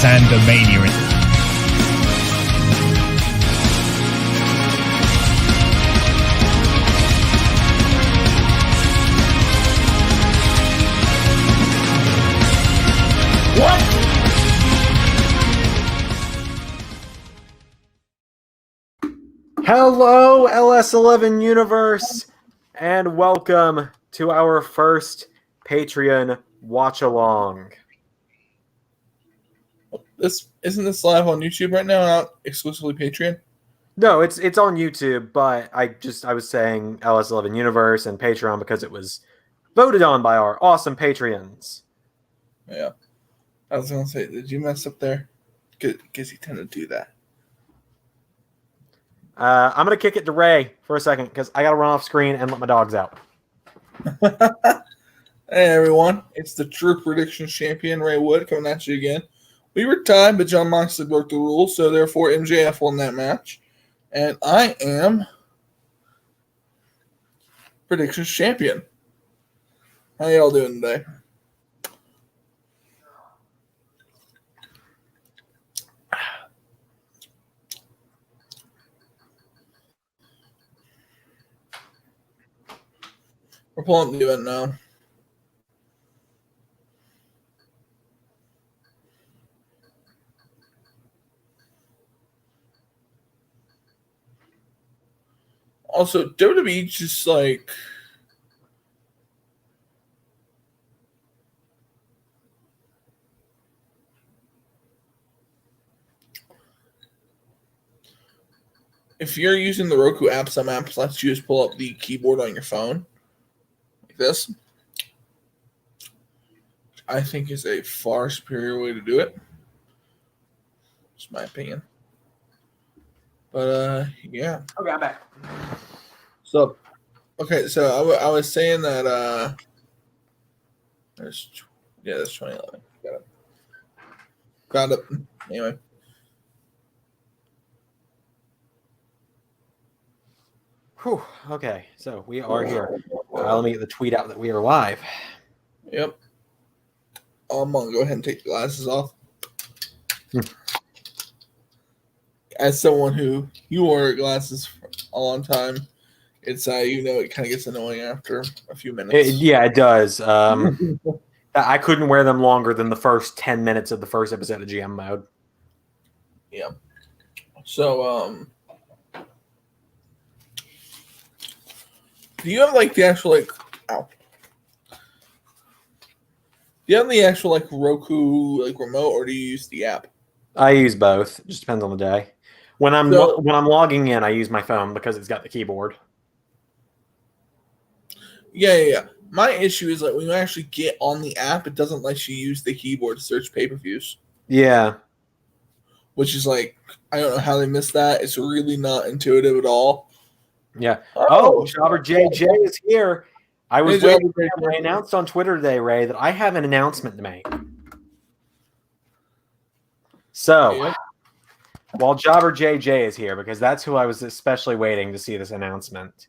Zander Mania. What? Hello, LS11 Universe, and welcome to our first Patreon watch-along. Isn't this live on YouTube right now, not exclusively Patreon? No, it's on YouTube, but I was saying LS11 Universe and Patreon because it was voted on by our awesome Patreons. Yeah. I was going to say, did you mess up there? Because you tend to do that. I'm going to kick it to Ray for a second because I got to run off screen and let my dogs out. Hey, everyone. It's the True Predictions Champion, Ray Wood, coming at you again. We were tied, but John Moxley broke the rules, so therefore MJF won that match. And I am Predictions Champion. How y'all doing today? We're pulling up the event now. Also, WWE just like if you're using the Roku app, some apps lets you just pull up the keyboard on your phone like this. I think is a far superior way to do it. Just my opinion. But yeah. Okay, I'm back. So I was saying that that's 2011. Got it. Anyway. Whew, okay, so we are here. Let me get the tweet out that we are live. Yep. I'm gonna go ahead and take the glasses off. As someone who you wore glasses for a long time, it's it kind of gets annoying after a few minutes. It does. I couldn't wear them longer than the first 10 minutes of the first episode of GM mode. Yeah. So do you have the actual Do you have the actual Roku remote, or do you use the app? I use both. It just depends on the day. When I'm logging in, I use my phone because it's got the keyboard. Yeah. My issue is when you actually get on the app, it doesn't let you use the keyboard to search pay-per-views. Yeah. Which is I don't know how they missed that. It's really not intuitive at all. Yeah. Oh, Jobber JJ is here. I announced on Twitter today, Ray, that I have an announcement to make. So, while Jobber JJ is here, because that's who I was especially waiting to see this announcement,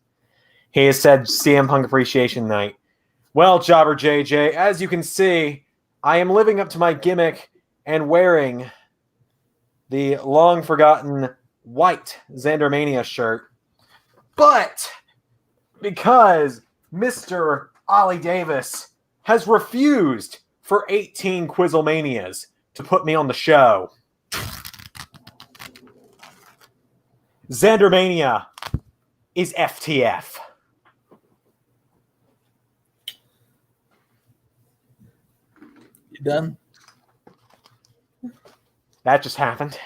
he has said CM Punk Appreciation Night. Well, Jobber JJ, as you can see, I am living up to my gimmick and wearing the long-forgotten white Zander Mania shirt. But because Mr. Ollie Davis has refused for 18 Quizzlemanias to put me on the show, Zander Mania is FTF. You done? That just happened.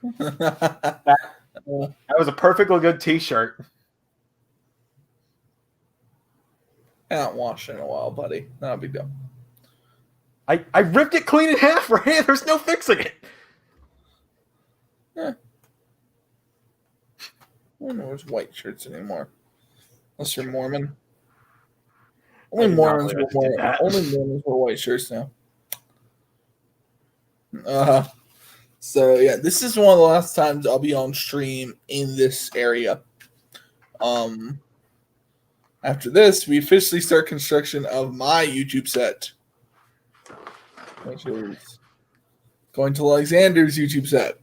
that was a perfectly good t-shirt. I haven't washed it in a while, buddy. Not a big deal. I ripped it clean in half, right? There's no fixing it. I don't know there's white shirts anymore. Unless you're Mormon. Only Mormons wear white shirts now. So yeah, this is one of the last times I'll be on stream in this area. After this, we officially start construction of my YouTube set, which is going to like Zander's YouTube set.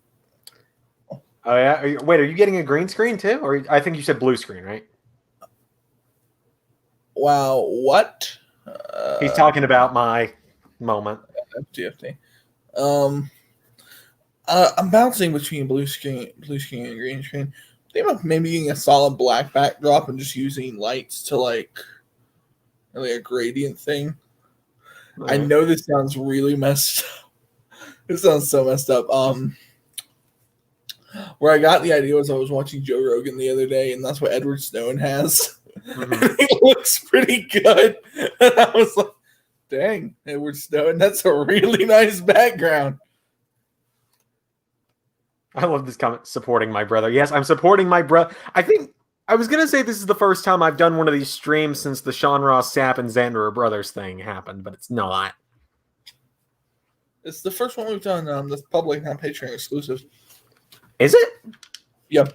Oh yeah. Are you getting a green screen too, or I think you said blue screen, right? Wow, what? He's talking about my moment. FTFT. I'm bouncing between blue screen and green screen. They might maybe getting a solid black backdrop and just using lights to like a gradient thing. Right. I know this sounds really messed up. This sounds so messed up. Where I got the idea was I was watching Joe Rogan the other day, and that's what Edward Snowden has. Mm-hmm. He looks pretty good. And I was like, dang, Edward Snowden, that's a really nice background. I love this comment, supporting my brother. Yes, I'm supporting my brother. I think I was going to say this is the first time I've done one of these streams since the Sean Ross Sapp and Zander are brothers thing happened, but it's not. It's the first one we've done that's public, not Patreon exclusive. Is it? Yep.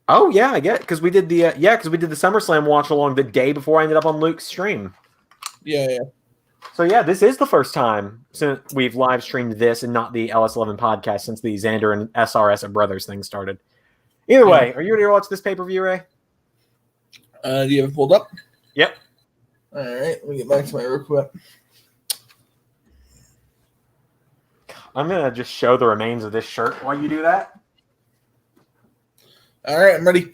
Oh yeah, I get it, because we did the SummerSlam watch along the day before I ended up on Luke's stream. Yeah. So yeah, this is the first time since we've live streamed this and not the LS11 podcast since the Zander and SRS and Brothers thing started. Either way, are you ready to watch this pay-per-view, Ray? Do you have it pulled up? Yep. All right, let me get back to my real quick. I'm gonna just show the remains of this shirt while you do that. All right, I'm ready.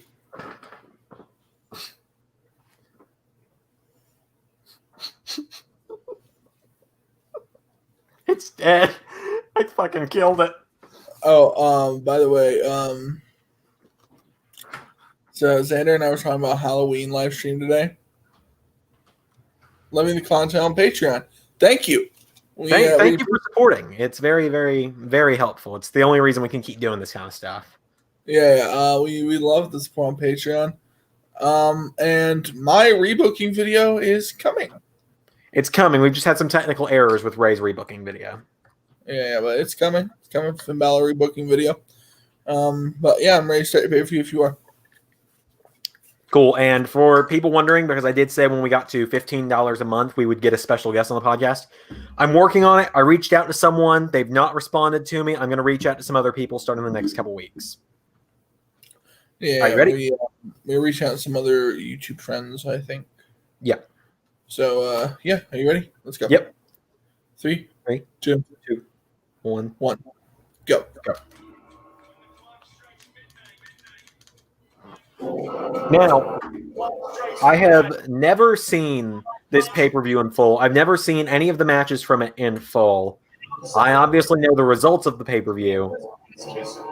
It's dead. I fucking killed it. Oh, by the way, so Xander and I were talking about Halloween live stream today. Loving the content on Patreon. Thank you. Thank you for supporting. It's very, very, very helpful. It's the only reason we can keep doing this kind of stuff. Yeah. We love the support on Patreon. And my rebooking video is coming. It's coming. We've just had some technical errors with Ray's rebooking video. Yeah, but it's coming. It's coming. Finn Balor rebooking video. But yeah, I'm ready to start your pay-per-view if you are. Cool. And for people wondering, because I did say when we got to $15 a month, we would get a special guest on the podcast. I'm working on it. I reached out to someone. They've not responded to me. I'm going to reach out to some other people starting in the next couple weeks. Yeah. Are you ready? We reached out to some other YouTube friends, I think. Yeah. So, yeah. Are you ready? Let's go. Yep. 3, 3, 2, 1. Go. Now, I have never seen this pay-per-view in full. I've never seen any of the matches from it in full. I obviously know the results of the pay-per-view,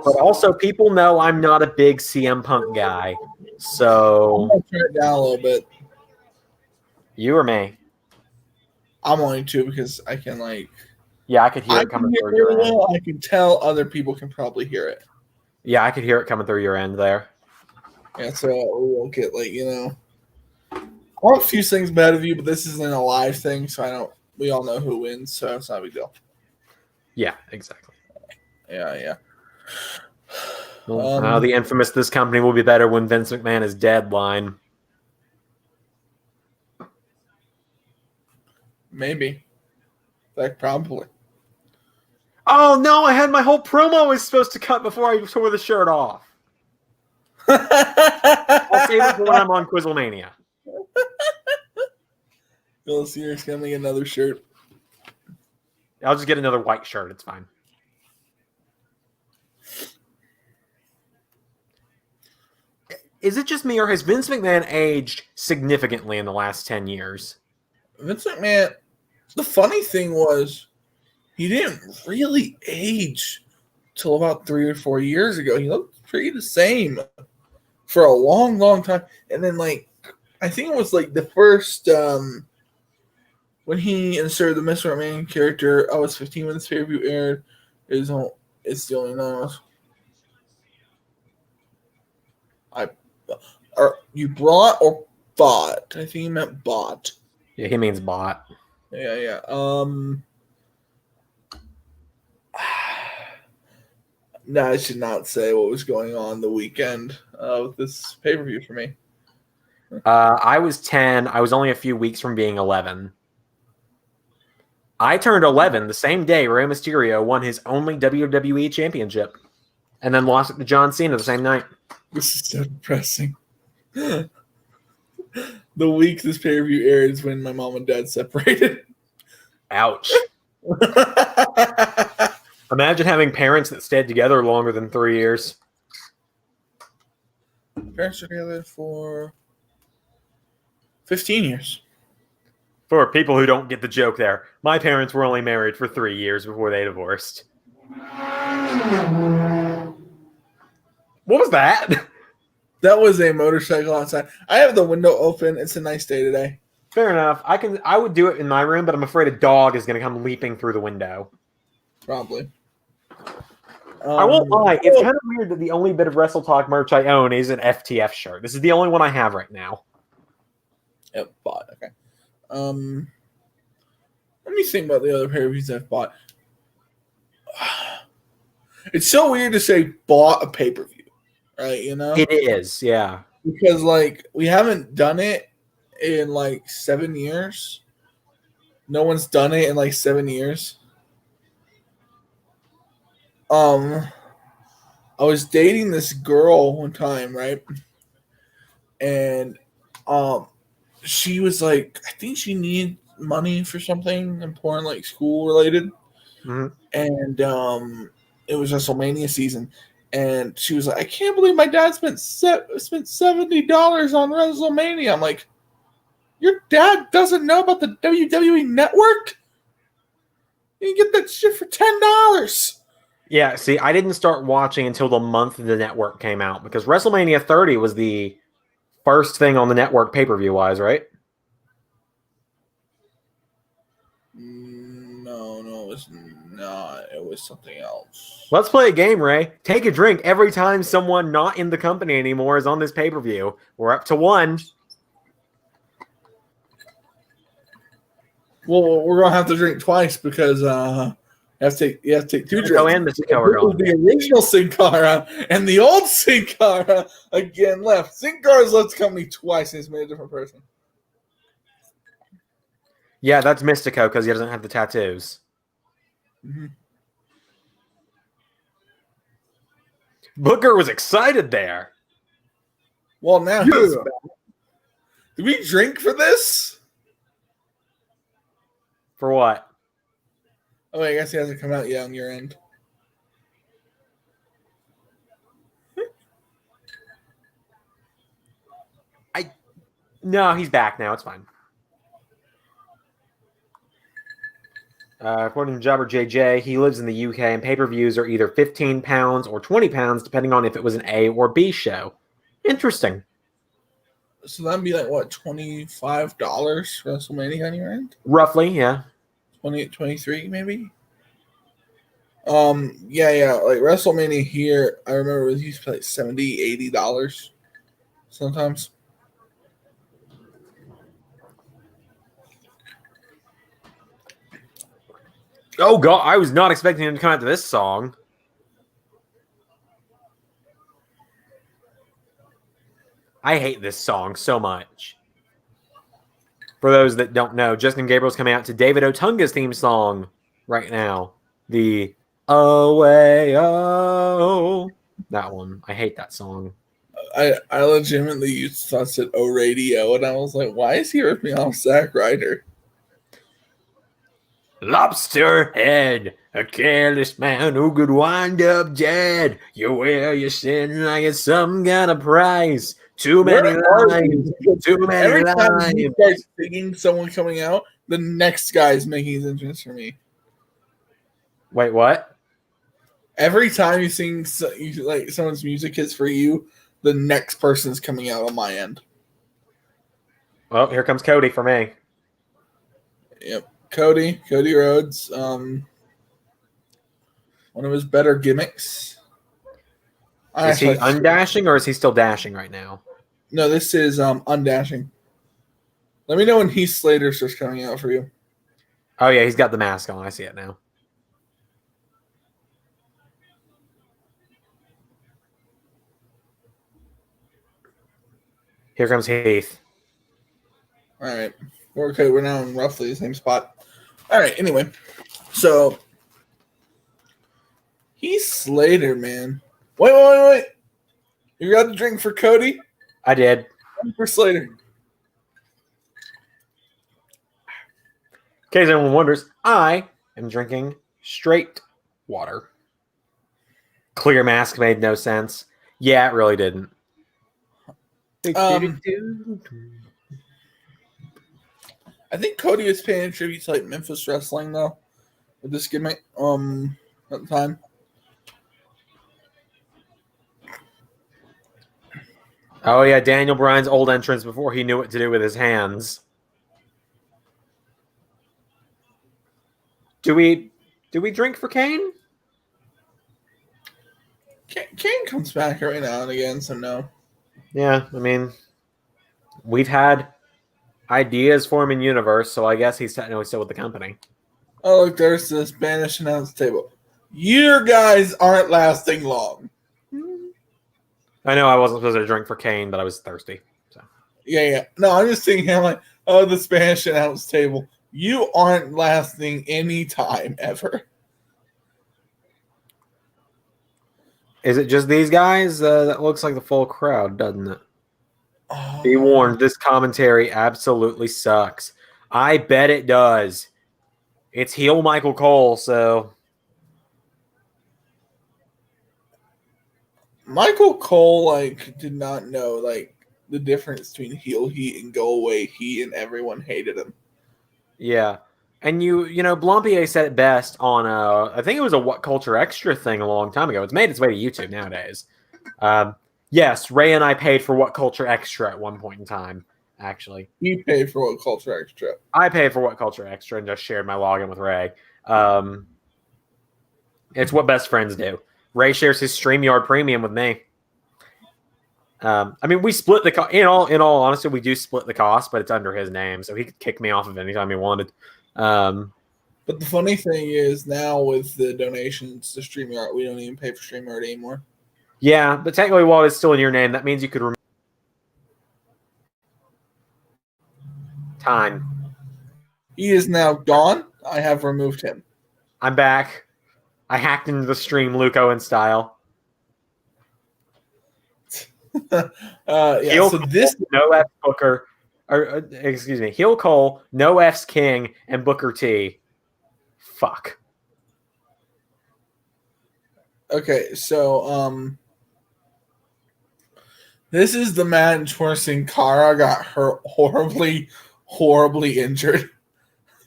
but also people know I'm not a big CM Punk guy. So I'm going to turn it down a little bit. You or me? I'm wanting to because I can Yeah, I could hear it coming through your end. I can tell other people can probably hear it. Yeah, I could hear it coming through your end there. Yeah, so we won't get I want a few things bad of you, but this isn't a live thing, so we all know who wins, so it's not a big deal. Yeah, exactly. Yeah. Well, the infamous "this company will be better when Vince McMahon is dead" line. Maybe. Probably. Oh no, I had my whole promo I was supposed to cut before I tore the shirt off. I'll save it for when I'm on Quizzlemania. Phil Sears coming another shirt. I'll just get another white shirt. It's fine. Is it just me, or has Vince McMahon aged significantly in the last 10 years? Vince McMahon, the funny thing was, he didn't really age till about 3 or 4 years ago. He looked pretty the same for a long, long time. And then, I think it was the first, when he inserted the Mr. McMahon character, I was 15 when this pay-per-view aired. It's the only knows. You brought or bought? I think he meant bought. Yeah, he means bought. Yeah. No, I should not say what was going on the weekend with this pay-per-view for me. I was 10. I was only a few weeks from being 11. I turned 11 the same day Rey Mysterio won his only WWE championship and then lost it to John Cena the same night. This is so depressing. The week this pay-per-view aired is when my mom and dad separated. Ouch. Imagine having parents that stayed together longer than 3 years. Parents were together for 15 years. For people who don't get the joke there, my parents were only married for 3 years before they divorced. What was that? That was a motorcycle outside. I have the window open. It's a nice day today. Fair enough. I would do it in my room, but I'm afraid a dog is going to come leaping through the window. Probably. I won't lie. It's kind of weird that the only bit of Wrestle Talk merch I own is an FTF shirt. This is the only one I have right now. Yep, bought. Okay. Let me think about the other pay-per-views I've bought. It's so weird to say bought a pay-per-view, right? You know? It is, yeah. Because, like, we haven't done it in, like, 7 years. No one's done it in, like, 7 years. I was dating this girl one time, right? And she was like, I think she needed money for something important, like school related. Mm-hmm. And it was WrestleMania season. And she was like, I can't believe my dad spent $70 on WrestleMania. I'm like, your dad doesn't know about the WWE Network? You can get that shit for $10. Yeah, see, I didn't start watching until the month the network came out because WrestleMania 30 was the first thing on the network pay-per-view wise, right? No, it was not. It was something else. Let's play a game, Ray. Take a drink every time someone not in the company anymore is on this pay-per-view. We're up to 1. Well, we're gonna have to drink twice because you have to take 2 drinks. And Mystico are gone. The original Sin Cara and the old Sin Cara again left. Sin Cara's left the company twice and he's made a different person. Yeah, that's Mystico because he doesn't have the tattoos. Mm-hmm. Booker was excited there. Well, now he's back. Did we drink for this? For what? Oh, I guess he hasn't come out yet on your end. No, he's back now. It's fine. According to Jobber JJ, he lives in the UK, and pay-per-views are either £15 or £20, depending on if it was an A or B show. Interesting. So that'd be like, what, $25 for WrestleMania on your end? Roughly, yeah. 23 maybe? Yeah. Like WrestleMania here, I remember it used to be like $70, $80 sometimes. Oh, God, I was not expecting him to come out to this song. I hate this song so much. For those that don't know, Justin Gabriel's coming out to David Otunga's theme song right now. The Away Oh. That one. I hate that song. I legitimately used to thought it "Oh Radio," and I was like, why is he ripping off Zack Ryder? Lobster head, a careless man who could wind up dead. You wear your sin like it's some kind of price. Too many lines. Too many Every time lines. he starts singing someone coming out, the next guy is making his entrance for me. Wait, what? Every time you sing like someone's music hits for you, the next person's coming out on my end. Well, here comes Cody for me. Yep. Cody Rhodes, one of his better gimmicks. Is he undashing or is he still dashing right now? No, this is undashing. Let me know when Heath Slater starts coming out for you. Oh, yeah, he's got the mask on. I see it now. Here comes Heath. All right. Okay, we're now in roughly the same spot. All right. Anyway, so Heath Slater, man. Wait. You got the drink for Cody? I did. For Slater. In case anyone wonders, I am drinking straight water. Clear mask made no sense. Yeah, it really didn't. I think Cody was paying tribute to like Memphis wrestling though, with this gimmick. At the time. Oh yeah, Daniel Bryan's old entrance before he knew what to do with his hands. Do we drink for Kane? Kane comes back every now and again, so no. Yeah, I mean, we've had ideas for him in universe, so I guess he's technically still with the company. Oh, look, there's the Spanish announce table. Your guys aren't lasting long. I know I wasn't supposed to drink for Kane, but I was thirsty. So Yeah. No, I'm just thinking, I'm like, oh, the Spanish announce table. You aren't lasting any time ever. is it just these guys? That looks like the full crowd, doesn't it? Be warned, this commentary absolutely sucks. I bet it does. It's heel Michael Cole, so Michael Cole did not know the difference between heel heat and go away heat, and everyone hated him. yeah. And you know, Blompier said it best on I think it was a What Culture Extra thing a long time ago. It's made its way to YouTube nowadays. Yes, Ray and I paid for What Culture Extra at one point in time. Actually, he paid for What Culture Extra. I paid for What Culture Extra and just shared my login with Ray. It's what best friends do. Ray shares his StreamYard Premium with me. I mean, we split the cost. In all honesty, we do split the cost, but it's under his name, so he could kick me off of anytime he wanted. But the funny thing is, now with the donations to StreamYard, we don't even pay for StreamYard anymore. Yeah, but technically, while it's still in your name, that means you could remove time. He is now gone. I have removed him. I'm back. I hacked into the stream, Luke Owen style. So this no F Booker, or excuse me, heel Cole, no F's King, and Booker T. Fuck. Okay, so this is the match where Sin Cara got hurt horribly injured.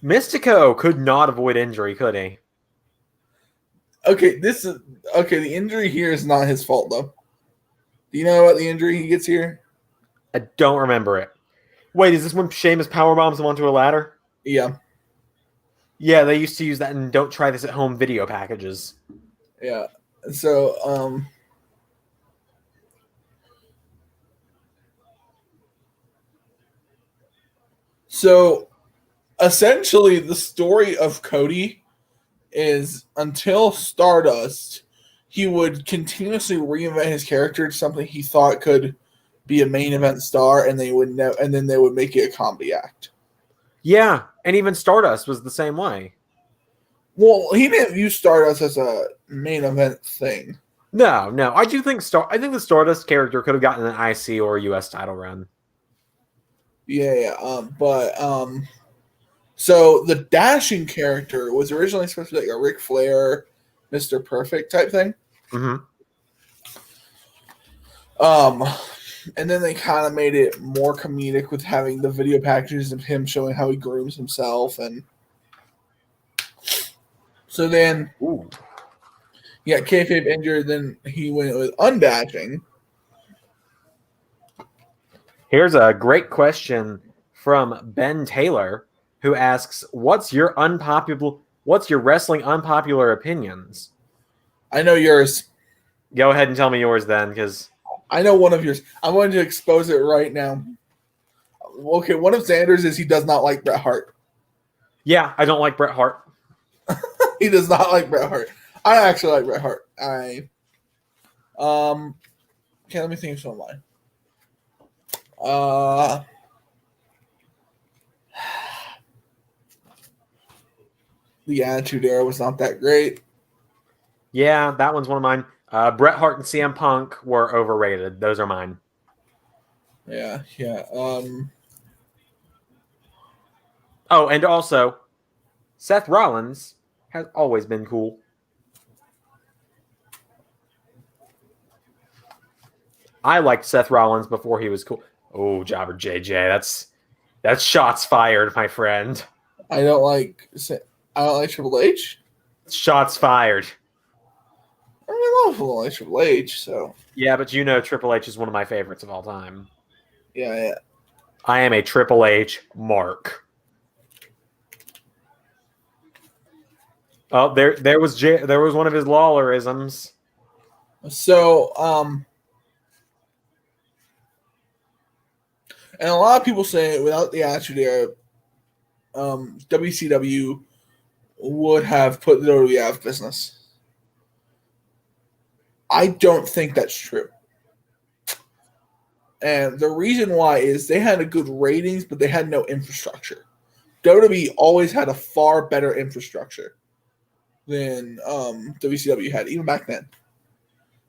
Mystico could not avoid injury, could he? Okay, the injury here is not his fault though. Do you know about the injury he gets here? I don't remember it. Wait, is this when Sheamus powerbombs him onto a ladder? Yeah. Yeah, they used to use that in Don't Try This at Home video packages. Yeah. So, essentially the story of Cody is until Stardust, he would continuously reinvent his character to something he thought could be a main event star, and then they would make it a comedy act. Yeah, and even Stardust was the same way. Well, he didn't use Stardust as a main event thing. No. I do think the Stardust character could have gotten an IC or a US title run. Yeah. So the dashing character was originally supposed to be like a Ric Flair, Mr. Perfect type thing. Mm-hmm. And then they kind of made it more comedic with having the video packages of him showing how he grooms himself, and so then, kayfabe injured. Then he went with undashing. Here's a great question from Ben Taylor, who asks, "What's your wrestling unpopular opinions?" I know yours. Go ahead and tell me yours then, because I know one of yours. I'm going to expose it right now. Okay, one of Zander's is he does not like Bret Hart. Yeah, I don't like Bret Hart. He does not like Bret Hart. I actually like Bret Hart. Okay, let me think of some of mine. the Attitude Era was not that great. Yeah, that one's one of mine. Bret Hart and CM Punk were overrated. Those are mine. Yeah. Oh, and also, Seth Rollins has always been cool. I liked Seth Rollins before he was cool. Oh, Jobber JJ, that's shots fired, my friend. I don't like Triple H. Shots fired. I love Triple H. So Yeah, but you know Triple H is one of my favorites of all time. yeah. I am a Triple H mark. Oh, there was one of his Lawlerisms. So and a lot of people say without the Attitude Era, WCW would have put the WWE out of business. I don't think that's true. And the reason why is they had a good ratings, but they had no infrastructure. WWE always had a far better infrastructure than WCW had, even back then.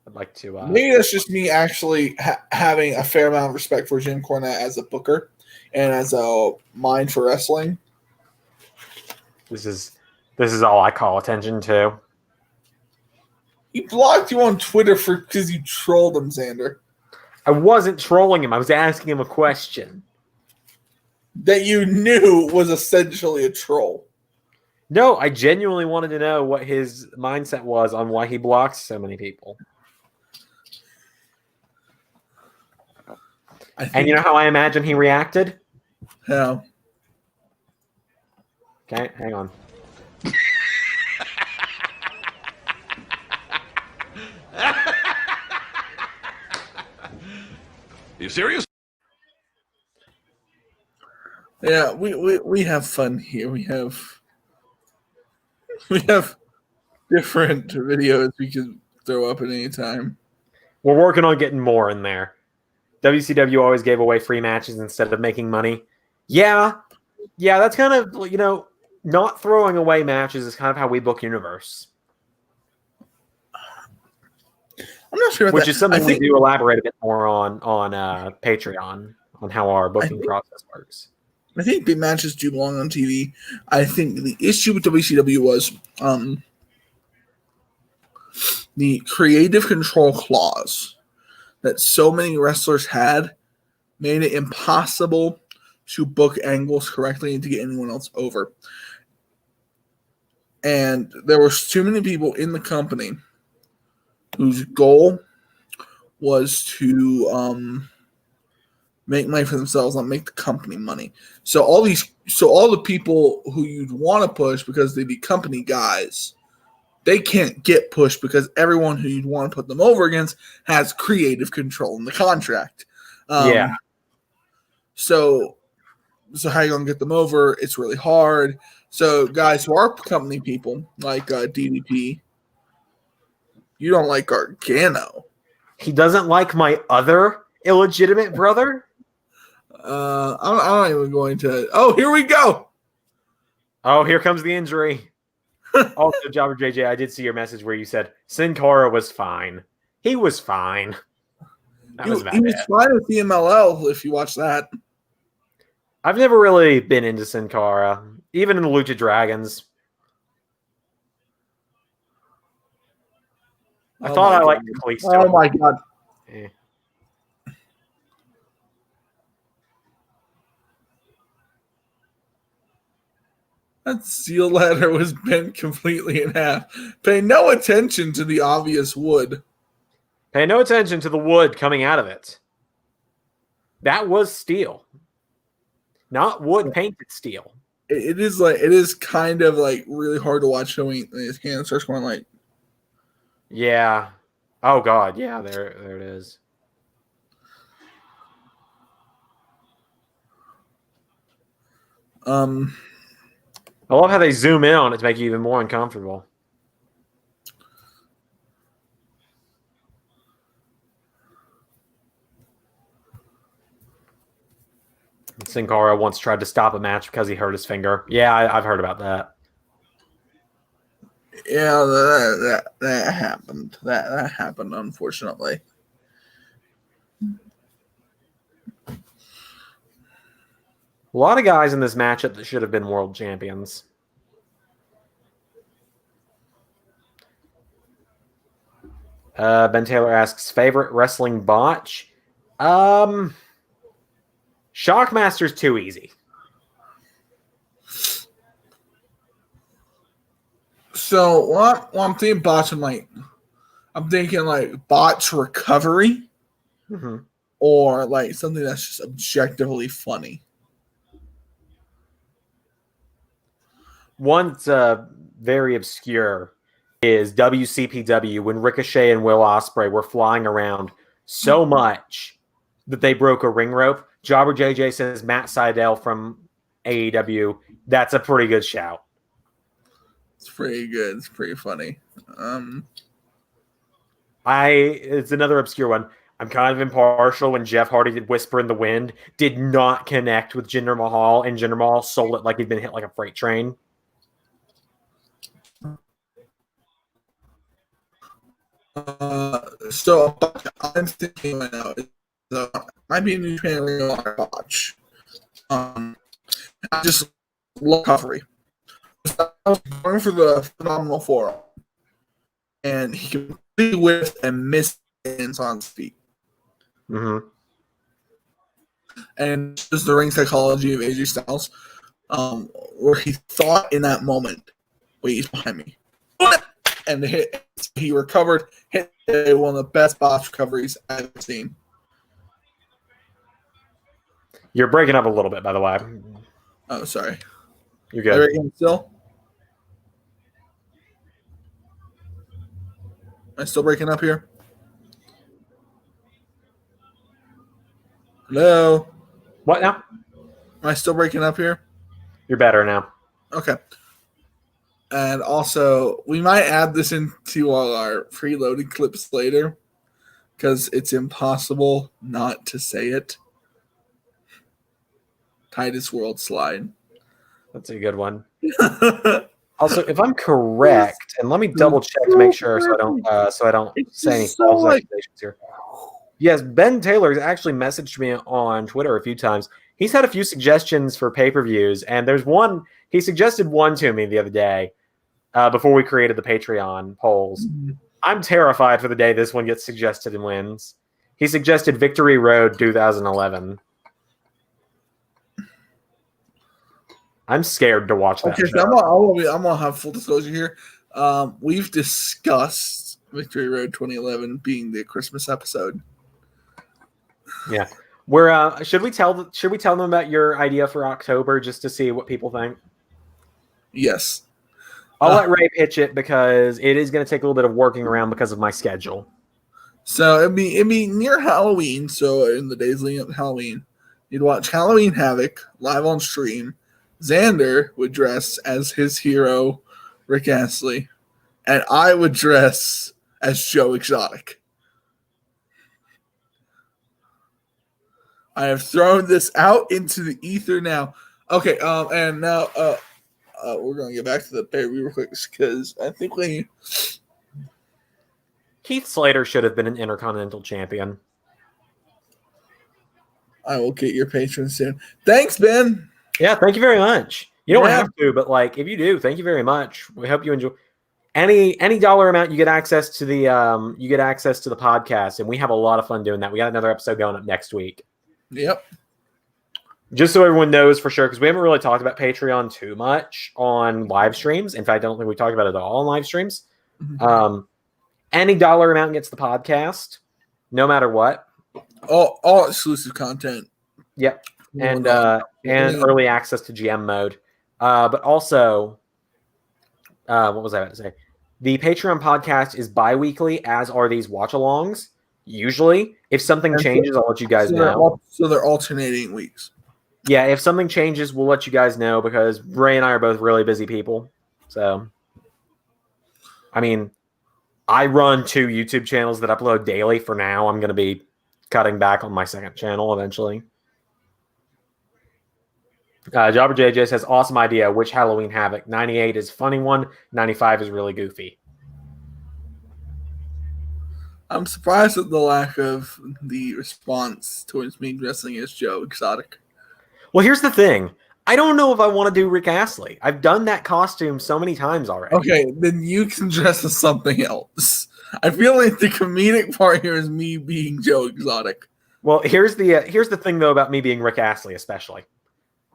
I'd like to. Maybe that's just me actually having a fair amount of respect for Jim Cornette as a booker and as a mind for wrestling. This is all I call attention to. He blocked you on Twitter because you trolled him, Zander. I wasn't trolling him. I was asking him a question That you knew was essentially a troll. No, I genuinely wanted to know what his mindset was on why he blocks so many people. And you know how I imagine he reacted? How? Okay, hang on. You serious? Yeah, we have fun here. We have different videos we can throw up at any time. We're working on getting more in there. WCW always gave away free matches instead of making money. Yeah, that's kind of, not throwing away matches is kind of how we book Universe. I'm not sure about Which is something we do elaborate a bit more on Patreon, on how our booking process works. I think big matches do belong on TV. I think the issue with WCW was the creative control clause that so many wrestlers had made it impossible to book angles correctly and to get anyone else over. And there were too many people in the company whose goal was to make money for themselves, not make the company money. So all the people who you'd want to push because they'd be company guys, they can't get pushed because everyone who you'd want to put them over against has creative control in the contract. Yeah. So how you gonna get them over? It's really hard. So guys who are company people like DDP, you don't like Gargano. He doesn't like my other illegitimate brother? I'm not even going to. Oh, here we go. Oh, here comes the injury. Also, Jobber JJ, I did see your message where you said Sin Cara was fine. He was fine. He was fine with the MLL if you watch that. I've never really been into Sin Cara, even in the Lucha Dragons. I thought I liked Kalisto. Oh my god. Eh. That steel ladder was bent completely in half. Pay no attention to the obvious wood. Pay no attention to the wood coming out of it. That was steel. Not wood painted steel. It is kind of like really hard to watch when his hand starts going like. Yeah. Oh god, yeah, there it is. I love how they zoom in on it to make you even more uncomfortable. Sin Cara once tried to stop a match because he hurt his finger. Yeah, I've heard about that. Yeah, that happened. That happened, unfortunately. A lot of guys in this matchup that should have been world champions. Ben Taylor asks, favorite wrestling botch? Shockmaster's too easy. So what I'm thinking botch, I'm thinking like botch recovery, or like something that's just objectively funny. One's very obscure is WCPW when Ricochet and Will Ospreay were flying around so much that they broke a ring rope. Jobber JJ says Matt Seidel from AEW. That's a pretty good shout. It's pretty good. It's pretty funny. It's another obscure one. I'm kind of impartial when Jeff Hardy did Whisper in the Wind, did not connect with Jinder Mahal, and Jinder Mahal sold it like he'd been hit like a freight train. So I'm thinking right now, might be a new trailer on botch. I just love recovery. I was going for the phenomenal forearm, and he completely whiffed and missed hands on his feet. Mm-hmm. And just the ring psychology of AJ Styles, where he thought in that moment, "Wait, he's behind me," and he recovered, hit one of the best botch recoveries I've ever seen. You're breaking up a little bit, by the way. Oh, sorry. You're good. Still? Am I still breaking up here? Hello? What now? Am I still breaking up here? You're better now. Okay. And also, we might add this into all our preloaded clips later because it's impossible not to say it. Titus World Slide. That's a good one. Also, if I'm correct, and let me double check to make sure so I don't say any false accusations here. Yes, Ben Taylor has actually messaged me on Twitter a few times. He's had a few suggestions for pay-per-views, and there's one, he suggested one to me the other day before we created the Patreon polls. Mm-hmm. I'm terrified for the day this one gets suggested and wins. He suggested Victory Road 2011. I'm scared to watch that. Okay, so I'm gonna have full disclosure here. We've discussed Victory Road 2011 being the Christmas episode. Yeah, we're should we tell them about your idea for October just to see what people think? Yes, I'll let Ray pitch it because it is going to take a little bit of working around because of my schedule. So it'd be near Halloween. So in the days leading up to Halloween, you'd watch Halloween Havoc live on stream. Zander would dress as his hero, Rick Astley, and I would dress as Joe Exotic. I have thrown this out into the ether now. Okay, and now we're going to get back to the pay-per-view real quick because I think Keith Slater should have been an Intercontinental Champion. I will get your patron soon. Thanks, Ben. Yeah, thank you very much. You don't have to, but like if you do, thank you very much. We hope you enjoy. Any dollar amount, you get access to the podcast, and we have a lot of fun doing that. We got another episode going up next week. Yep. Just so everyone knows for sure, because we haven't really talked about Patreon too much on live streams. In fact, I don't think we talked about it at all on live streams. Mm-hmm. Any dollar amount gets the podcast, no matter what. All exclusive content. Yep. And early access to GM mode. But also, what was I about to say? The Patreon podcast is bi-weekly, as are these watch-alongs. Usually, if something changes, I'll let you guys know. So they're alternating weeks. Yeah, if something changes, we'll let you guys know because Ray and I are both really busy people. So, I mean, I run 2 YouTube channels that upload daily for now. I'm going to be cutting back on my second channel eventually. Jobber JJ says, awesome idea. Which Halloween Havoc? 98 is a funny one. 95 is really goofy. I'm surprised at the lack of the response towards me dressing as Joe Exotic. Well, here's the thing. I don't know if I want to do Rick Astley. I've done that costume so many times already. Okay, then you can dress as something else. I feel like the comedic part here is me being Joe Exotic. Well, here's the thing though about me being Rick Astley, especially.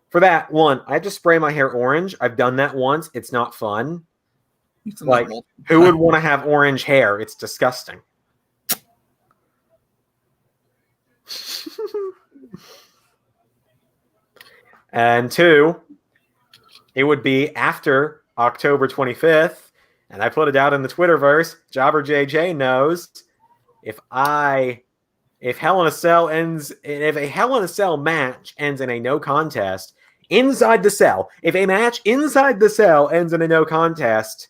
For that one, I have to spray my hair orange. I've done that once. It's not fun. Like, who would want to have orange hair? It's disgusting. And 2, it would be after October 25th, and I put it out in the Twitterverse. Jobber JJ knows if a Hell in a Cell match ends in a no contest inside the cell, if a match inside the cell ends in a no contest,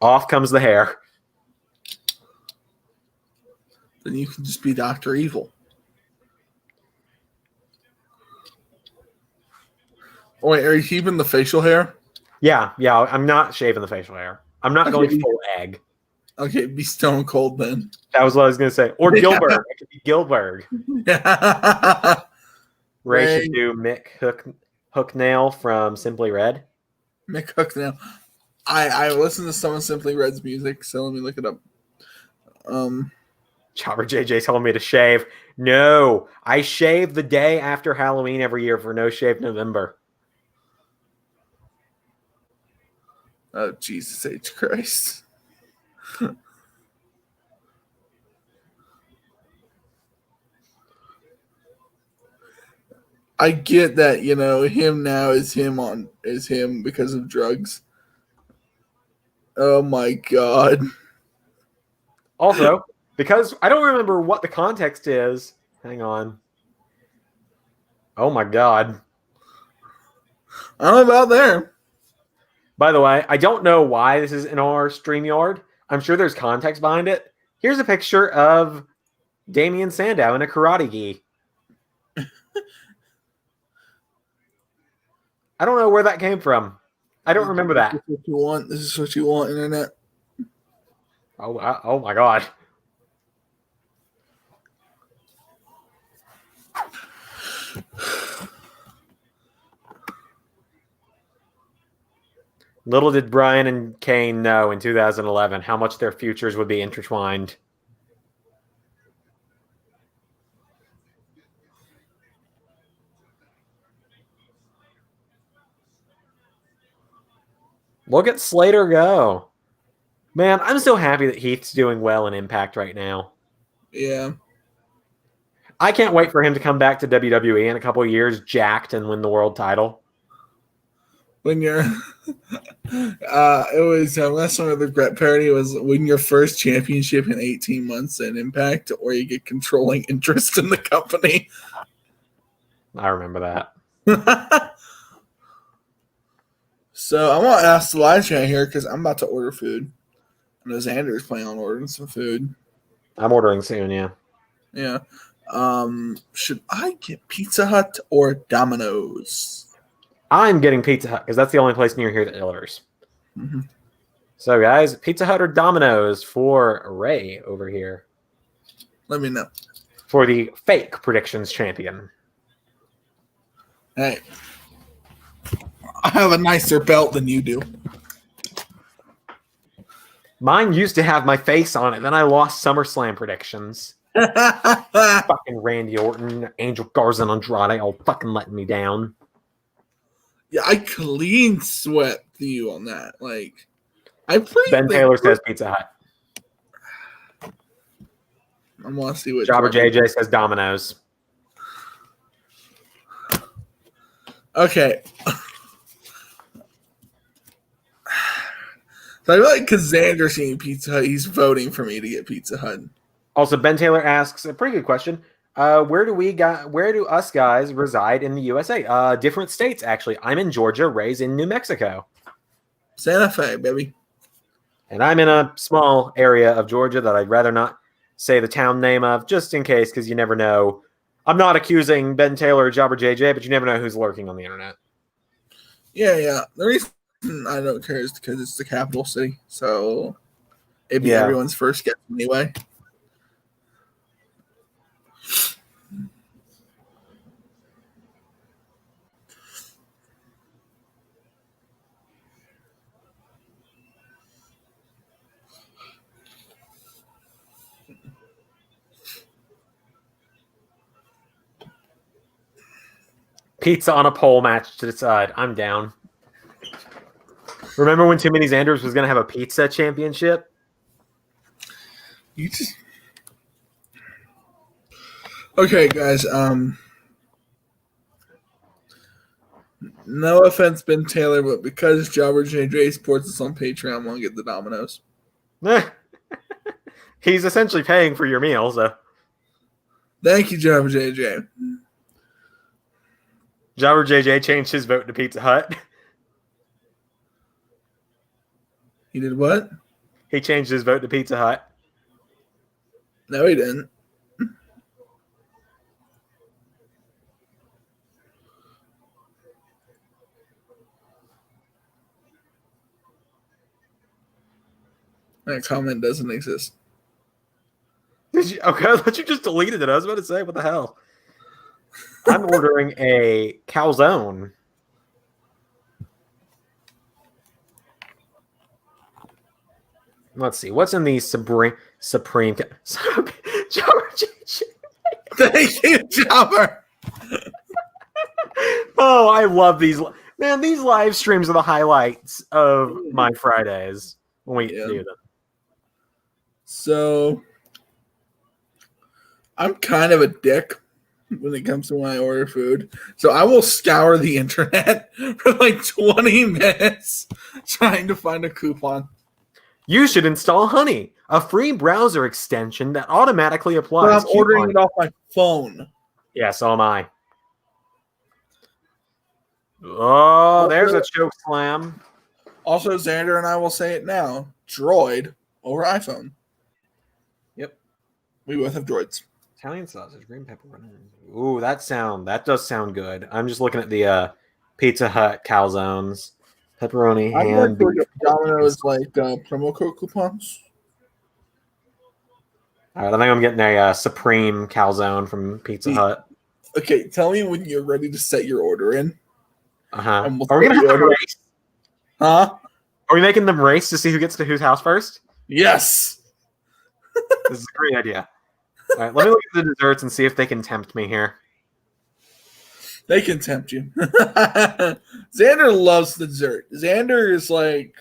off comes the hair. Then you can just be Dr. Evil. Oh, wait, are you keeping the facial hair? Yeah, I'm not shaving the facial hair. I'm not going full egg. Okay, be Stone Cold then. That was what I was going to say. Or Gilbert. It could be Gilbert. Ray should do Mick Hooknail from Simply Red. Mick Hooknail. I listen to some of Simply Red's music, so let me look it up. Jobber JJ told me to shave. No, I shave the day after Halloween every year for No Shave November. Oh, Jesus H. Christ. I get that, him now is him because of drugs. Oh my God. Also, because I don't remember what the context is. Hang on. Oh my God. I don't know about there. By the way, I don't know why this is in our StreamYard. I'm sure there's context behind it. Here's a picture of Damian Sandow in a karate gi. I don't know where that came from. I don't remember that. This is what you want. This is what you want, internet. Oh my God. Little did Brian and Kane know in 2011 how much their futures would be intertwined. Look at Slater go. Man, I'm so happy that Heath's doing well in Impact right now. Yeah. I can't wait for him to come back to WWE in a couple of years, jacked, and win the world title. When you're, it was last one of the regret parody was win your first championship in 18 months in Impact, or you get controlling interest in the company. I remember that. So I want to ask the live chat here because I'm about to order food. I know Zander's planning on ordering some food. I'm ordering soon, yeah. Yeah. Should I get Pizza Hut or Domino's? I'm getting Pizza Hut because that's the only place near here that delivers. Mm-hmm. So, guys, Pizza Hut or Domino's for Ray over here. Let me know. For the fake predictions champion. Hey. I have a nicer belt than you do. Mine used to have my face on it. Then I lost SummerSlam predictions. Fucking Randy Orton, Angel Garza, and Andrade all fucking letting me down. Yeah, I clean swept you on that. Like, Ben Taylor says Pizza Hut. I want to see what Jobber JJ says Domino's. Okay. So I feel like because Zander's seeing Pizza Hut, he's voting for me to get Pizza Hut. Also, Ben Taylor asks a pretty good question. Where do us guys reside in the USA? Different states, actually. I'm in Georgia, Ray's in New Mexico. Santa Fe, baby. And I'm in a small area of Georgia that I'd rather not say the town name of, just in case, because you never know I'm not accusing Ben Taylor or Jobber JJ, but you never know who's lurking on the internet. Yeah. The reason I don't care is because it's the capital city, so it'd be Yeah. everyone's first guess anyway. Pizza on a pole match to decide. I'm down. Remember when Too Many Zanders was going to have a pizza championship? You just okay, guys. No offense, Ben Taylor, but because Jobber JJ supports us on Patreon, I'm gonna get the Domino's. He's essentially paying for your meal, so. Thank you, Jobber JJ. Jobber JJ changed his vote to Pizza Hut. He did what? He changed his vote to Pizza Hut. No, he didn't. That comment doesn't exist. Did you? Okay, I thought you just deleted it. I was about to say, what the hell? I'm ordering a calzone. Let's see. What's in the Supreme? Jobber JJ. Thank you, Jobber. Oh, I love these. Man, these live streams are the highlights of my Fridays when we do them. So, I'm kind of a dick when it comes to when I order food. So I will scour the internet for like 20 minutes trying to find a coupon. You should install Honey, a free browser extension that automatically But applies. I'm ordering it off my phone. Yeah, so am I. Oh, there's a choke slam. Also, Zander and I will say it now. Droid over iPhone. Yep. We both have droids. Italian sausage, green pepper. Ooh, that does sound good. I'm just looking at the Pizza Hut calzones. Pepperoni, I'm ham, going to beef. Domino's promo code coupons. All right, I think I'm getting a Supreme calzone from Pizza Hut. Okay, tell me when you're ready to set your order in. Uh-huh. We'll Are we going to have a race? Huh? Are we making them race to see who gets to whose house first? Yes. This is a great idea. All right, let me look at the desserts and see if they can tempt me here. They can tempt you. Zander loves the dessert. Zander is like,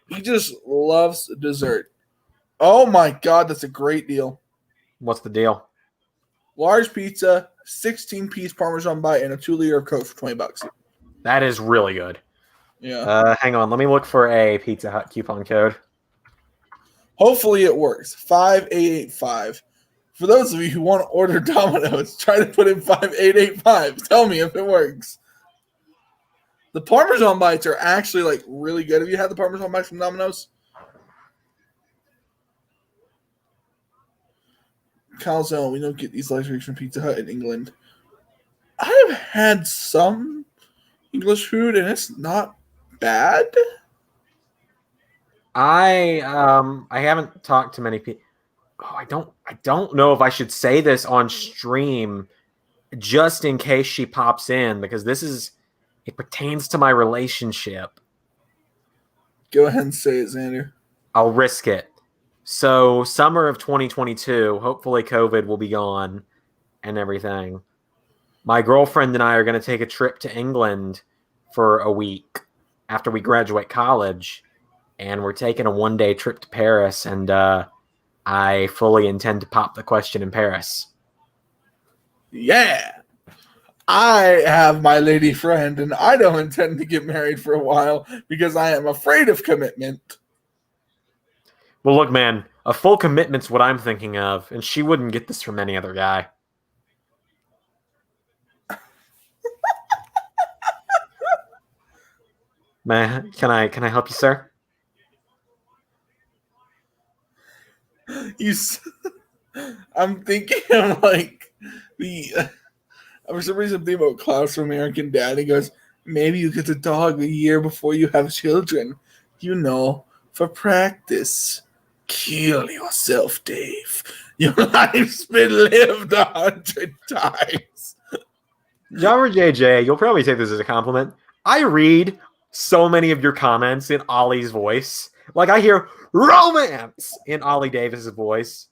he just loves dessert. Oh my God, that's a great deal. What's the deal? Large pizza, 16-piece Parmesan bite, and a 2-liter of Coke for $20. That is really good. Yeah. Hang on, let me look for a Pizza Hut coupon code. Hopefully it works. 5885. For those of you who want to order Domino's, try to put in 5885. Tell me if it works. The Parmesan bites are actually like really good. Have you had the Parmesan bites from Domino's? Calzone, we don't get these luxuries from Pizza Hut in England. I have had some English food and it's not bad. I haven't talked to many people. Oh, I don't know if I should say this on stream just in case she pops in because it pertains to my relationship. Go ahead and say it, Xander. I'll risk it. So, summer of 2022, hopefully COVID will be gone and everything. My girlfriend and I are going to take a trip to England for a week after we graduate college, and we're taking a one-day trip to Paris, and I fully intend to pop the question in Paris. Yeah. I have my lady friend, and I don't intend to get married for a while because I am afraid of commitment. Well, look, man, a full commitment's what I'm thinking of, and she wouldn't get this from any other guy. Man, can I help you, sir? I'm thinking of like For some reason, I'm thinking about Klaus from American Dad. He goes, maybe you get a dog a year before you have children. You know, for practice. Kill yourself, Dave. Your life's been lived 100 times. Jobber JJ, you'll probably take this as a compliment. I read so many of your comments in Ollie's voice. Like, I hear romance in Ollie Davis's voice.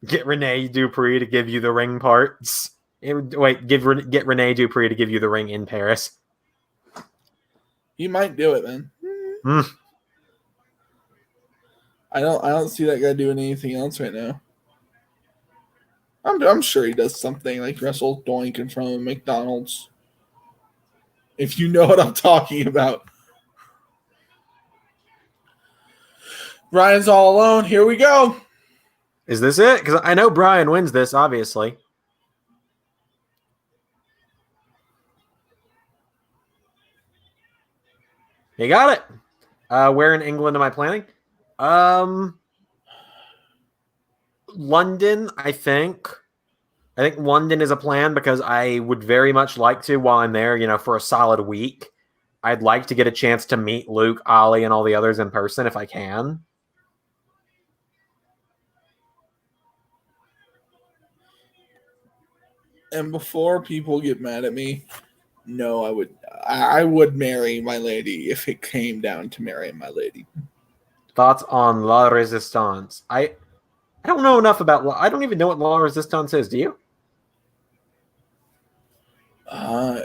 Get Rene Dupree to give you the ring parts. Wait, get Rene Dupree to give you the ring in Paris. He might do it, man. Mm. I don't see that guy doing anything else right now. I'm sure he does something like wrestle Doink in front of McDonald's. If you know what I'm talking about. Brian's all alone. Here we go. Is this it? Because I know Brian wins this, obviously. You got it. Where in England am I planning? London, I think. I think London is a plan because I would very much like to, while I'm there, for a solid week, I'd like to get a chance to meet Luke, Ollie, and all the others in person if I can. And before people get mad at me, no, I would marry my lady if it came down to marrying my lady. Thoughts on La Resistance? I don't know enough about. I don't even know what La Resistance is. Do you?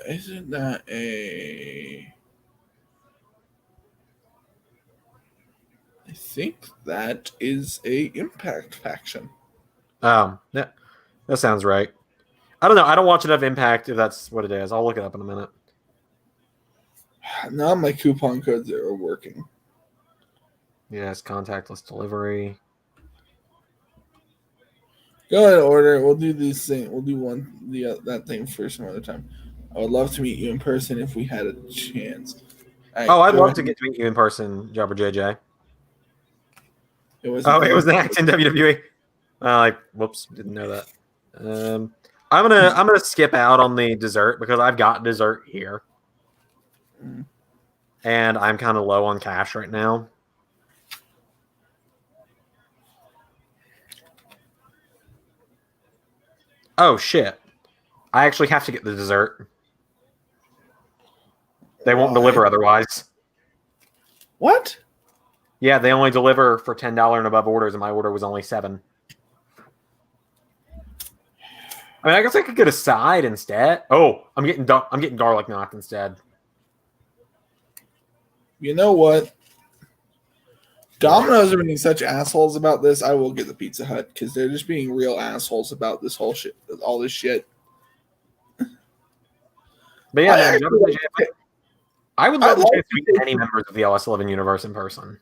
Isn't that a? I think that is a Impact faction. That sounds right. I don't know. I don't watch enough Impact if that's what it is. I'll look it up in a minute. Now my coupon codes are working. Yes, contactless delivery. Go ahead and order. We'll do this thing. We'll do that thing for some other time. I would love to meet you in person if we had a chance. Right, I'd love to get to meet you in person, Jobber JJ. It was an act in WWE. Whoops, didn't know that. I'm gonna skip out on the dessert because I've got dessert here, and I'm kind of low on cash right now. Oh shit! I actually have to get the dessert. They won't deliver otherwise. What? Yeah, they only deliver for $10 and above orders, and my order was only $7. I mean, I guess I could get a side instead. Oh, I'm getting garlic knocked instead. You know what? Domino's are being such assholes about this. I will get the Pizza Hut because they're just being real assholes about this whole shit, all this shit. But yeah, I would love to meet any members of the LS11 universe in person.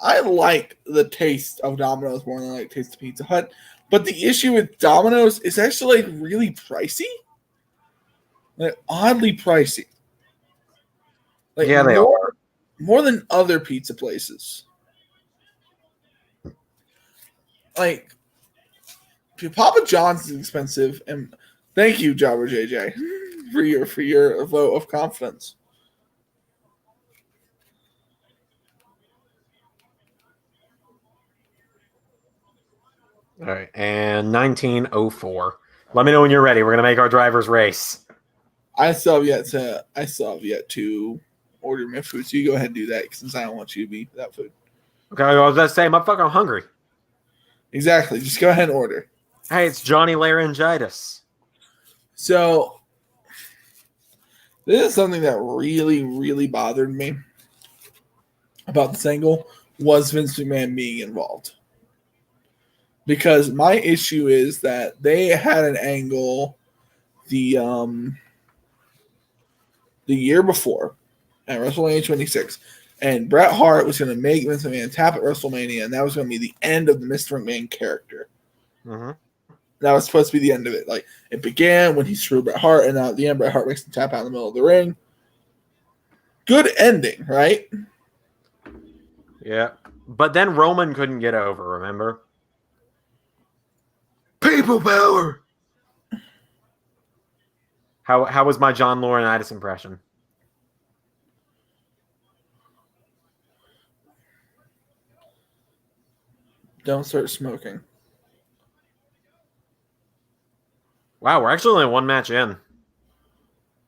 I like the taste of Domino's more than I like the taste of Pizza Hut. But the issue with Domino's is actually really pricey. Oddly pricey. Yeah, they are. More than other pizza places. Papa John's is expensive, and thank you, Jobber JJ, for your vote of confidence. All right, and 1904. Let me know when you're ready. We're gonna make our drivers race. I still have yet to order my food, so you go ahead and do that since I don't want you to be that food. Okay, I was just saying, motherfucker, I'm hungry. Exactly. Just go ahead and order. Hey, it's Johnny Laryngitis. So this is something that really, really bothered me about this angle was Vince McMahon being involved. Because my issue is that they had an angle the year before at WrestleMania 26, and Bret Hart was going to make Vince McMahon tap at WrestleMania, and that was going to be the end of the Mr. McMahon character. Mm-hmm. That was supposed to be the end of it. Like, it began when he screwed Bret Hart, and now at the end, Bret Hart makes him tap out in the middle of the ring. Good ending, right? Yeah. But then Roman couldn't get over, remember? People power! How was my John Laurinaitis impression? Don't start smoking. Wow, we're actually only one match in. That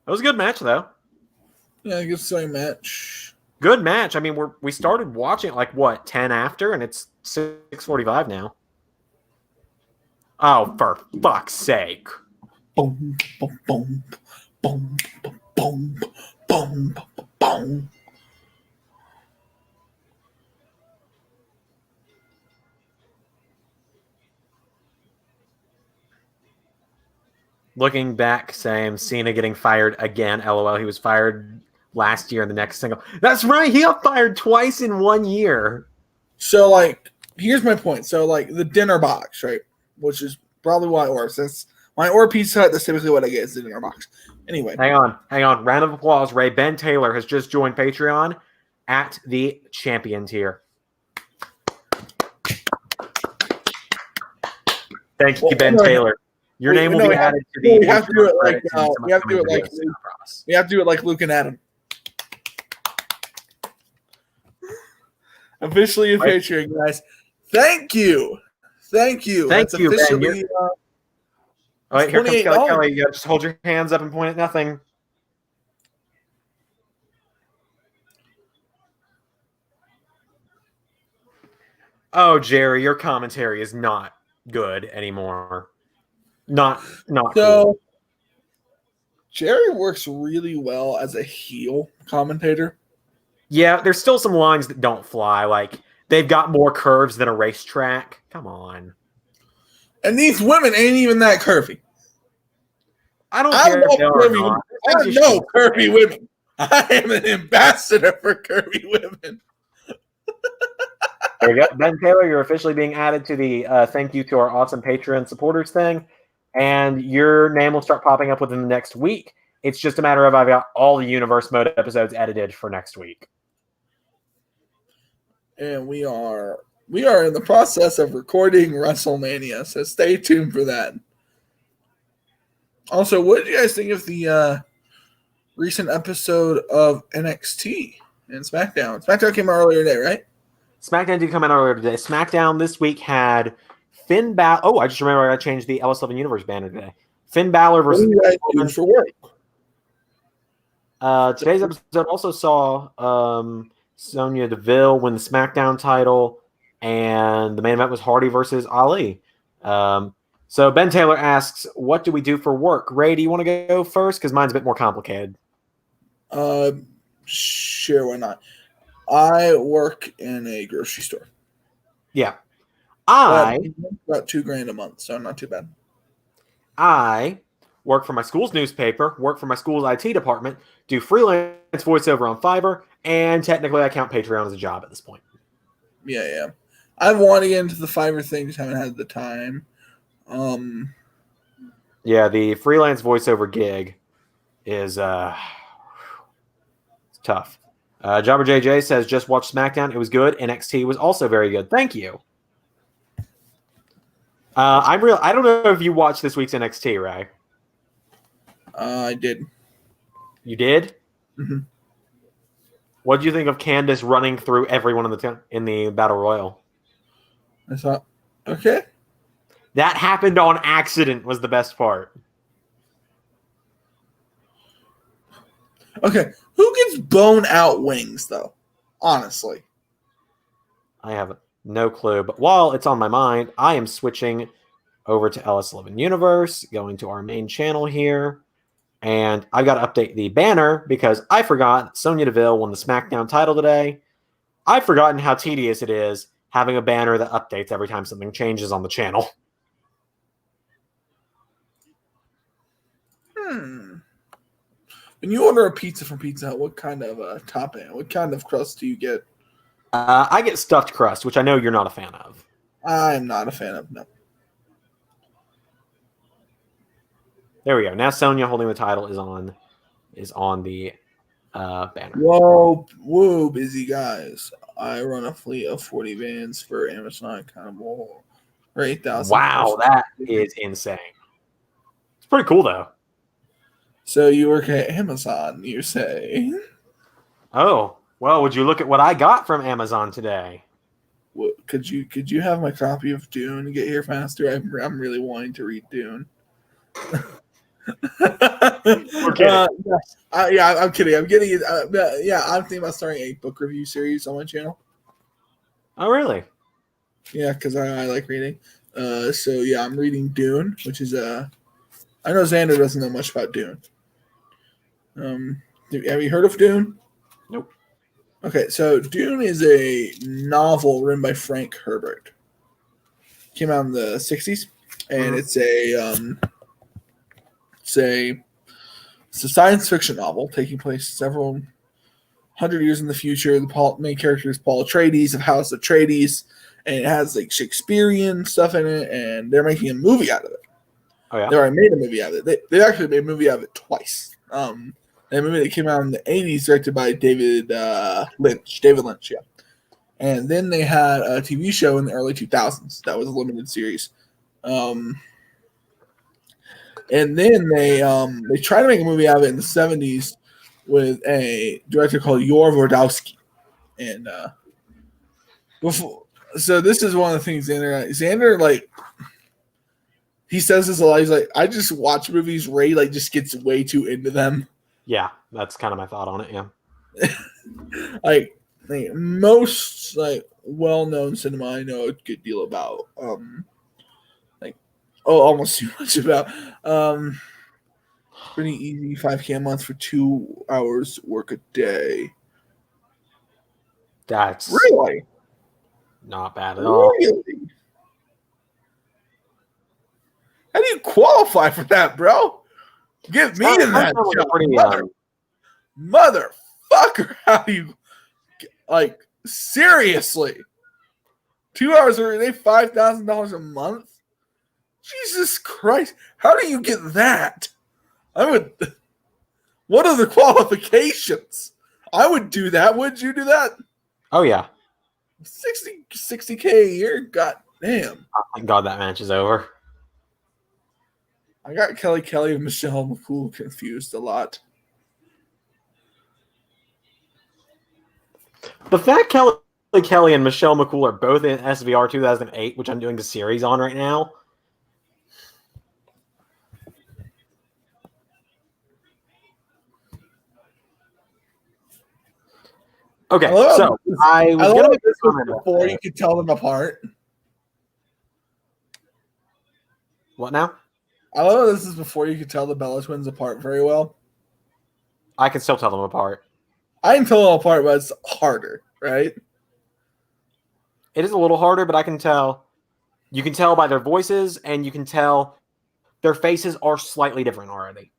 was a good match, though. Yeah, good starting match. Good match. I mean, we started watching at like what 10 after, and it's 6:45 now. Oh, for fuck's sake! Boom, boom, boom, boom, boom, boom, boom, boom. Looking back, same. Cena getting fired again. LOL. He was fired last year in the next single. That's right. He got fired twice in 1 year. So, like, here's my point. So, like, the dinner box, right? Which is probably why I order. Since my order Pizza Hut, that's typically what I get is the dinner box. Anyway. Hang on. Round of applause. Ray Ben Taylor has just joined Patreon at the champion tier. Thank you, Ben Taylor. Your name will be added to the. We have to do it like we have to do it like Luke and Adam. Officially a Patreon, guys. Thank you. Thank you, officially, Ben. All right, here comes Kelly. Kelly, you gotta just hold your hands up and point at nothing. Oh, Jerry, your commentary is not good anymore. Not so. Cool. Jerry works really well as a heel commentator. Yeah, there's still some lines that don't fly. Like they've got more curves than a racetrack. Come on. And these women ain't even that curvy. I don't care. Curvy women. I know curvy women. I am an ambassador for curvy women. There you go. Ben Taylor, you're officially being added to the thank you to our awesome Patreon supporters thing. And your name will start popping up within the next week. It's just a matter of I've got all the Universe Mode episodes edited for next week. And we are in the process of recording WrestleMania, so stay tuned for that. Also, what did you guys think of the recent episode of NXT and SmackDown? SmackDown came out earlier today, right? SmackDown did come out earlier today. SmackDown this week had Finn Balor. Oh, I just remember I changed the LS11 Universe banner today. Finn Balor versus. For work? Today's episode also saw Sonya Deville win the SmackDown title, and the main event was Hardy versus Ali. So Ben Taylor asks, "What do we do for work?" Ray, do you want to go first? Because mine's a bit more complicated. Sure, why not? I work in a grocery store. Yeah. About $2,000 a month, so not too bad. I work for my school's newspaper, work for my school's IT department, do freelance voiceover on Fiverr, and technically I count Patreon as a job at this point. Yeah. I've wanted to get into the Fiverr thing, just haven't had the time. Yeah, the freelance voiceover gig is it's tough. Jobber JJ says, just watch SmackDown. It was good. NXT was also very good. Thank you. I don't know if you watched this week's NXT, right? I did. You did? Mm-hmm. What did you think of Candice running through everyone in the Battle Royal? I thought, okay. That happened on accident was the best part. Okay, who gets bone out wings, though? Honestly. I have no clue. But while it's on my mind, I am switching over to LS11 Universe, going to our main channel here. And I've got to update the banner because I forgot Sonya Deville won the SmackDown title today. I've forgotten how tedious it is having a banner that updates every time something changes on the channel. When you order a pizza from Pizza Hut, what kind of topping, what kind of crust do you get? I get stuffed crust, which I know you're not a fan of. I'm not a fan of, no. There we go. Now Sonya holding the title is on the banner. Whoa, busy guys. I run a fleet of 40 vans for Amazon accountable for 8,000. Wow, that is insane. It's pretty cool, though. So you work at Amazon, you say? Oh, well, would you look at what I got from Amazon today? Could you have my copy of Dune and get here faster? I'm really wanting to read Dune. Okay. Yeah, I'm kidding. I'm getting it. Yeah, I'm thinking about starting a book review series on my channel. Oh, really? Yeah, because I like reading. So yeah, I'm reading Dune, which is I know Zander doesn't know much about Dune. Have you heard of Dune? Nope. Okay, so Dune is a novel written by Frank Herbert. Came out in the '60s, and it's a science fiction novel taking place several hundred years in the future. The main character is Paul Atreides of House Atreides, and it has like Shakespearean stuff in it, and they're making a movie out of it. Oh, yeah? They already made a movie out of it. They actually made a movie out of it twice. A movie that came out in the '80s, directed by David Lynch. David Lynch, yeah. And then they had a TV show in the early 2000s that was a limited series. And then they tried to make a movie out of it in the '70s with a director called Yor Vordowski. And so this is one of the things Xander like. He says this a lot. He's like, I just watch movies. Ray like just gets way too into them. Yeah, that's kind of my thought on it, yeah. like most like well-known cinema I know a good deal about. Almost too much about. Pretty easy, $5K a month for 2 hours work a day. That's Really not bad at all. Really? How do you qualify for that, bro? Get me in that job. Motherfucker, how do you like seriously? 2 hours a day, $5,000 a month? Jesus Christ. How do you get that? What are the qualifications? I would do that. Would you do that? Oh, yeah. 60K a year? God damn. Oh, thank God that match is over. I got Kelly and Michelle McCool confused a lot. The fact Kelly and Michelle McCool are both in SVR 2008, which I'm doing the series on right now. Okay, so I was going to make this comment before you could tell them apart. What now? I love this is before you could tell the Bella twins apart very well. I can still tell them apart. I can tell them apart, but it's harder, right? It is a little harder, but I can tell. You can tell by their voices, and you can tell their faces are slightly different already.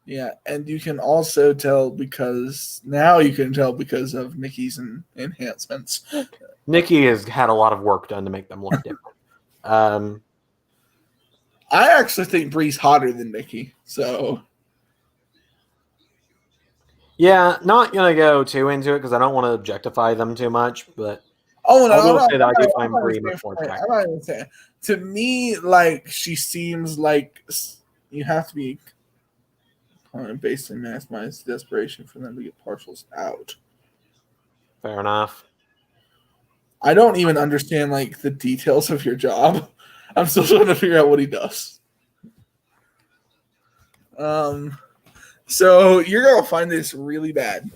Yeah, and you can also tell because of Nikki's enhancements. Nikki has had a lot of work done to make them look different. I actually think Bree's hotter than Nikki, so yeah, not gonna go too into it because I don't want to objectify them too much, but I will say that I do find Bree much more attractive. I'm not even saying. To me, like she seems like you have to be basically maximize desperation for them to get partials out. Fair enough. I don't even understand like the details of your job. I'm still trying to figure out what he does. So you're gonna find this really bad.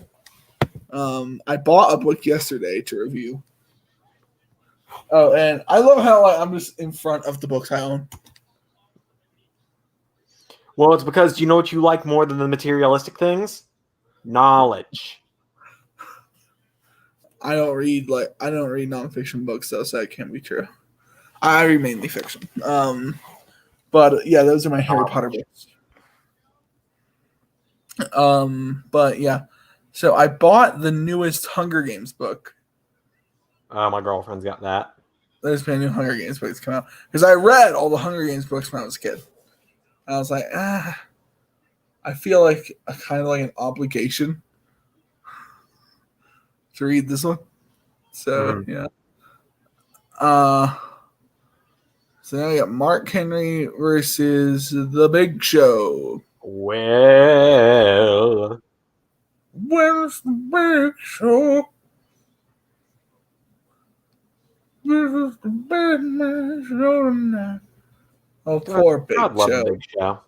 I bought a book yesterday to review. Oh, and I love how like, I'm just in front of the books I own. Well, it's because you know what you like more than the materialistic things? Knowledge. I don't read nonfiction books though, so that can't be true. I read mainly fiction. But yeah, those are my Harry Potter books. But yeah. So I bought the newest Hunger Games book. My girlfriend's got that. There's been a new Hunger Games books come out. Because I read all the Hunger Games books when I was a kid. And I was like, I feel like a kind of like an obligation to read this one. So yeah. So now I got Mark Henry versus The Big Show. Well, When's the big show? This is the big man show tonight. Oh, poor Big God love Show. Big Show.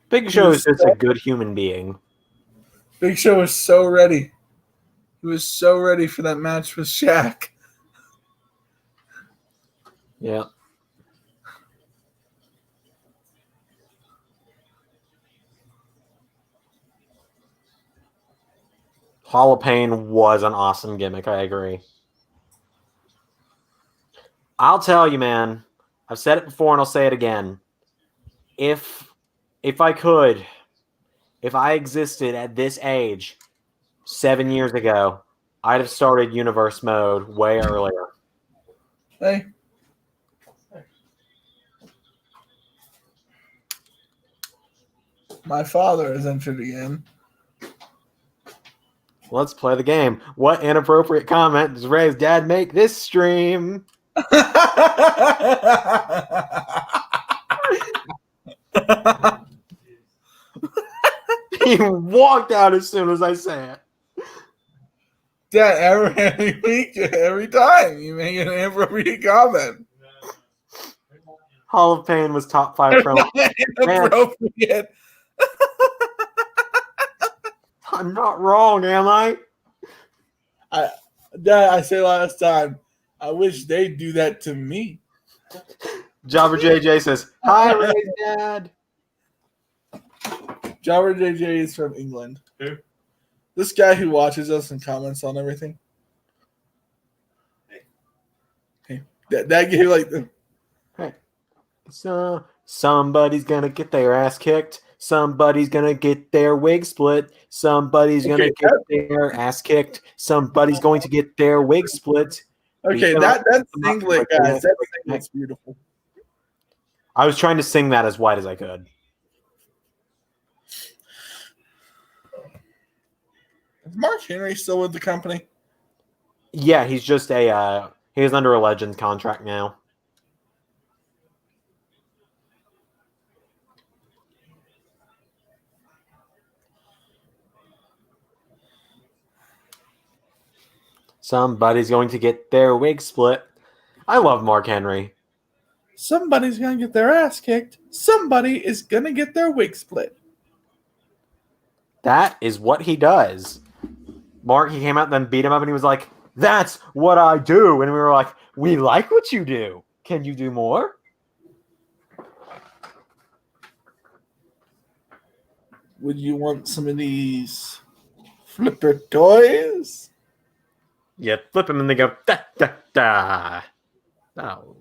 Big He Show was is just a good human being. Big Show was so ready. He was so ready for that match with Shaq. Yeah. Hall of Pain was an awesome gimmick. I agree. I'll tell you, man. I've said it before and I'll say it again. If I could, if I existed at this age 7 years ago, I'd have started Universe Mode way earlier. Hey. My father has entered again. Let's play the game. What inappropriate comment does Ray's dad make this stream? He walked out as soon as I say it. Dad, every week, every time you make an inappropriate comment. Hall of Pain was top 5 promo. Inappropriate. I'm not wrong, am I? Dad, I said last time, I wish they'd do that to me. Jobber JJ says, "Hi, Ray's dad." Jobber JJ is from England. Who? This guy who watches us and comments on everything. Hey, that gave like the. Hey, so somebody's gonna get their ass kicked. Somebody's gonna get their wig split. Somebody's gonna get their ass kicked. Somebody's going to get their wig split. Okay, that singlet, guys. That singlet's beautiful. I was trying to sing that as wide as I could. Is Mark Henry still with the company? Yeah, he's just he's under a Legends contract now. Somebody's going to get their wig split. I love Mark Henry. Somebody's gonna get their ass kicked. Somebody is gonna get their wig split. That is what he does. Mark, he came out and then beat him up and he was like, "That's what I do." And we were like, "We like what you do. Can you do more?" Would you want some of these flipper toys? Yeah, flip them and they go, da, da, da. Oh.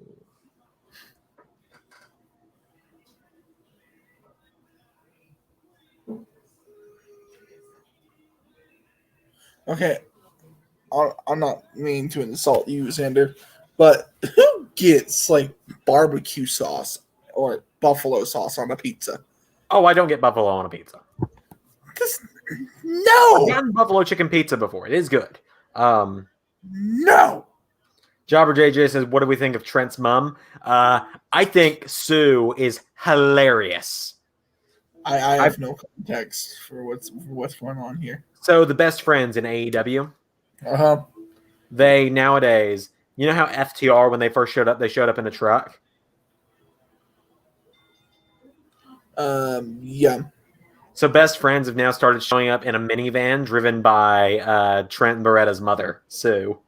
Okay, I'm not meaning to insult you, Zander, but who gets like barbecue sauce or buffalo sauce on a pizza? Oh, I don't get buffalo on a pizza. No, I've gotten buffalo chicken pizza before. It is good. No. Jobber JJ says, "What do we think of Trent's mom?" I think Sue is hilarious. I have no context for what's going on here. So the best friends in AEW, they nowadays, you know how FTR when they first showed up, they showed up in a truck. Yeah. So best friends have now started showing up in a minivan driven by Trent and Beretta's mother, Sue.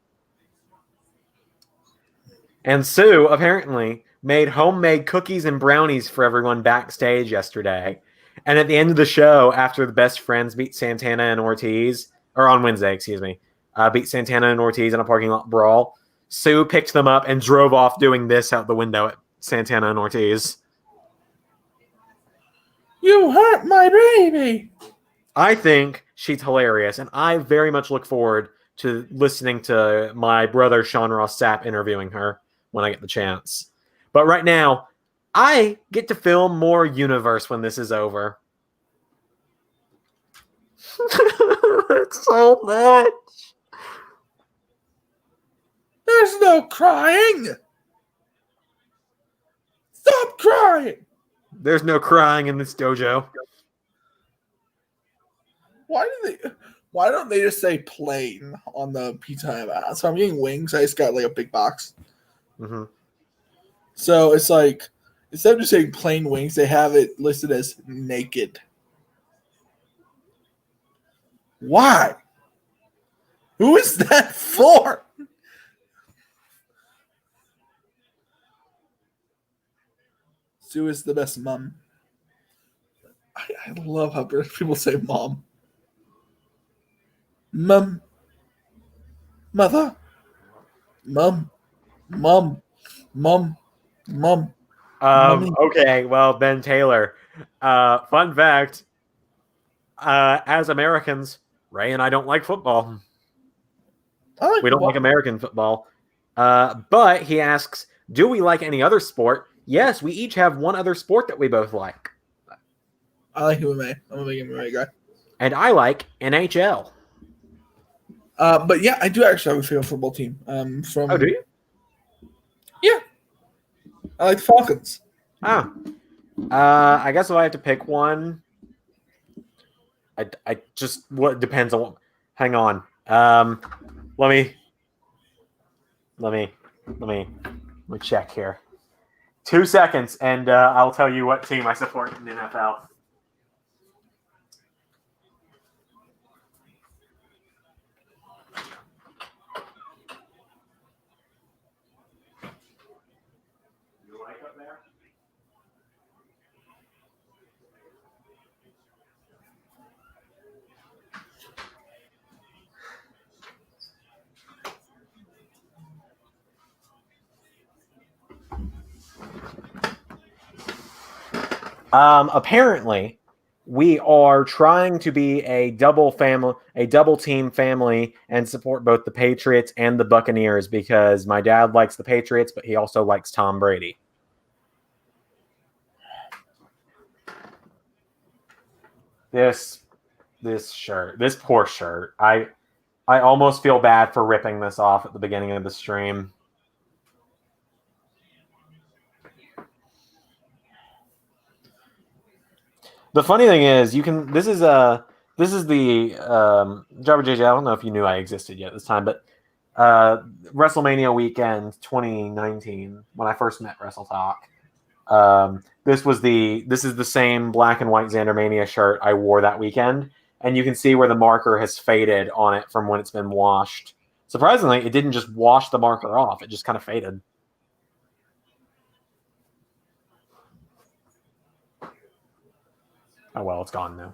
And Sue apparently made homemade cookies and brownies for everyone backstage yesterday. And at the end of the show, after the best friends beat Santana and Ortiz, or on Wednesday, excuse me, beat Santana and Ortiz in a parking lot brawl, Sue picked them up and drove off doing this out the window at Santana and Ortiz. You hurt my baby. I think she's hilarious, and I very much look forward to listening to my brother Sean Ross Sapp interviewing her when I get the chance. But right now, I get to film more Universe when this is over. It's so much. There's no crying. Stop crying. There's no crying in this dojo. Why don't they just say plain on the Pizza Hut app? So I'm getting wings. I just got like a big box. Mm-hmm. So it's like instead of just saying plain wings, they have it listed as naked. Why? Who is that for? Sue is the best mom. I love how British people say mom. Mum. Mother. Mum. Mum. Mum. Mum. Mummy. Okay, well, Ben Taylor. Fun fact. As Americans, Ray and I don't like football. We don't like American football. But he asks, do we like any other sport? Yes, we each have one other sport that we both like. I like MMA. I'm a big MMA guy. And I like NHL. But yeah, I do actually have a favorite football team. Oh, do you? Yeah. I like the Falcons. Oh. I guess if I have to pick one, I just what depends on. Hang on. Let me check here. 2 seconds, and I'll tell you what team I support in the NFL. You like up there? Apparently, we are trying to be a double team family, and support both the Patriots and the Buccaneers because my dad likes the Patriots, but he also likes Tom Brady. This poor shirt. I almost feel bad for ripping this off at the beginning of the stream. The funny thing is, this is the Jabba JJ. I don't know if you knew I existed yet this time, but WrestleMania weekend 2019 when I first met WrestleTalk. This is the same black and white Xandermania shirt I wore that weekend, and you can see where the marker has faded on it from when it's been washed. Surprisingly, it didn't just wash the marker off; it just kind of faded. Oh well, it's gone now.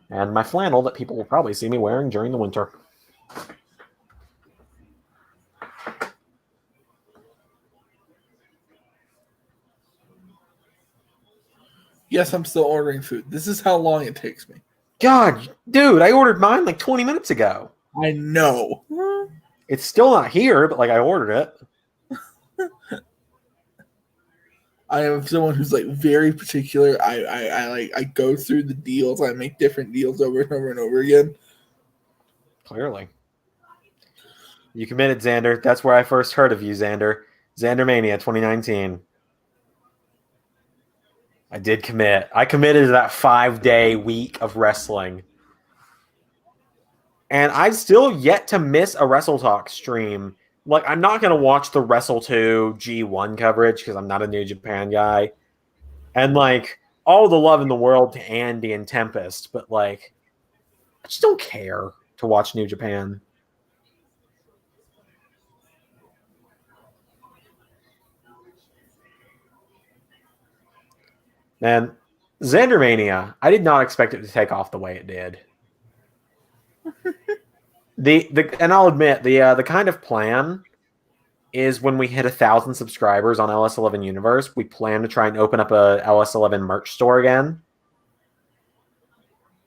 And my flannel that people will probably see me wearing during the winter. Yes, I'm still ordering food. This is how long it takes me. God, dude, I ordered mine like 20 minutes ago. I know. It's still not here, but like I ordered it. I am someone who's like very particular. I go through the deals. I make different deals over and over and over again. Clearly. You committed, Zander. That's where I first heard of you, Zander. Xandermania 2019. I did commit. I committed to that 5-day week of wrestling. And I've still yet to miss a WrestleTalk stream. Like, I'm not going to watch the Wrestle 2 G1 coverage because I'm not a New Japan guy. And, like, all the love in the world to Andy and Tempest. But, like, I just don't care to watch New Japan. And Xandermania, I did not expect it to take off the way it did. And I'll admit the kind of plan is when we hit 1,000 subscribers on LS11 Universe, we plan to try and open up a LS11 merch store again.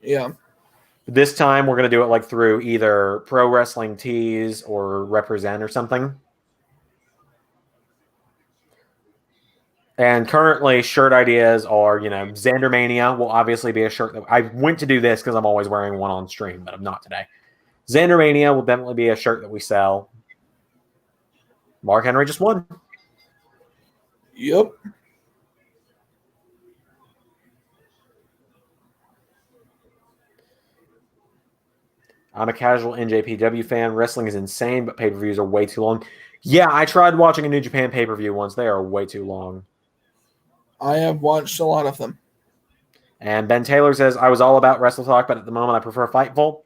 Yeah. This time we're going to do it like through either Pro Wrestling Tees or Represent or something. And currently, shirt ideas are, Xandermania will obviously be a shirt that I went to do this because I'm always wearing one on stream, but I'm not today. Xandermania will definitely be a shirt that we sell. Mark Henry just won. Yep. I'm a casual NJPW fan. Wrestling is insane, but pay-per-views are way too long. Yeah, I tried watching a New Japan pay-per-view once. They are way too long. I have watched a lot of them. And Ben Taylor says, I was all about Wrestle Talk, but at the moment I prefer Fightful.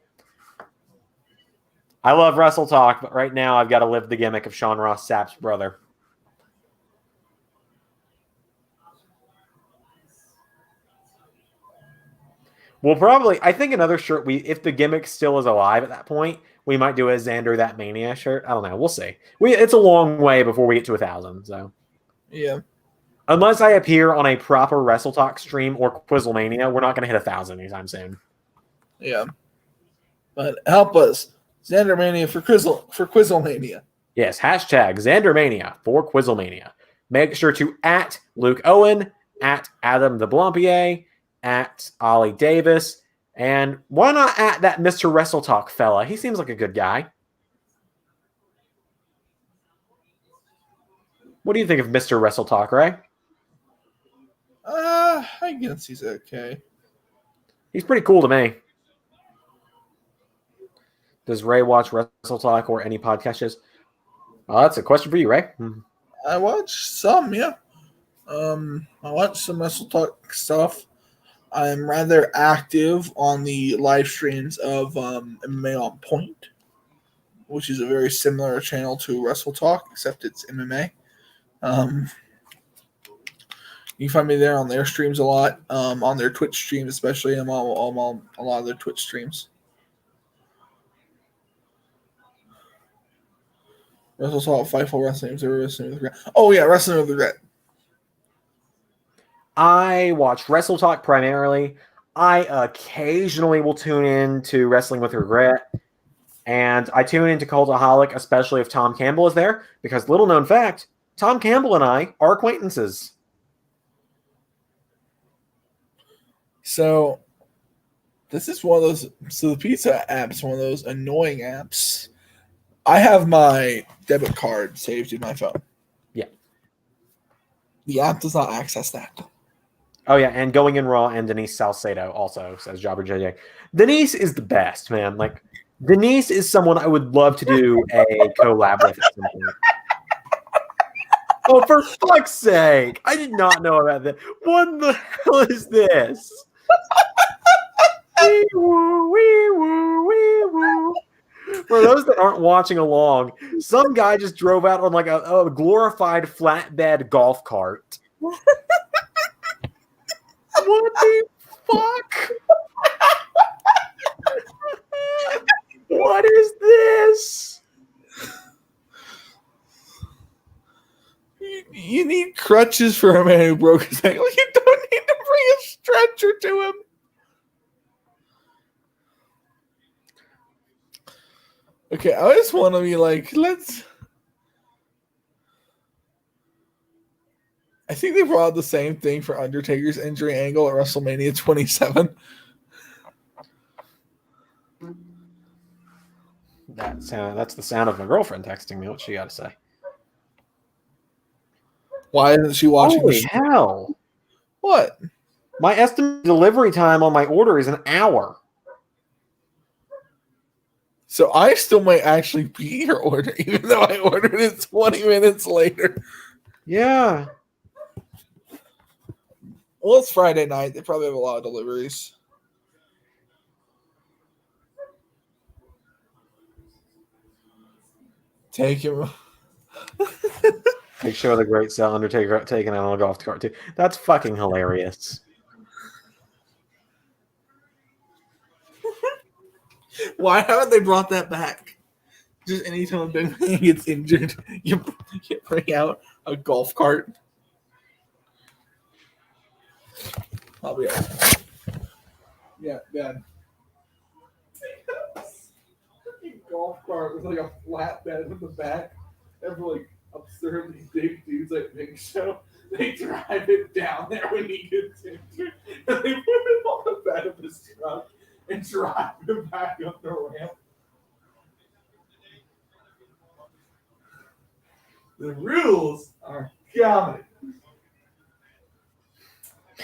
I love Wrestle Talk, but right now I've got to live the gimmick of Sean Ross Sapp's brother. We'll probably, I think another shirt, if the gimmick still is alive at that point, we might do a Zander That Mania shirt. I don't know. We'll see. It's a long way before we get to 1,000. So Yeah. unless I appear on a proper Wrestle Talk stream or Quizzlemania, we're not going to hit 1,000 anytime soon. Yeah. But help us. Xandermania for Quizzlemania. Yes, hashtag Xandermania for Quizzlemania. Make sure to at Luke Owen, at Adam the Blumpier, at Ollie Davis, and why not at that Mr. Wrestle Talk fella? He seems like a good guy. What do you think of Mr. Wrestle Talk, Ray? I guess he's okay. He's pretty cool to me. Does Ray watch Wrestle Talk or any podcast shows? That's a question for you, Ray. I watch some, yeah. I watch some Wrestle Talk stuff. I'm rather active on the live streams of MMA on Point, which is a very similar channel to Wrestle Talk, except it's MMA. You can find me there on their streams a lot, on their Twitch streams especially. I'm on a lot of their Twitch streams. Wrestle Talk, Fightful Wrestling, Wrestling with Regret. Oh yeah, Wrestling with Regret. I watch Wrestle Talk primarily. I occasionally will tune in to Wrestling with Regret. And I tune into Cultaholic, especially if Tom Campbell is there, because little known fact, Tom Campbell and I are acquaintances. So this is one of those. So the pizza app's one of those annoying apps. I have my debit card saved in my phone. Yeah. The app does not access that. Oh, yeah, and Going in Raw and Denise Salcedo also, says Jobber JJ. Denise is the best, man. Like, Denise is someone I would love to do a collab with at some point. Oh, for fuck's sake. I did not know about that. What the hell is this? Wee woo, wee woo, wee woo. For those that aren't watching along, some guy just drove out on like a glorified flatbed golf cart. What the fuck? What is this? You need crutches for a man who broke his ankle. You don't need to bring a stretcher to him. Okay, I just want to be like, let's. I think they brought out the same thing for Undertaker's injury angle at WrestleMania 27. That's the sound of my girlfriend texting me. What's she got to say? Why isn't she watching Holy the show? hell. What? My estimated delivery time on my order is an hour. So I still might actually be your order, even though I ordered it 20 minutes later. Yeah. Well, it's Friday night. They probably have a lot of deliveries. Take him. Make sure the great Sal Undertaker taking out on a golf cart too. That's fucking hilarious. Why haven't they brought that back? Just anytime Big Man gets injured, you bring out a golf cart. I'll be right. Yeah, Dad. Golf cart with like a flatbed in the back. And for like absurdly big dudes like Big Show, they drive it down there when he gets injured, and they put him on the bed of his truck and drive him back up the ramp. The rules are comedy.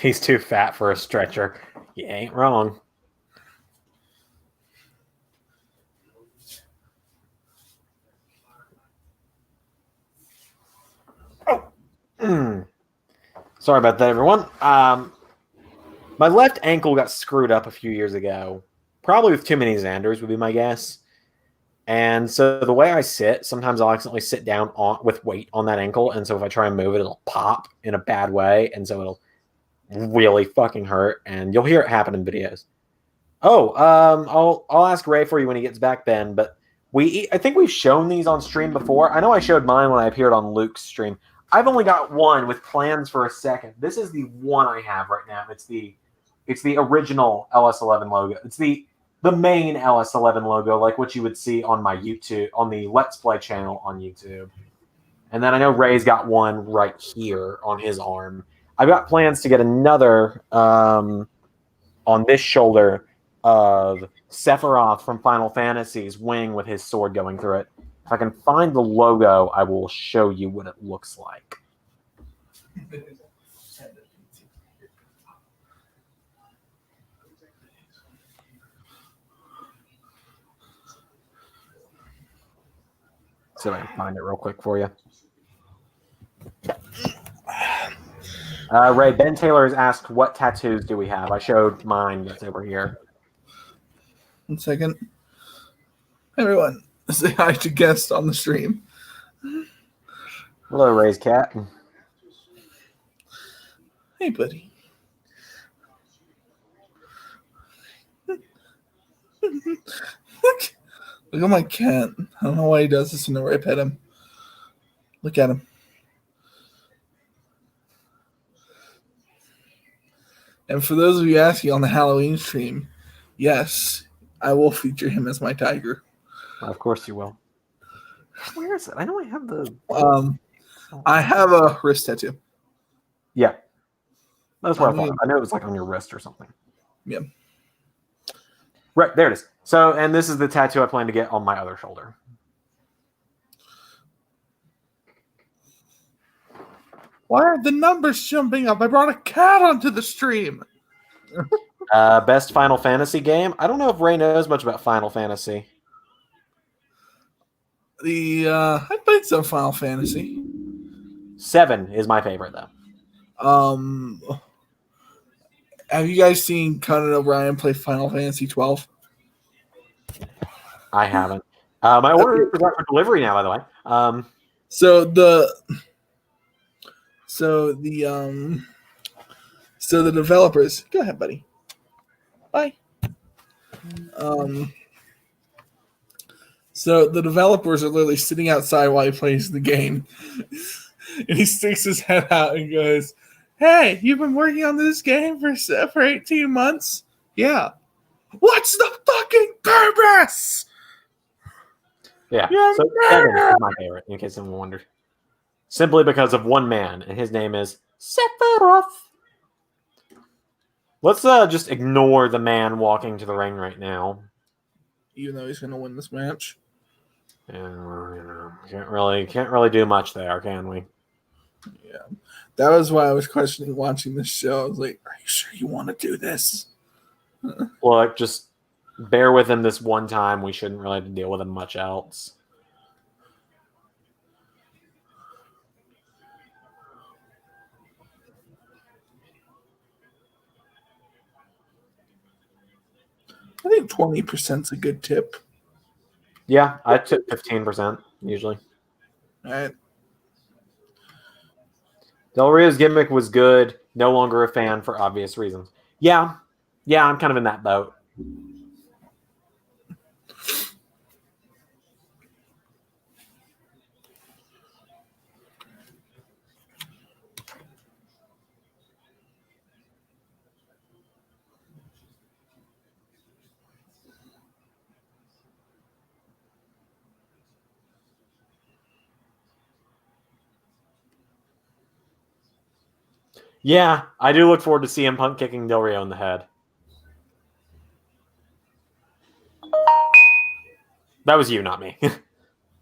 He's too fat for a stretcher. You ain't wrong. Oh. Sorry about that, everyone. My left ankle got screwed up a few years ago. Probably with too many Xanders would be my guess. And so the way I sit, sometimes I'll accidentally sit down with weight on that ankle. And so if I try and move it, it'll pop in a bad way. And so it'll really fucking hurt. And you'll hear it happen in videos. Oh, I'll ask Ray for you when he gets back, Ben. But I think we've shown these on stream before. I know I showed mine when I appeared on Luke's stream. I've only got one with plans for a second. This is the one I have right now. It's the original LS11 logo. It's the main LS11 logo, like what you would see on my YouTube, on the Let's Play channel on YouTube. And then I know Ray's got one right here on his arm. I've got plans to get another on this shoulder of Sephiroth from Final Fantasy's wing with his sword going through it. If I can find the logo, I will show you what it looks like. So I can find it real quick for you. Ray, Ben Taylor has asked, what tattoos do we have? I showed mine that's over here. 1 second. Everyone, say hi to guest on the stream. Hello, Ray's cat. Hey, buddy. Look at my cat. I don't know why he does this whenever I pet him. Look at him. And for those of you asking on the Halloween stream, yes, I will feature him as my tiger. Well, of course you will. Where is it? I know I have the... I have a wrist tattoo. Yeah. That's what I thought. I know it was like on your wrist or something. Yeah. Right, there it is. So, and this is the tattoo I plan to get on my other shoulder. Why are the numbers jumping up? I brought a cat onto the stream. Best Final Fantasy game? I don't know if Ray knows much about Final Fantasy. I played some Final Fantasy. 7 is my favorite, though. Have you guys seen Conan O'Brien play Final Fantasy 12? I haven't. My order is out for delivery now, by the way. So the developers. Go ahead, buddy. Bye. So the developers are literally sitting outside while he plays the game, and he sticks his head out and goes, "Hey, you've been working on this game for 18 months? Yeah. What's the fucking purpose?" Yeah. So 7 is my favorite, in case anyone wondered. Simply because of one man, and his name is Sephiroth. Let's just ignore the man walking to the ring right now. Even though he's going to win this match. Yeah, you know, can't really do much there, can we? Yeah. That was why I was questioning watching this show. I was like, are you sure you want to do this? Look, just bear with him this one time. We shouldn't really have to deal with him much else. I think 20% is a good tip. Yeah, I took 15% usually. All right. Del Rio's gimmick was good. No longer a fan for obvious reasons. Yeah, I'm kind of in that boat. Yeah, I do look forward to CM Punk kicking Del Rio in the head. That was you, not me. I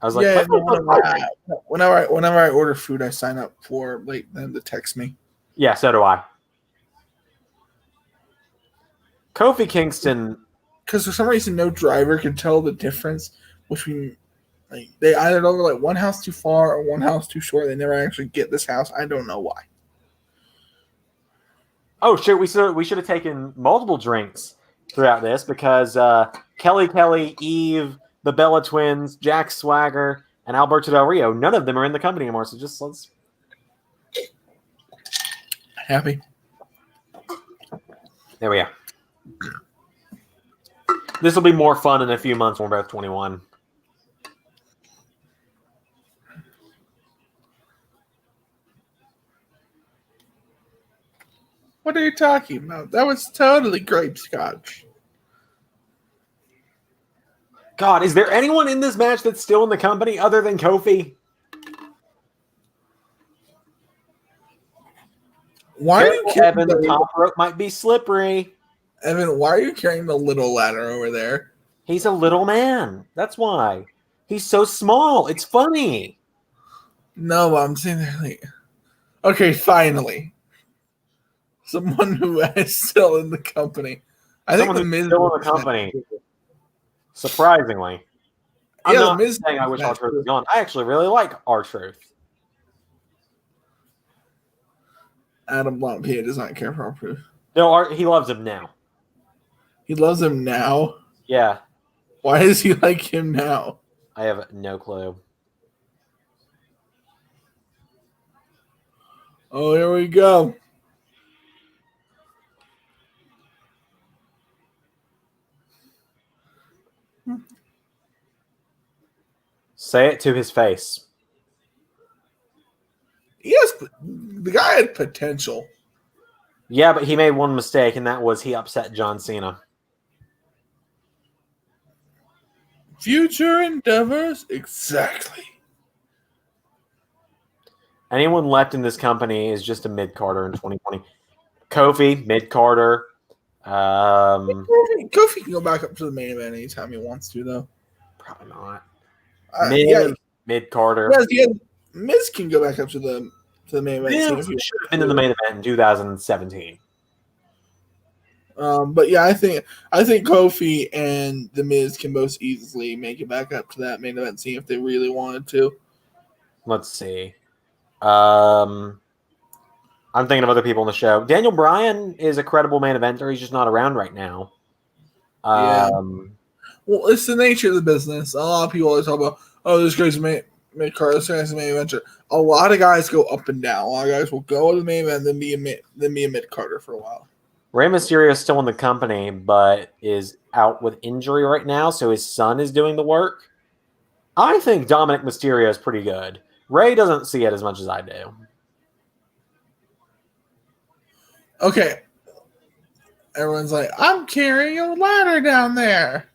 was like, yeah, whenever I order food, I sign up for them to text me. Yeah, so do I. Kofi Kingston. Because for some reason, no driver could tell the difference between they either over like one house too far or one house too short. They never actually get this house. I don't know why. Oh shit! We should have taken multiple drinks throughout this because Kelly, Eve, the Bella Twins, Jack Swagger, and Alberto Del Rio. None of them are in the company anymore. So just let's. Happy. There we go. This will be more fun in a few months when we're both 21. What are you talking about? That was totally grape scotch. God, is there anyone in this match that's still in the company other than Kofi? Why are you carrying Evan, the top rope might be slippery. Evan, why are you carrying the little ladder over there? He's a little man. That's why. He's so small. It's funny. No, I'm saying that like, okay, finally. Someone who is still in the company. I think the Miz still in the company. Surprisingly. I'm not saying I wish R-Truth was gone. I actually really like R-Truth. Adam Blunt-P does not care for R-Truth. No, he loves him now. He loves him now? Yeah. Why does he like him now? I have no clue. Oh, here we go. Say it to his face. Yes, the guy had potential. Yeah, but he made one mistake, and that was he upset John Cena. Future endeavors? Exactly. Anyone left in this company is just a mid-carder in 2020. Kofi, mid-carder. Kofi can go back up to the main event anytime he wants to, though. Probably not. Mid-carder. Yeah, Miz can go back up to the main event. Miz should have been in the main event in 2017. But yeah, I think Kofi and the Miz can most easily make it back up to that main event scene if they really wanted to. Let's see. I'm thinking of other people on the show. Daniel Bryan is a credible main eventer. He's just not around right now. Yeah. Well, it's the nature of the business. A lot of people always talk about, oh, this guy's mid-card, this guy's a main eventer. A lot of guys go up and down. A lot of guys will go to the main event, then be a mid-carder for a while. Rey Mysterio is still in the company, but is out with injury right now, so his son is doing the work. I think Dominic Mysterio is pretty good. Rey doesn't see it as much as I do. Okay. Everyone's like, I'm carrying a ladder down there.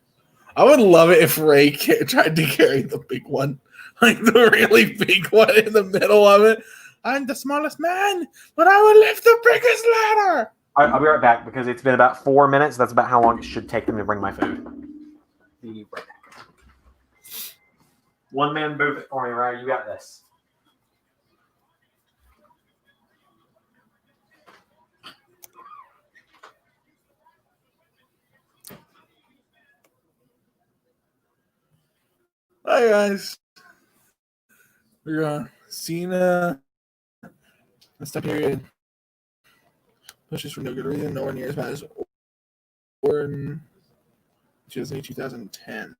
I would love it if Rey tried to carry the big one. Like the really big one in the middle of it. I'm the smallest man, but I will lift the biggest ladder. I'll be right back because it's been about 4 minutes. That's about how long it should take them to bring my food. Be right back. One man move it for me, Ryan. You got this. Hi guys. We're on Cena. This time period pushes for no good reason, nowhere near as bad as Orton 2010.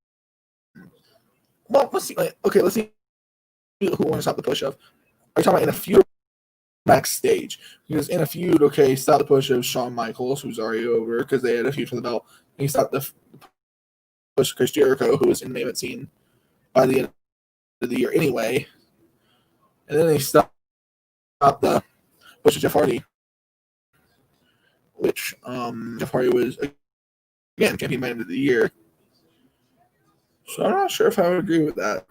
Well, let's see. Let's see who wants to stop the push of. Are you talking about in a feud backstage? Because in a feud, okay, stop the push of Shawn Michaels, who's already over because they had a feud for the belt. And he stopped the push of Chris Jericho, who was in the main event scene by the end of the year anyway. And then they stopped the push of Jeff Hardy, which Jeff Hardy was, again, champion by the end of the year. So I'm not sure if I would agree with that.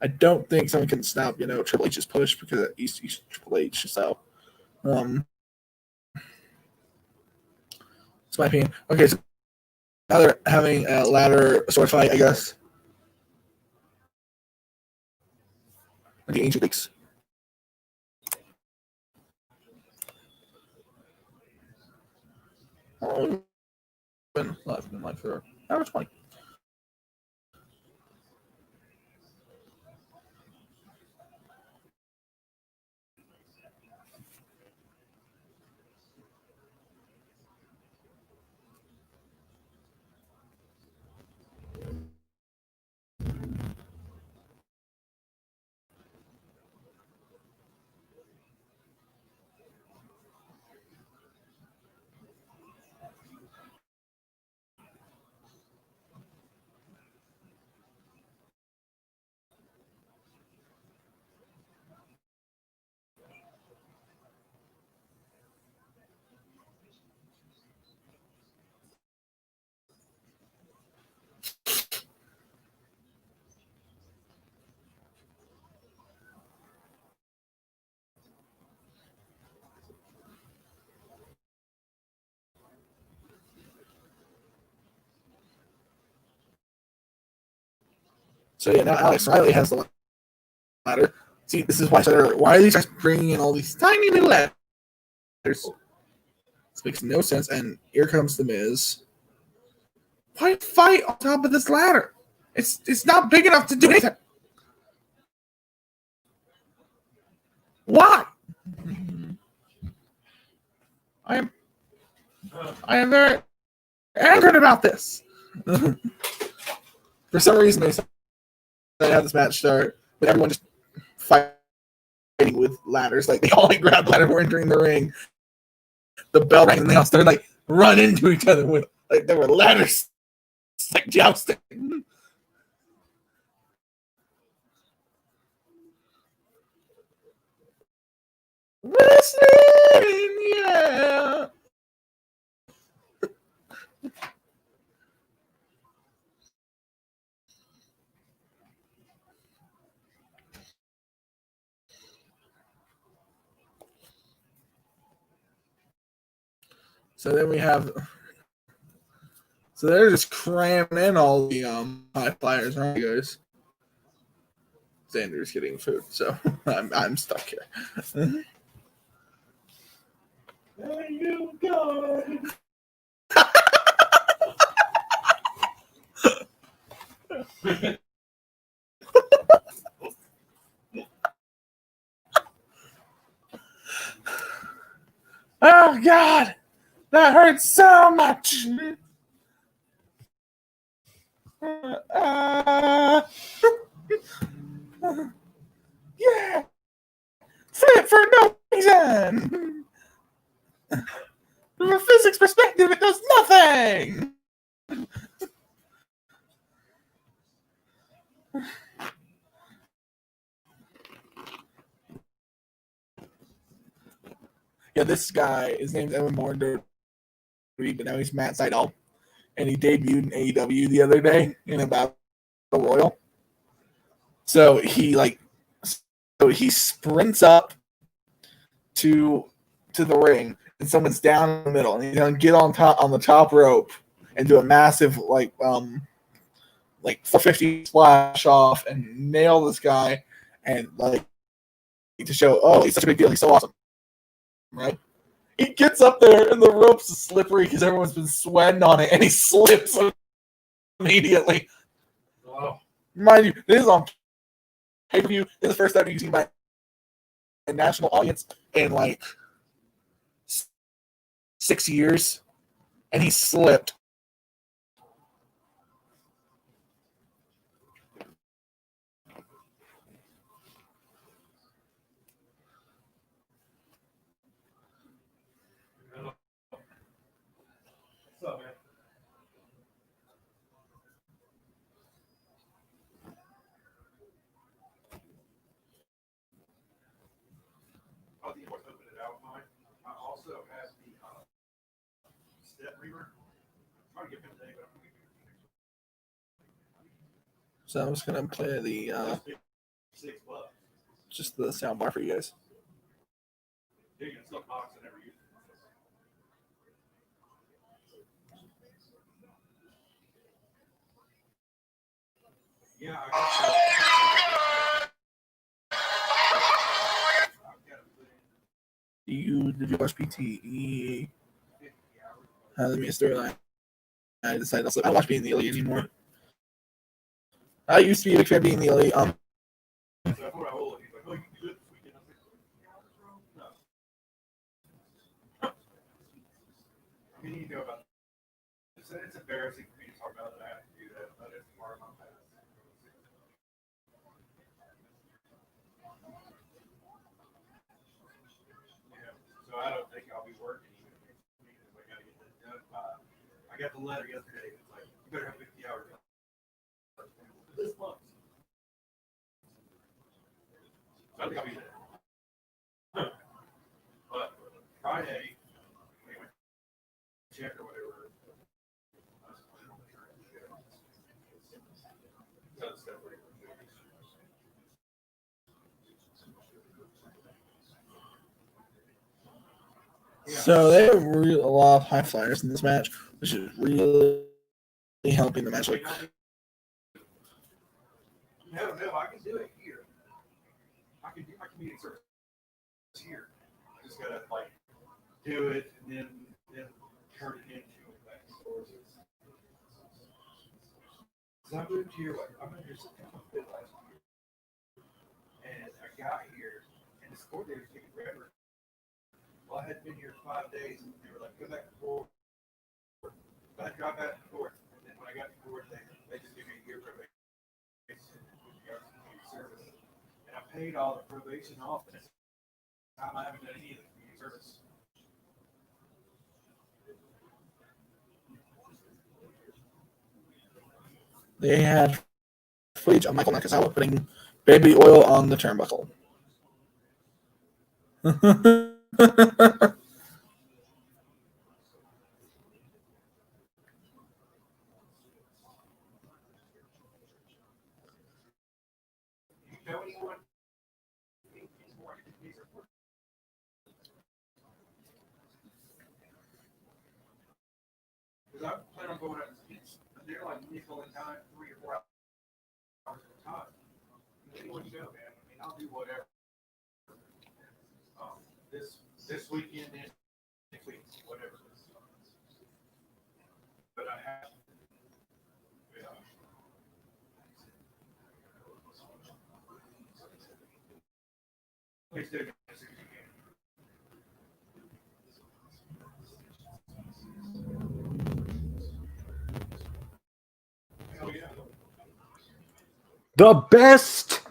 I don't think someone can stop, Triple H's push because he's Triple H. So, it's my opinion. Okay, so now they're having a ladder sword fight, I guess. The Ancient Greeks. We've been live for an hour 20. So yeah, now Alex Riley has the ladder. See, this is why I said earlier. Why are these guys bringing in all these tiny little ladders? This makes no sense. And here comes the Miz. Why fight on top of this ladder? It's not big enough to do anything. Why? I am very angry about this. For some reason, they had this match start with everyone just fighting with ladders. Like they all grabbed the ladder were entering the ring. The bell rang and they all started like run into each other with like there were ladders like jousting. Wrestling, yeah. So then we have. So they're just cramming in all the high flyers, right, guys? Zander's getting food, so I'm stuck here. There you go. Oh God, that hurts so much. Yeah, flip for no reason. From a physics perspective, it does nothing. Yeah, this guy, his name's Evan Morgan, but now he's Matt Sydal, and he debuted in AEW the other day in a Battle Royal. So he sprints up to the ring, and someone's down in the middle, and he's gonna get on the top rope and do a massive 450 splash off and nail this guy, and like to show, oh, he's such a big deal, he's so awesome, right? He gets up there and the rope's slippery because everyone's been sweating on it, and he slips immediately. Oh. Mind you, this is on pay-per-view. This is the first time you've seen by a national audience in like 6 years, and he slipped. What's up, man? I also have the step reaver. So I'm just gonna play the just the sound bar for you guys. Yeah. Did you watch PTE? How they made a storyline. I decided I don't watch Being the Elite anymore. I used to be a big fan of Being the Elite. It's embarrassing for me to talk about that I have to do that, but it's part of my past. So I don't think I'll be working even because I got to get that done by. I got the letter yesterday. It's like you better have 50 hours this month. So I think I'll be there. But Friday, anyway, check or whatever. So they have a lot of high flyers in this match, which is really helping the match. Like, No, I can do it here. I can do my community service here. I just gotta like do it and then turn it into a thing. So I moved here. I moved here September 5th last year, and I got here, and this coordinator was taking forever. Well, I had been here 5 days, and they were like, "Go back and forth." But I drive back and forth, and then when I got to court, they just gave me a year probation service, and I paid all the probation off, and it's time I haven't done any of the community service. they had footage of Michael Nakazawa putting baby oil on the turnbuckle. Know anyone? Because I plan on going out and they're like nickel and dime 3 or 4 hours at a time. Anyone you know, man. I mean, I'll do whatever. This weekend, next week, whatever. But I have. Yeah. Please do. The best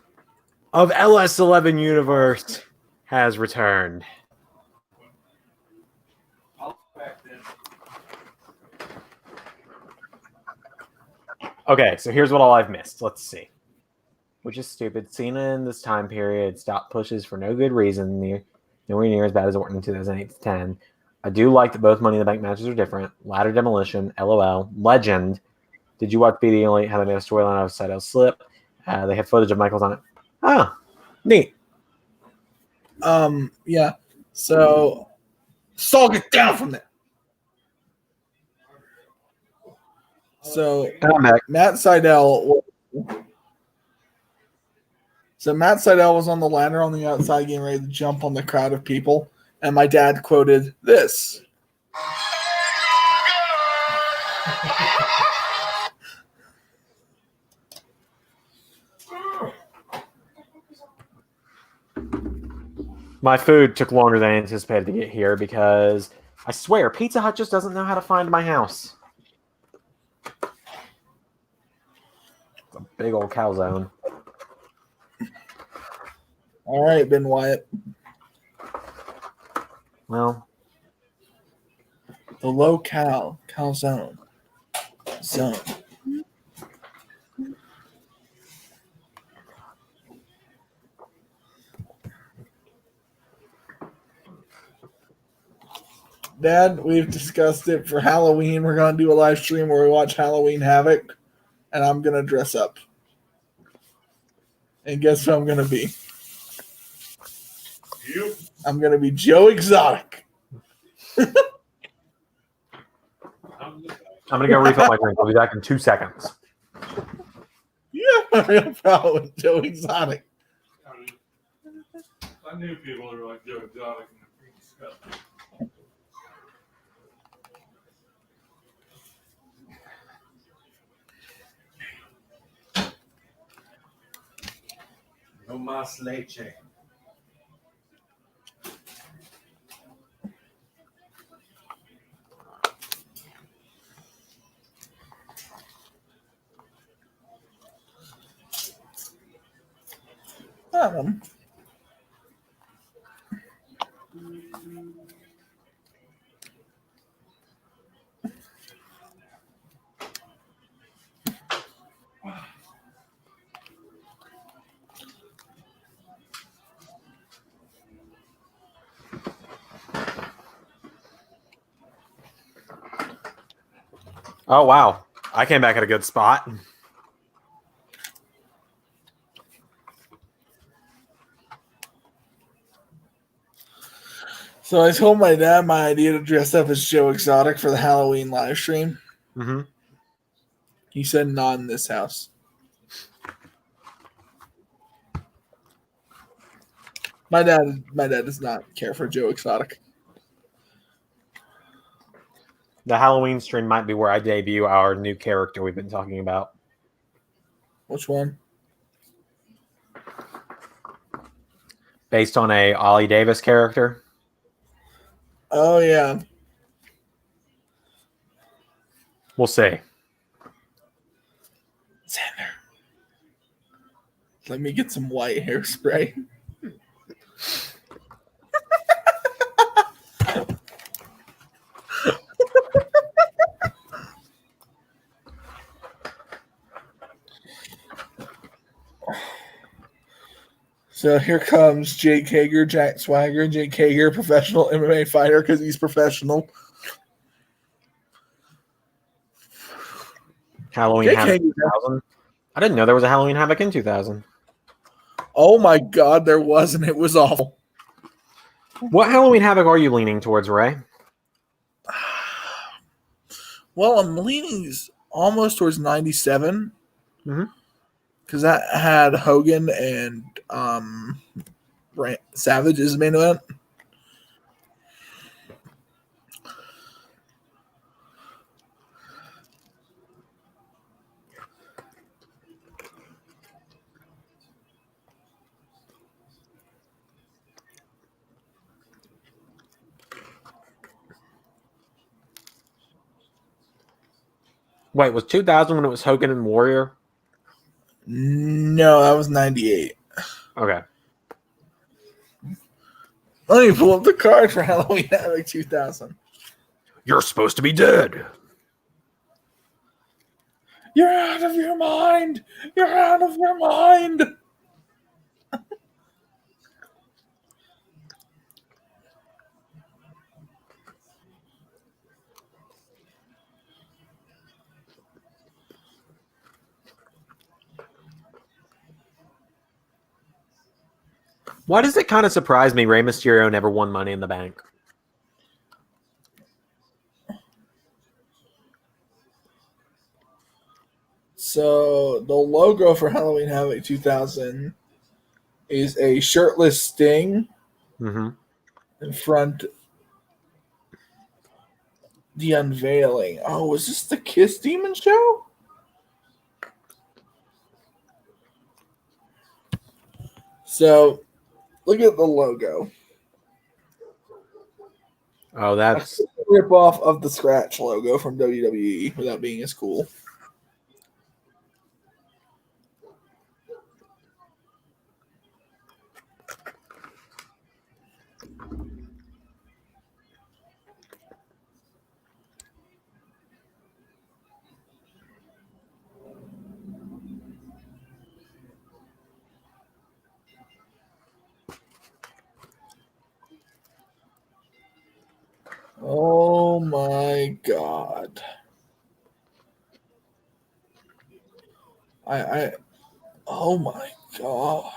of LS11 Universe has returned. Okay, so here's what all I've missed. Let's see. Which is stupid. Cena in this time period stopped pushes for no good reason. Nowhere near as bad as Orton in 2008 to 10. I do like that both Money in the Bank matches are different. Ladder Demolition, LOL, Legend. Did you watch BD how they made a storyline of Seidel slip? They have footage of Michaels on it. Ah, neat. Yeah. So, Saul, get down from there. So, Matt Seidel. So Matt Seidel was on the ladder on the outside getting ready to jump on the crowd of people, and my dad quoted this. My food took longer than I anticipated to get here because I swear Pizza Hut just doesn't know how to find my house. It's a big old calzone. All right, Ben Wyatt. Well, the low calzone zone. Dad, we've discussed it for Halloween. We're going to do a live stream where we watch Halloween Havoc, and I'm going to dress up. And guess who I'm going to be? You? I'm going to be Joe Exotic. I'm going to go refill my drink. I'll be back in 2 seconds. Yeah, real problem with Joe Exotic. I knew people who were like Joe Exotic and disgusting. No mas leche. Um, Oh wow, I came back at a good spot. so I told my dad my idea to dress up as Joe Exotic for the Halloween live stream. Mm-hmm. He said, "Not in this house." My dad does not care for Joe Exotic. The Halloween stream might be where I debut our new character we've been talking about. Which one? Based on a Ollie Davis character. Oh yeah, We'll see. Zander. Let me get some white hairspray. So here comes Jake Hager, Jack Swagger. Jake Hager, professional MMA fighter because he's professional. Halloween Jake Havoc Hager. 2000. I didn't know there was a Halloween Havoc in 2000. Oh my God, there was, and it was awful. What Halloween Havoc are you leaning towards, Ray? Well, I'm leaning almost towards 97 Mm-hmm. because that had Hogan and Savage as the main event. Wait, was 2000 when it was Hogan and Warrior? No, that was 98. Okay. Let me pull up the card for Halloween Havoc 2000. You're supposed to be dead. You're out of your mind. You're out of your mind. Why does it kind of surprise me Rey Mysterio never won Money in the Bank? So the logo for Halloween Havoc 2000 is a shirtless Sting Mm-hmm. in front. The unveiling. Oh, was this the Kiss Demon show? So look at the logo. Oh, that's... A rip off of the Scratch logo from WWE without being as cool. Oh my God. Oh my God.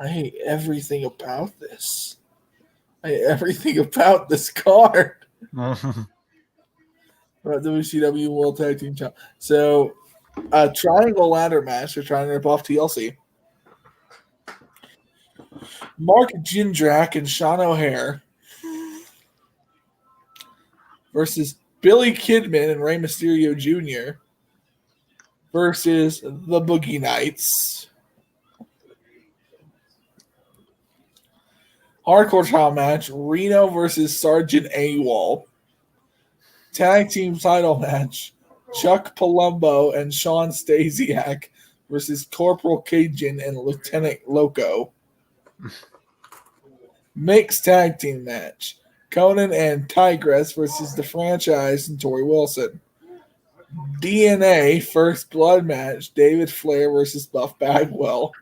I hate everything about this. I hate everything about this card. WCW World Tag Team Champ. So, a triangle ladder match. They're trying to rip off TLC. Mark Jindrak and Sean O'Hare versus Billy Kidman and Rey Mysterio Jr. versus the Boogie Knights. Hardcore trial match, Reno versus Sergeant AWOL. Tag team title match, Chuck Palumbo and Sean Stasiak versus Corporal Cajun and Lieutenant Loco. Mixed tag team match, Conan and Tigress versus the franchise and Tori Wilson. DNA first blood match, David Flair versus Buff Bagwell.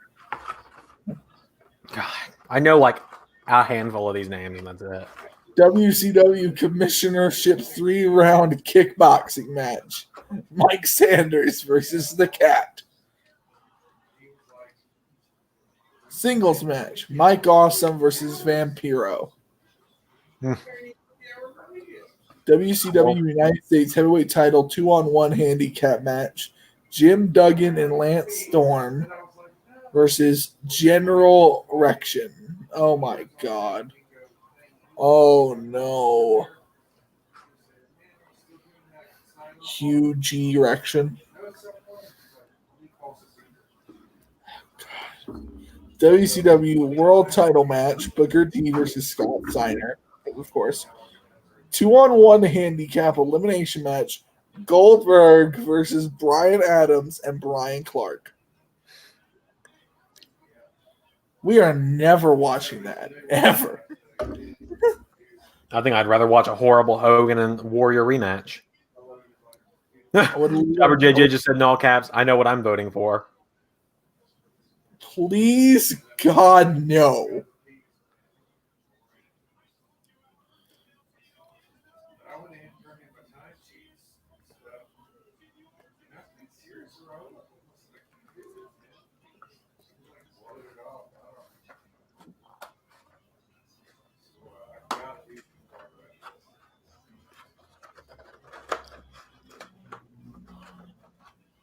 God, I know like a handful of these names, and that's it. WCW Commissionership 3-round kickboxing match, Mike Sanders versus the Cat. Singles match, Mike Awesome versus Vampiro. WCW United States Heavyweight Title 2-on-1 handicap match, Jim Duggan and Lance Storm versus General Rection. Oh my God. Oh no. Huge erection. WCW World Title match, Booker T versus Scott Steiner, of course. 2-on-1 handicap elimination match, Goldberg versus Brian Adams and Brian Clark. We are never watching that, ever. I think I'd rather watch a horrible Hogan and Warrior rematch. Jobber JJ just said in all caps, I know what I'm voting for. Please, God, no.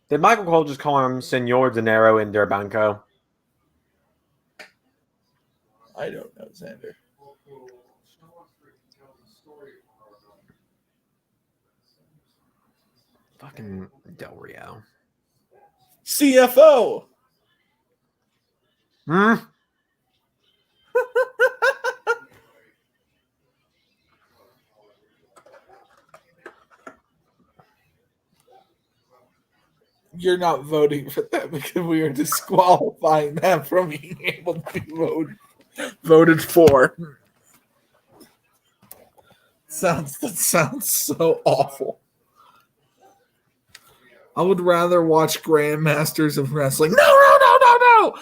Did Michael Cole just call him Senor Dinero in Der Banco? I don't know, Zander. Fucking Del Rio. CFO. Hmm? You're not voting for that because we are disqualifying that from being able to be voted for. That sounds so awful. I would rather watch Grandmasters of Wrestling. No.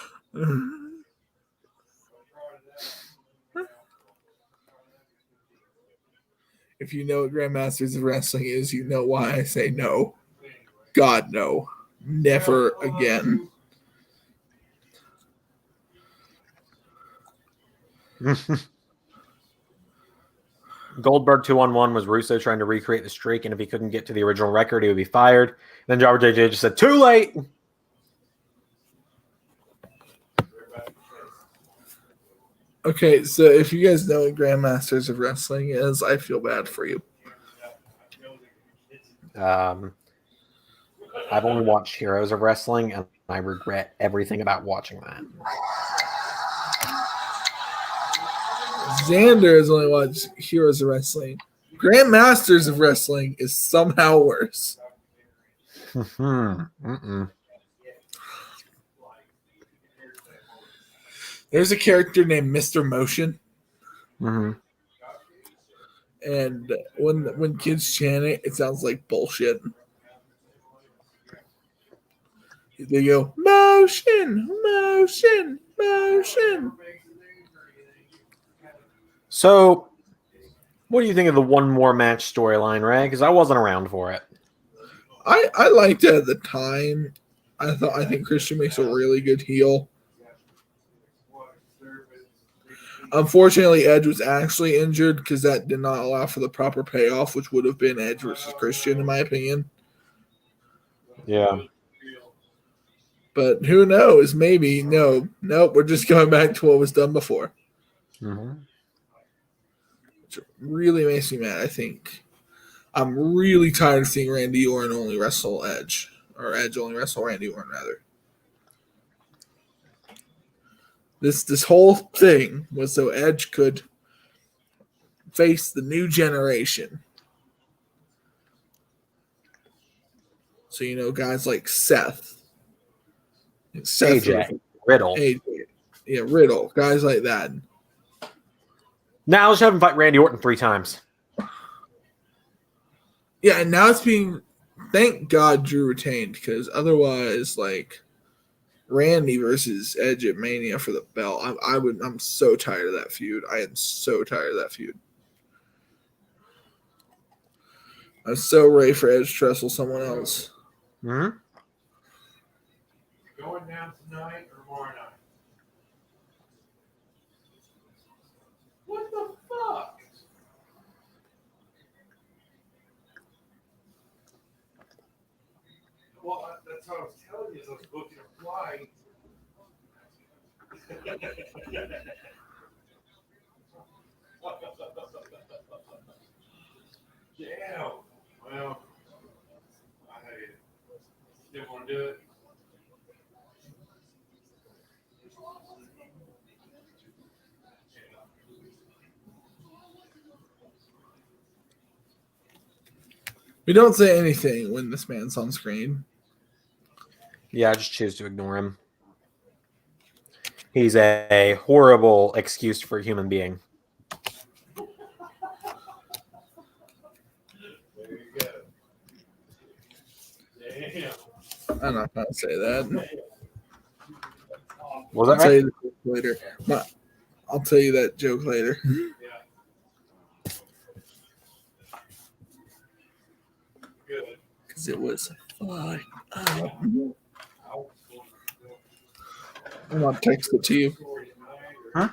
If you know what Grandmasters of Wrestling is, you know why I say no. God, no. Never again. Goldberg 2-on-1 was Russo trying to recreate the streak, and if he couldn't get to the original record, he would be fired. Then Jobber JJ just said, too late! Okay, so if you guys know what Grandmasters of Wrestling is, I feel bad for you. I've only watched Heroes of Wrestling, and I regret everything about watching that. Zander has only watched Heroes of Wrestling. Grandmasters of Wrestling is somehow worse. There's a character named Mr. Motion. Mm-hmm. And when kids chant it, it sounds like bullshit. They go, motion, motion, motion. So, what do you think of the one more match storyline, Ray? Because I wasn't around for it. I liked it at the time. I think Christian makes a really good heel. Unfortunately, Edge was actually injured because that did not allow for the proper payoff, which would have been Edge versus Christian, in my opinion. Yeah. But who knows? Maybe. Nope. We're just going back to what was done before. Mm-hmm. Which really makes me mad, I think. I'm really tired of seeing Randy Orton only wrestle Edge. Or Edge only wrestle Randy Orton, rather. This whole thing was so Edge could face the new generation. So, guys like Seth, AJ, Riddle. AJ, yeah, Riddle, guys like that. Now let's have him fight Randy Orton 3 times. Yeah, and now it's being. Thank God Drew retained, because otherwise, Randy versus Edge at Mania for the belt. I'm so tired of that feud. I am so tired of that feud. I'm so ready for Edge to wrestle someone else. Mm-hmm. Going down tonight or tomorrow night? What the fuck? Well, that's what I was telling you. As I was booking a flight. Damn. Well, I still want to do it. We don't say anything when this man's on screen. Yeah, I just choose to ignore him. He's a horrible excuse for a human being. There you go. Damn. I'm not going to say that. Was I'll that tell right? you the joke later. I'll tell you that joke later. Yeah. Good. Because it was fun. I'm going to text it to you. Huh?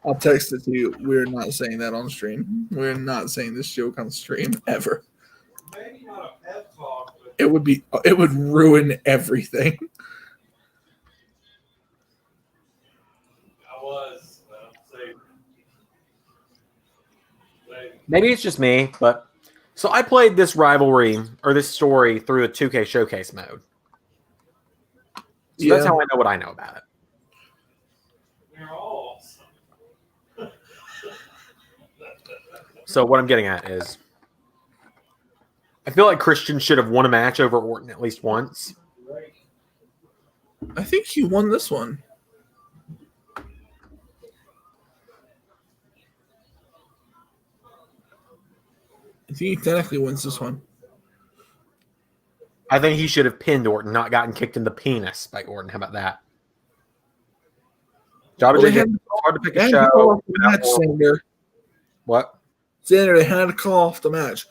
I'll text it to you. We're not saying that on stream. We're not saying this joke on stream ever. Maybe not a pep talk, but It would ruin everything. I was. Say, Maybe it's just me, but so I played this rivalry or this story through a 2K showcase mode. So that's how I know what I know about it. we're all. So what I'm getting at is I feel like Christian should have won a match over Orton at least once. I think he won this one. I think he technically wins this one. I think he should have pinned Orton, not gotten kicked in the penis by Orton. How about that? Jabba Well, JJ, it's hard to pick they a had to call show. off the match, Zander. What? Zander, they had to call off the match.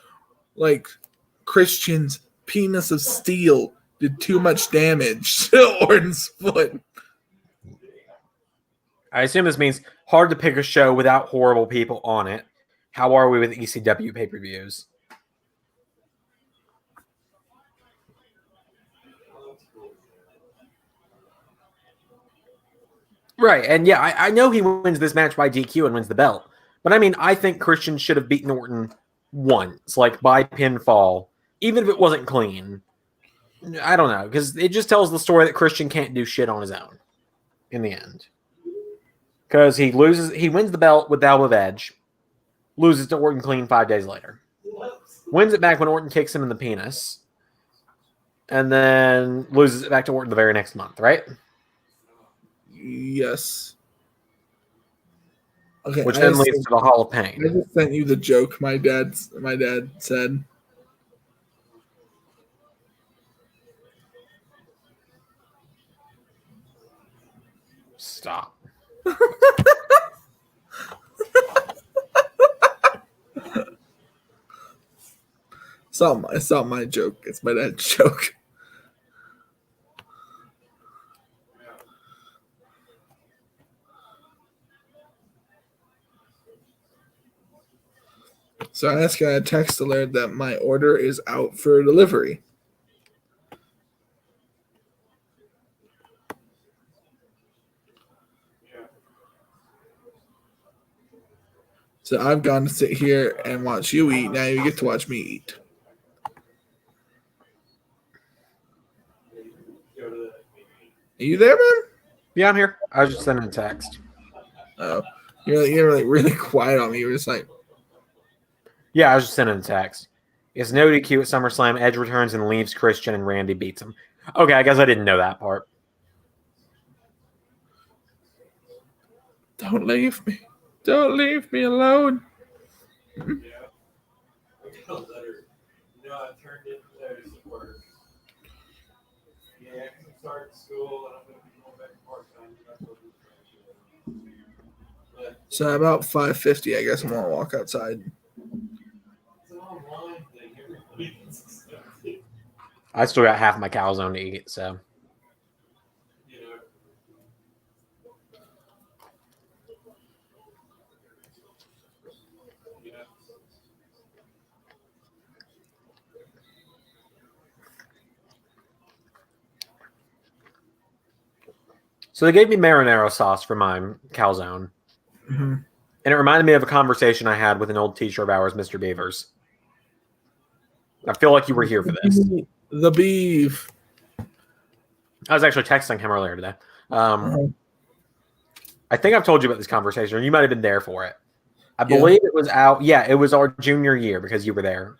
Christian's penis of steel did too much damage to Orton's foot. I assume this means hard to pick a show without horrible people on it. How are we with ECW pay-per-views? Right, and yeah, I know he wins this match by DQ and wins the belt. But I mean, I think Christian should have beaten Orton once, by pinfall, even if it wasn't clean. I don't know, because it just tells the story that Christian can't do shit on his own in the end. Because he wins the belt with the elbow of Edge, loses to Orton clean 5 days later. Wins it back when Orton kicks him in the penis, and then loses it back to Orton the very next month, right? Yes. Okay. Which then leads to the Hall of I Pain. just sent you the joke my dad said. Stop. It's not my joke. It's my dad's joke. So I just got a text alert that my order is out for delivery. So I've gone to sit here and watch you eat. Now you get to watch me eat. go to that meeting. Are you there, man? Yeah, I'm here. I was just sending a text. Oh, you're like really quiet on me. You were just like, Yeah, I was just sending a text. It's no DQ at SummerSlam. Edge returns and leaves Christian, and Randy beats him. Okay, I guess I didn't know that part. don't leave me. Don't leave me alone. Yeah. I got a letter. I turned in notice at work. Yeah, I'm starting school and I'm going to be going back to part-time. That's what we're trying to do. But So about 5:50, I guess I'm gonna walk outside. it's an online thing. Everybody gets accepted. I still got half my calzone to eat, so. You know. Yeah. So they gave me marinara sauce for my calzone. Mm-hmm. And it reminded me of a conversation I had with an old teacher of ours, Mr. Beavers. I feel like you were here for this. The beef. I was actually texting him earlier today. I think I've told you about this conversation, or you might have been there for it. I believe it was out. Yeah, it was our junior year because you were there.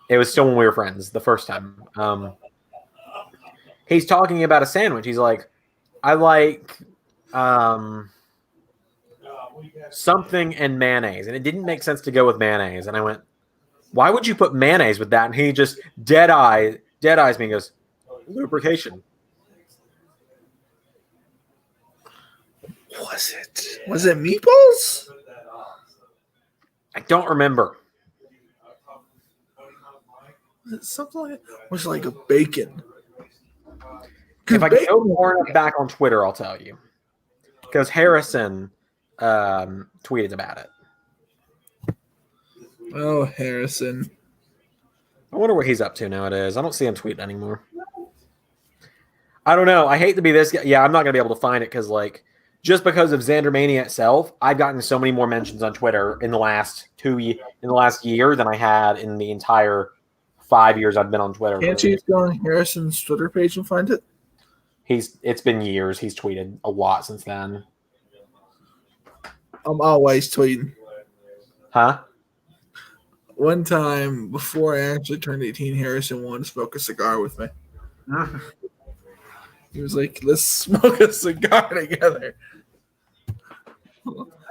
It was still when we were friends the first time. He's talking about a sandwich. He's like, I like something and mayonnaise. And it didn't make sense to go with mayonnaise. And I went, why would you put mayonnaise with that? And he just dead eyes me and goes, lubrication. Was it meatballs? I don't remember. Was it something like was it like a bacon? If I go more back on Twitter, I'll tell you. Because Harrison tweeted about it. Oh, Harrison. I wonder what he's up to nowadays. I don't see him tweeting anymore. I don't know. I hate to be this guy. Yeah, I'm not going to be able to find it because, like, just because of Zander Mania itself, I've gotten so many more mentions on Twitter in the last year than I had in the entire 5 years I've been on Twitter. Can't you go on Harrison's Twitter page and find it? It's been years. He's tweeted a lot since then. I'm always tweeting. Huh? One time before I actually turned 18, Harrison wanted to smoke a cigar with me. He was like, let's smoke a cigar together.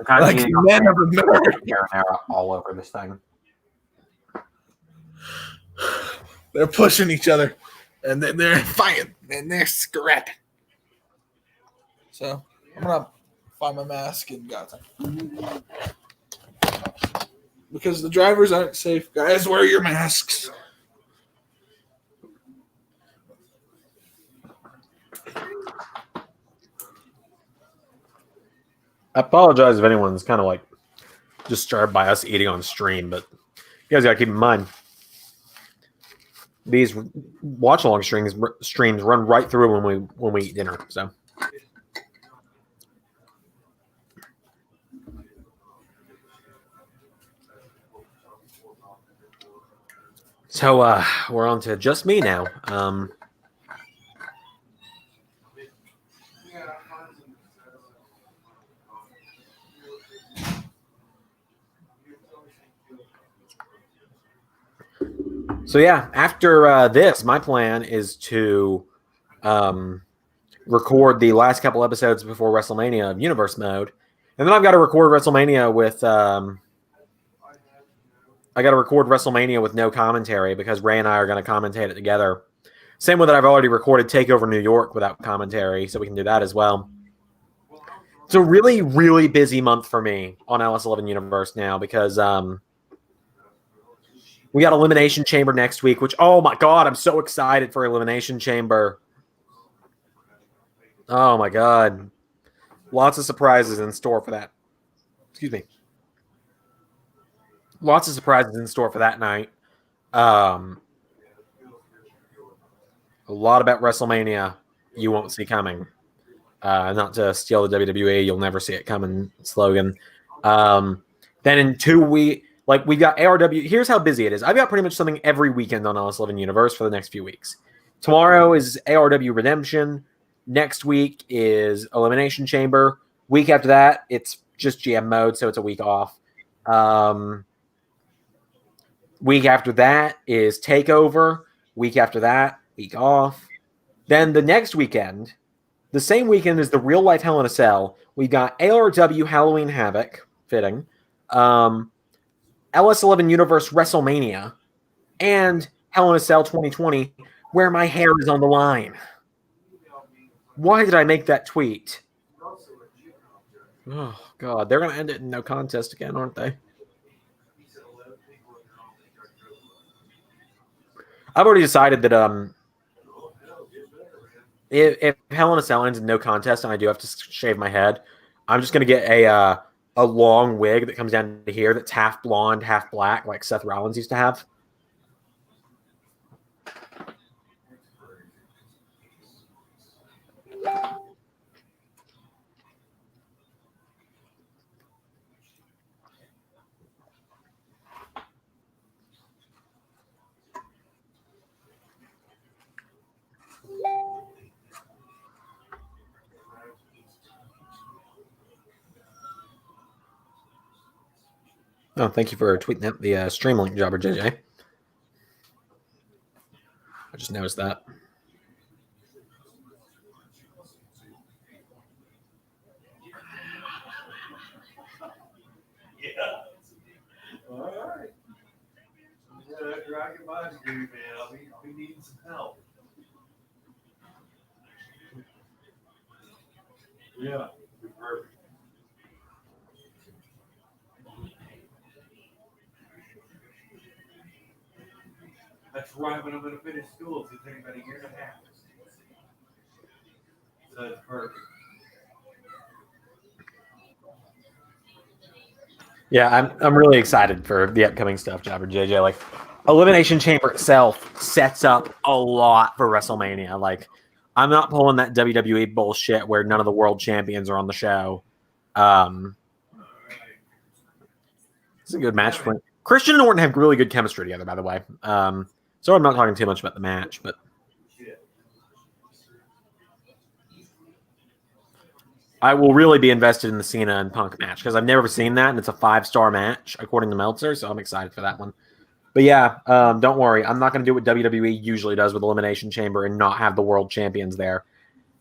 Like men of America. Marinara all over this thing. They're pushing each other, and then they're fighting, and they're scrapping. So I'm gonna find my mask and got time. Because the drivers aren't safe. Guys, wear your masks. I apologize if anyone's kind of like disturbed by us eating on stream, but you guys got to keep in mind these watch along streams run right through when we eat dinner. So we're on to just me now. So yeah, after this, my plan is to record the last couple episodes before WrestleMania of Universe Mode, and then I've got to record WrestleMania with no commentary because Ray and I are going to commentate it together. Same with that, I've already recorded Takeover New York without commentary, so we can do that as well. It's a really, really busy month for me on LS11 Universe now because we got Elimination Chamber next week, which, oh my God, I'm so excited for Elimination Chamber. Oh my God. Lots of surprises in store for that. Excuse me. Lots of surprises in store for that night. A lot about WrestleMania you won't see coming. Not to steal the WWE, you'll never see it coming slogan. Then in 2 weeks, we've got ARW. Here's how busy it is. I've got pretty much something every weekend on LS11 Universe for the next few weeks. tomorrow is ARW Redemption. Next week is Elimination Chamber. Week after that, it's just GM mode, so it's a week off. Week after that is Takeover. Week after that, week off. Then the next weekend, the same weekend as the real life Hell in a Cell, we've got ARW Halloween Havoc, fitting, LS11 Universe WrestleMania, and Hell in a Cell 2020, where my hair is on the line. Why did I make that tweet? Oh, God. They're going to end it in no contest again, aren't they? I've already decided that if Hell in a Cell ends in no contest and I do have to shave my head, I'm just going to get a long wig that comes down to here that's half blonde, half black, like Seth Rollins used to have. Oh, thank you for tweeting out the stream link, Jobber JJ. I just noticed that. Yeah. All right. Yeah, Dragon Body dude, man. We need some help. Yeah. Perfect. That's right when I'm going to finish school. It's going to take about a year and a half. So that's perfect. Yeah, I'm really excited for the upcoming stuff, Jobber JJ. Like, Elimination Chamber itself sets up a lot for WrestleMania. Like, I'm not pulling that WWE bullshit where none of the world champions are on the show. It's a good match for Christian and Orton have really good chemistry together, by the way. So I'm not talking too much about the match, but I will really be invested in the Cena and Punk match because I've never seen that, and it's a 5-star match according to Meltzer, so I'm excited for that one. But yeah, don't worry. I'm not going to do what WWE usually does with Elimination Chamber and not have the world champions there.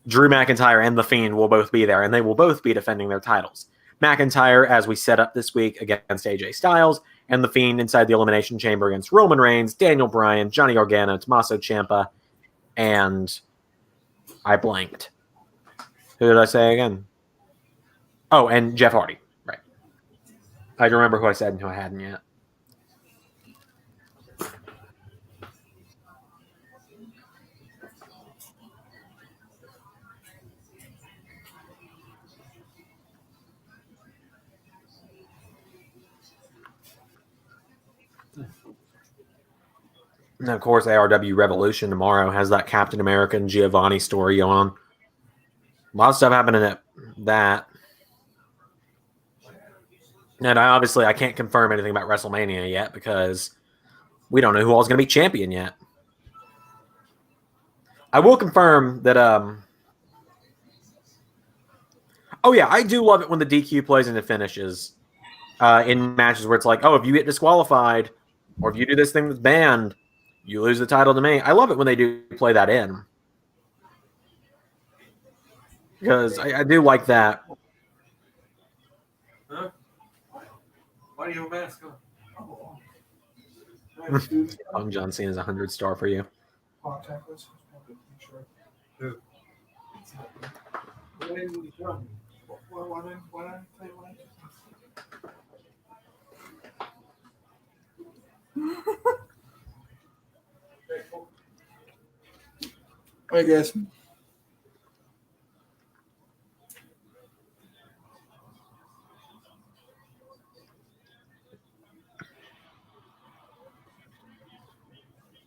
Drew McIntyre and The Fiend will both be there, and they will both be defending their titles. McIntyre, as we set up this week, against AJ Styles, and The Fiend inside the Elimination Chamber against Roman Reigns, Daniel Bryan, Johnny Gargano, Tommaso Ciampa, and I blanked. Who did I say again? Oh, and Jeff Hardy. Right. I don't remember who I said and who I hadn't yet. And of course, ARW Revolution tomorrow has that Captain America and Giovanni story going on. A lot of stuff happening at that. And I can't confirm anything about WrestleMania yet because we don't know who all's going to be champion yet. I will confirm that. Oh yeah, I do love it when the DQ plays into finishes in matches where it's like, oh, if you get disqualified or if you do this thing that's banned, you lose the title to me. I love it when they do play that in because I do like that. Huh? Why do you have a mask on? John Cena's 100-star for you. Who? I guess.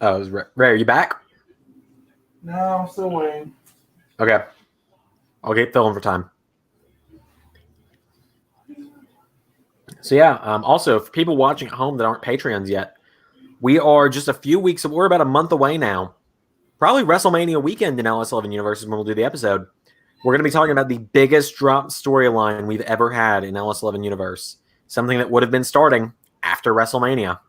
Oh, it was Ray. Are you back? No, I'm still waiting. Okay. I'll keep filling for time. So yeah, also for people watching at home that aren't Patreons yet, we are just a few weeks, we're about a month away now probably WrestleMania weekend in LS11 Universe is when we'll do the episode. We're going to be talking about the biggest drop storyline we've ever had in LS11 Universe. Something that would have been starting after WrestleMania.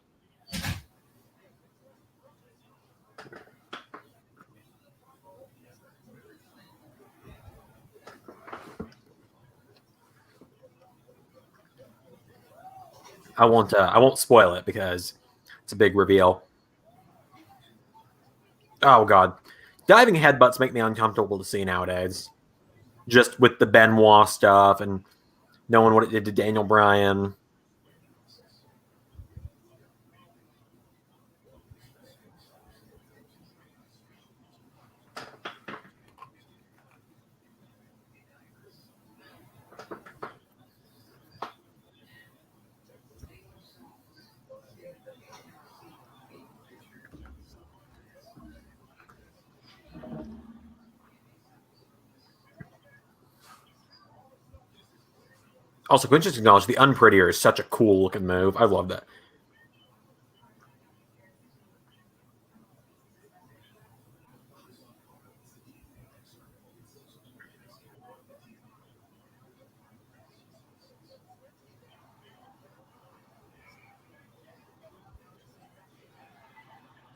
I won't spoil it because it's a big reveal. Oh god. Diving headbutts make me uncomfortable to see nowadays. Just with the Benoit stuff and knowing what it did to Daniel Bryan. Also, can we just acknowledge the Unprettier is such a cool looking move. I love that.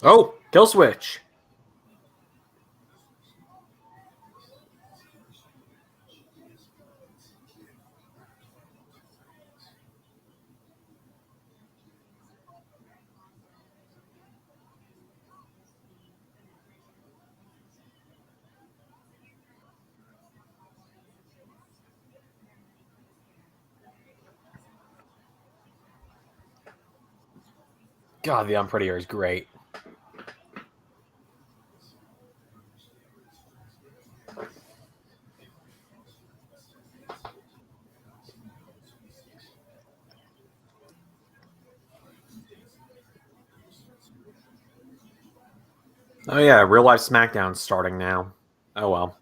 Oh, kill switch. God, the Unprettier is great. Oh yeah, real life SmackDown starting now. Oh well.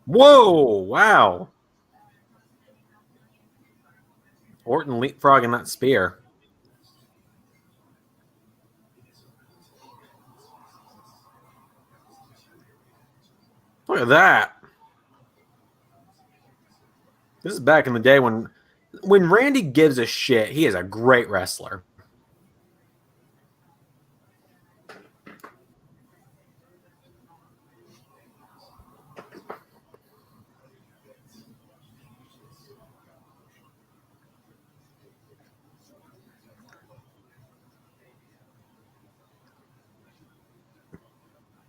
Whoa! Wow. Orton leapfrogging that spear. Look at that. This is back in the day when Randy gives a shit. He is a great wrestler.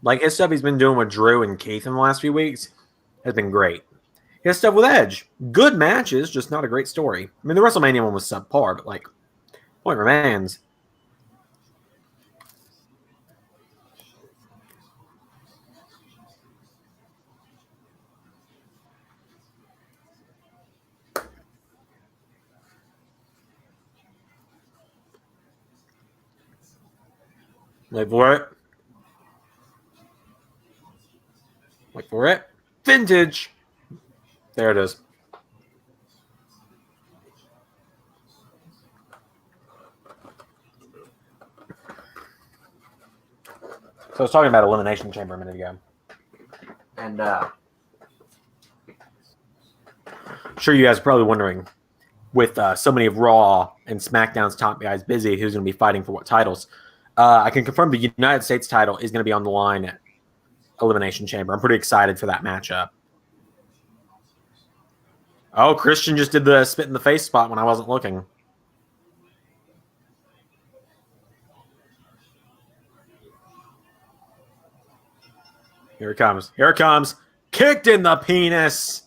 Like his stuff he's been doing with Drew and Keith in the last few weeks has been great. His stuff with Edge, good matches, just not a great story. I mean, the WrestleMania one was subpar, but like, point remains. Wait for it. Wait for it. Vintage. There it is. So I was talking about Elimination Chamber a minute ago. And I'm sure you guys are probably wondering, with so many of Raw and SmackDown's top guys busy, who's going to be fighting for what titles. I can confirm the United States title is going to be on the line at Elimination Chamber. I'm pretty excited for that matchup. Oh, Christian just did the spit in the face spot when I wasn't looking. Here it comes. Here it comes. Kicked in the penis.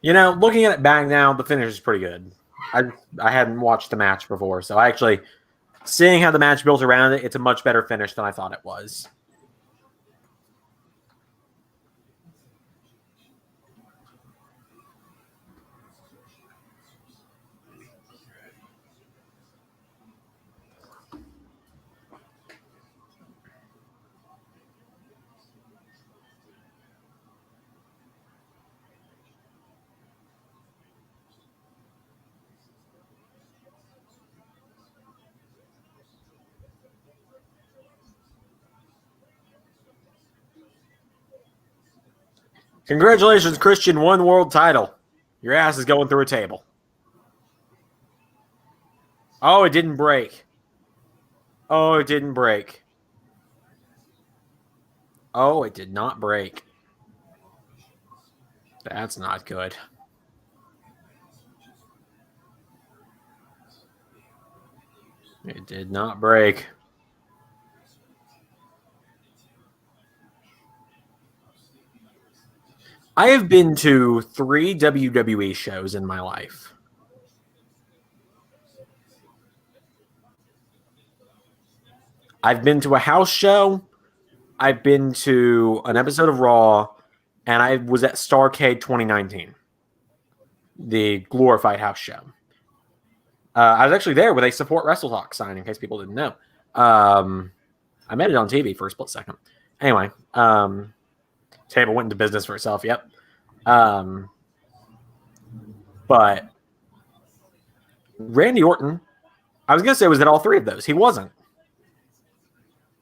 Looking at it back now, the finish is pretty good. I hadn't watched the match before, so seeing how the match built around it, it's a much better finish than I thought it was. Congratulations, Christian, won world title. Your ass is going through a table. Oh, it didn't break. Oh, it didn't break. Oh, it did not break. That's not good. It did not break. I have been to 3 WWE shows in my life. I've been to a house show, I've been to an episode of Raw, and I was at Starrcade 2019, the glorified house show. I was actually there with a Support Wrestle Talk sign, in case people didn't know. I made it on TV for a split second. Anyway, table went into business for itself, yep. But Randy Orton, I was going to say was at all 3 of those. He wasn't.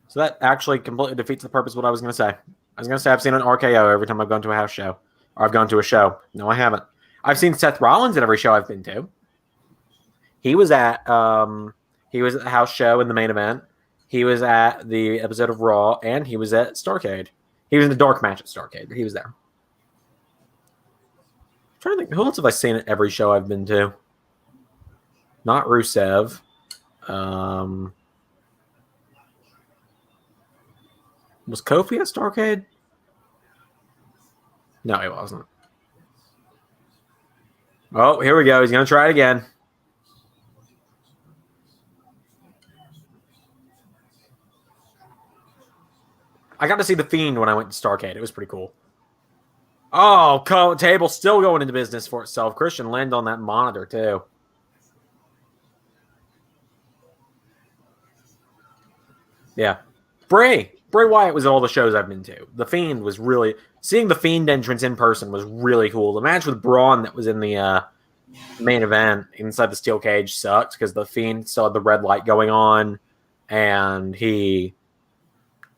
So that actually completely defeats the purpose of what I was going to say. I was going to say I've seen an RKO every time I've gone to a house show. Or I've gone to a show. No, I haven't. I've seen Seth Rollins at every show I've been to. He was at the house show in the main event. He was at the episode of Raw, and he was at Starrcade. He was in the dark match at Starrcade, but he was there. I'm trying to think, who else have I seen at every show I've been to? Not Rusev. Was Kofi at Starrcade? No, he wasn't. Oh, here we go. He's going to try it again. I got to see The Fiend when I went to Starrcade. It was pretty cool. Oh, table still going into business for itself. Christian landed on that monitor, too. Yeah. Bray Wyatt was at all the shows I've been to. The Fiend was really... Seeing The Fiend entrance in person was really cool. The match with Braun that was in the main event inside the steel cage sucked because The Fiend still had the red light going on, and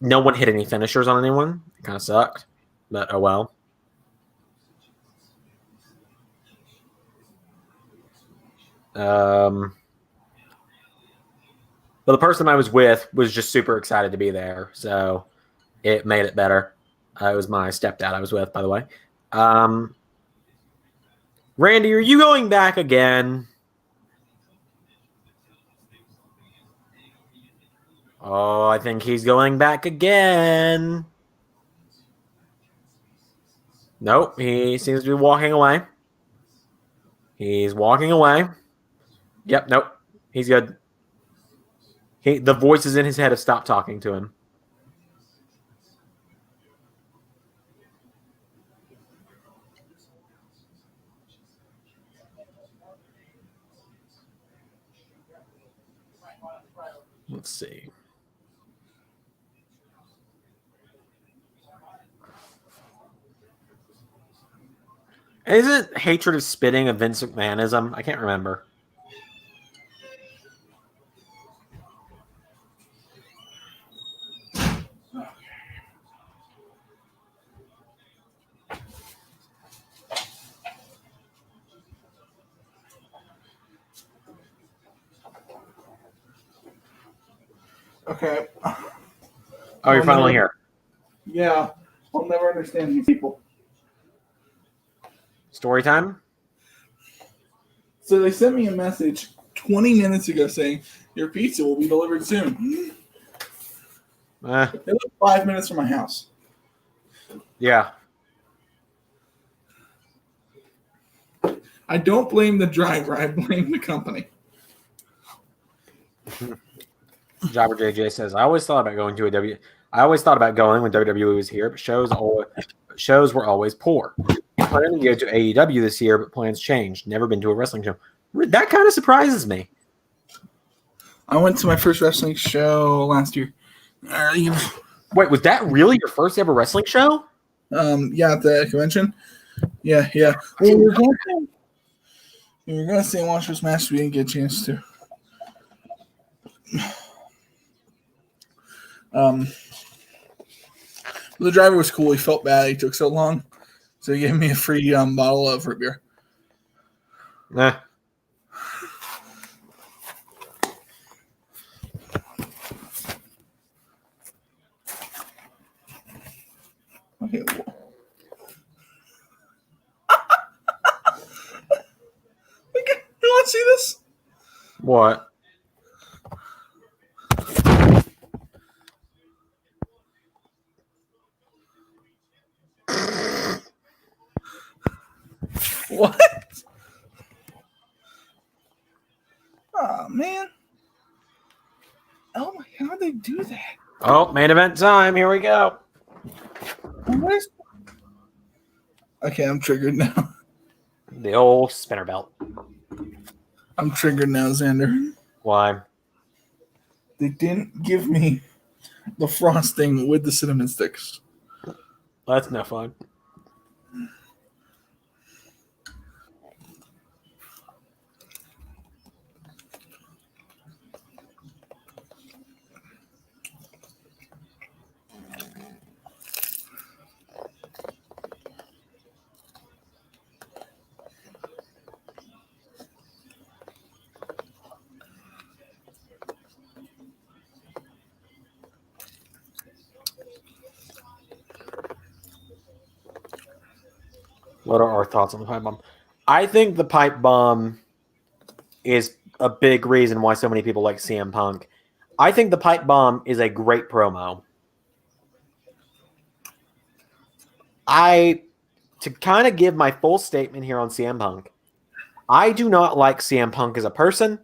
no one hit any finishers on anyone. It kind of sucked, but oh well. But the person I was with was just super excited to be there, so it made it better. It was my stepdad I was with, by the way. Randy, are you going back again? Oh, I think he's going back again. Nope, he seems to be walking away. He's walking away. Yep, nope, he's good. The voices in his head have stopped talking to him. Let's see. Isn't hatred of spitting a Vince McMahonism? I can't remember. Okay. Oh, you're finally here. Yeah. I'll never understand these people. Story time? So they sent me a message 20 minutes ago saying, your pizza will be delivered soon. They live 5 minutes from my house. Yeah. I don't blame the driver. I blame the company. Jobber JJ says, I always thought about going when WWE was here, but shows were always poor. Planning to go to AEW this year, but plans changed. Never been to a wrestling show. That kind of surprises me. I went to my first wrestling show last year. Wait, was that really your first ever wrestling show? Yeah, at the convention. Yeah. Well, we were going to see and watch this match. We didn't get a chance to. The driver was cool. He felt bad. He took so long, so he gave me a free bottle of root beer. Nah. Okay. You want to see this? What? What? Oh, man. Oh, my God. How'd they do that? Oh, main event time. Here we go. Okay, I'm triggered now. The old spinner belt. I'm triggered now, Zander. Why? They didn't give me the frosting with the cinnamon sticks. That's no fun. What are our thoughts on the pipe bomb? I think the pipe bomb is a big reason why so many people like CM Punk. I think the pipe bomb is a great promo. To kind of give my full statement here on CM Punk, I do not like CM Punk as a person.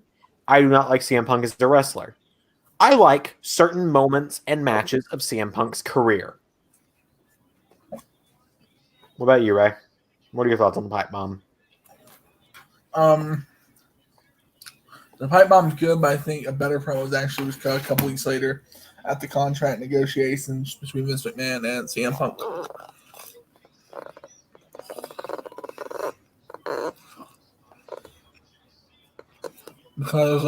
I do not like CM Punk as a wrestler. I like certain moments and matches of CM Punk's career. What about you, Ray? What are your thoughts on the pipe bomb? The pipe bomb's good, but I think a better promo was actually cut a couple weeks later at the contract negotiations between Vince McMahon and CM Punk. Because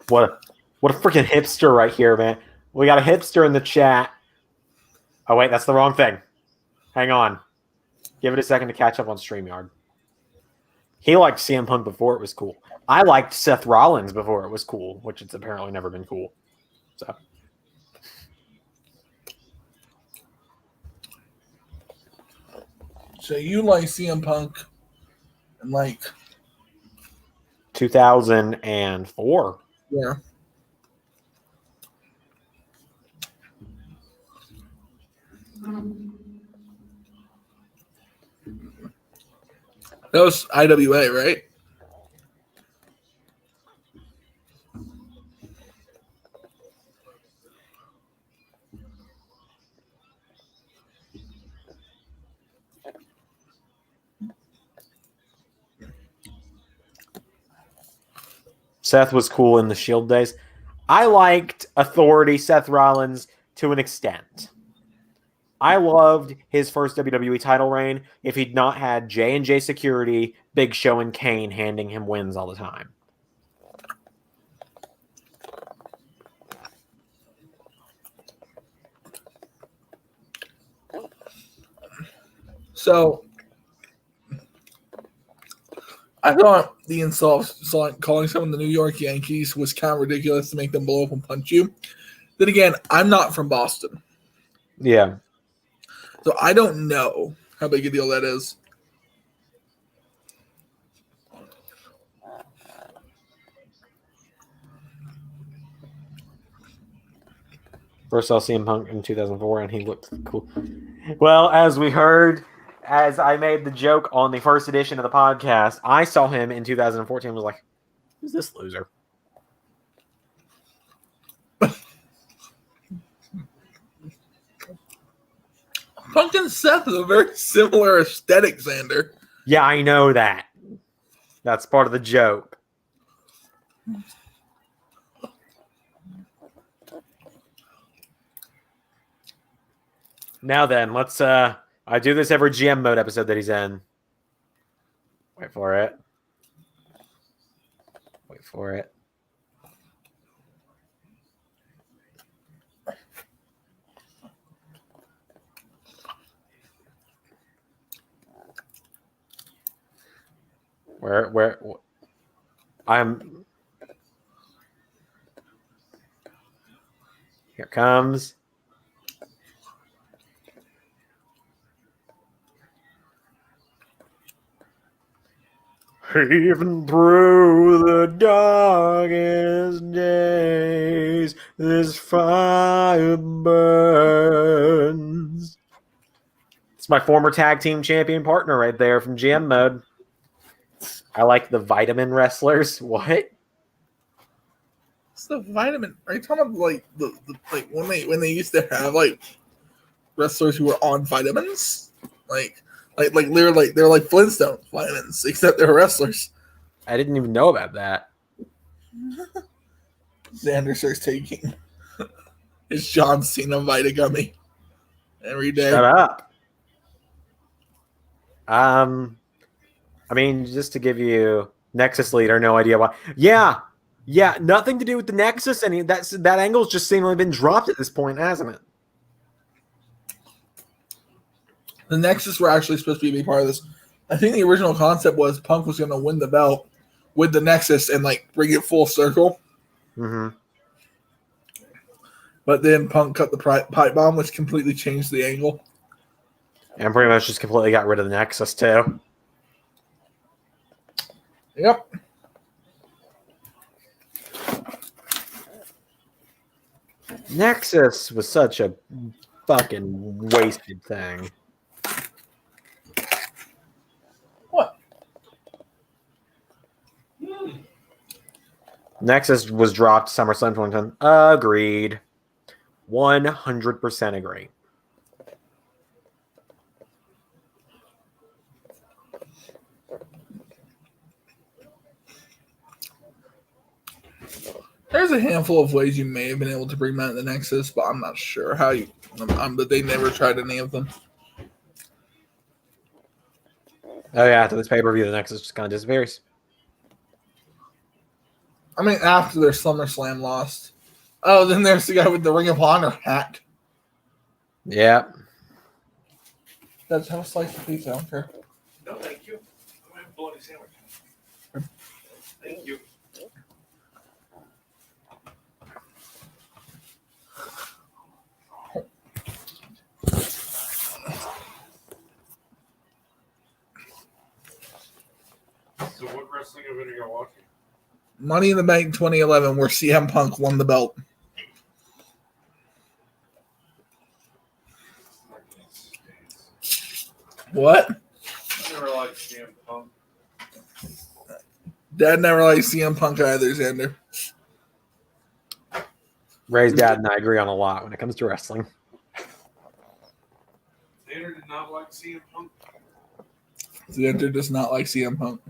What a freaking hipster right here, man. We got a hipster in the chat. Oh wait, that's the wrong thing. Hang on. Give it a second to catch up on StreamYard. He liked CM Punk before it was cool. I liked Seth Rollins before it was cool, which it's apparently never been cool. So you like CM Punk and like 2004. Yeah. That was IWA, right? Seth was cool in the Shield days. I liked Authority, Seth Rollins, to an extent. I loved his first WWE title reign if he'd not had J&J Security, Big Show, and Kane handing him wins all the time. So I thought the insult calling someone the New York Yankees was kind of ridiculous to make them blow up and punch you. Then again, I'm not from Boston. Yeah. So I don't know how big a deal that is. First saw CM Punk in 2004, and he looked cool. Well, as we heard, as I made the joke on the first edition of the podcast, I saw him in 2014 and was like, who's this loser? Punk and Seth have a very similar aesthetic, Zander. Yeah, I know that. That's part of the joke. Now then, let's I do this every GM mode episode that he's in. Wait for it. Wait for it. Where I'm here it comes. Even through the darkest days, this fire burns. It's my former tag team champion partner right there from GM mode. I like the vitamin wrestlers. What? What's the vitamin? Are you talking about like the like when they used to have like wrestlers who were on vitamins? Like literally they're like Flintstone vitamins, except they're wrestlers. I didn't even know about that. Zander starts taking his John Cena Vita gummy every day. Shut up. I mean, just to give you Nexus leader, no idea why. Yeah, nothing to do with the Nexus. And that angle's just seemingly been dropped at this point, hasn't it? The Nexus were actually supposed to be a big part of this. I think the original concept was Punk was going to win the belt with the Nexus and like bring it full circle. Mm-hmm. But then Punk cut the pipe bomb, which completely changed the angle. And pretty much just completely got rid of the Nexus too. Yep. Nexus was such a fucking wasted thing. What? Nexus was dropped SummerSlam 2010. Agreed. 100% agree. There's a handful of ways you may have been able to bring Matt in the Nexus, but I'm not sure how you. But they never tried any of them. Oh yeah, after this pay-per-view, the Nexus just kind of disappears. I mean, after their SummerSlam lost. Oh, then there's the guy with the Ring of Honor hat. Yeah. That's how a slice of pizza. I don't care. No, thank you. I'm having a bologna sandwich. Thank you. So what wrestling event are you watching? Money in the Bank 2011, where CM Punk won the belt. What? I never liked CM Punk. Dad never liked CM Punk either, Zander. Ray's dad and I agree on a lot when it comes to wrestling. Zander did not like CM Punk. Zander does not like CM Punk.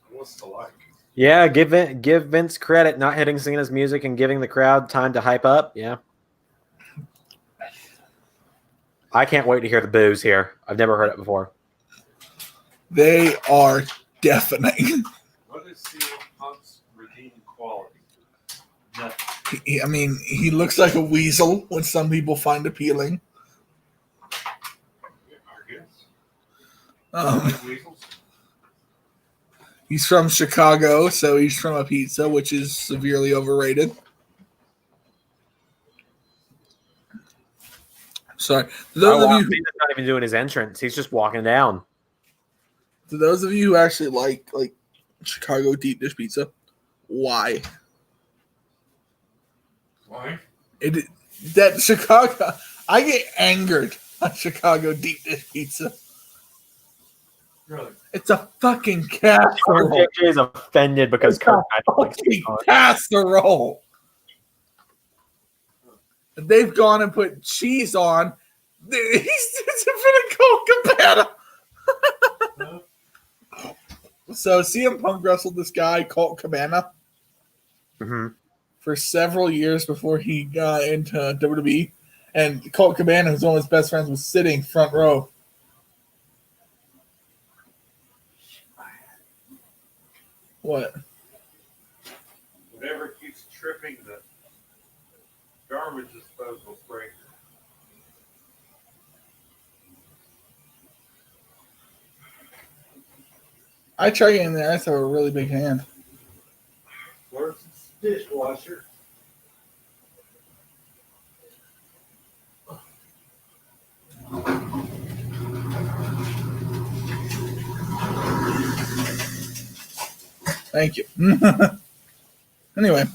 What's to like? Yeah, give Vince credit not hitting Cena's music and giving the crowd time to hype up. Yeah. I can't wait to hear the boos here. I've never heard it before. They are deafening. What is CM Punk's redeeming quality? Nothing. I mean, he looks like a weasel, which some people find appealing. I guess. Um, Weasels? He's from Chicago, so he's from a pizza, which is severely overrated. Sorry. To those of you He's not even doing his entrance. He's just walking down. who actually like Chicago deep dish pizza, why? Why? That Chicago, I get angered Chicago deep dish pizza. Really? It's a fucking casserole. JJ is offended because It's a Kirkpatrick likes fucking it. casserole. They've gone and put cheese on. It's a Colt Cabana. So CM Punk wrestled this guy, Colt Cabana, for several years before he got into WWE. And Colt Cabana, who's one of his best friends, was sitting front row. What? Whatever keeps tripping the garbage disposal break. I try getting there. I have a really big hand. Where's the dishwasher? Thank you. Anyway.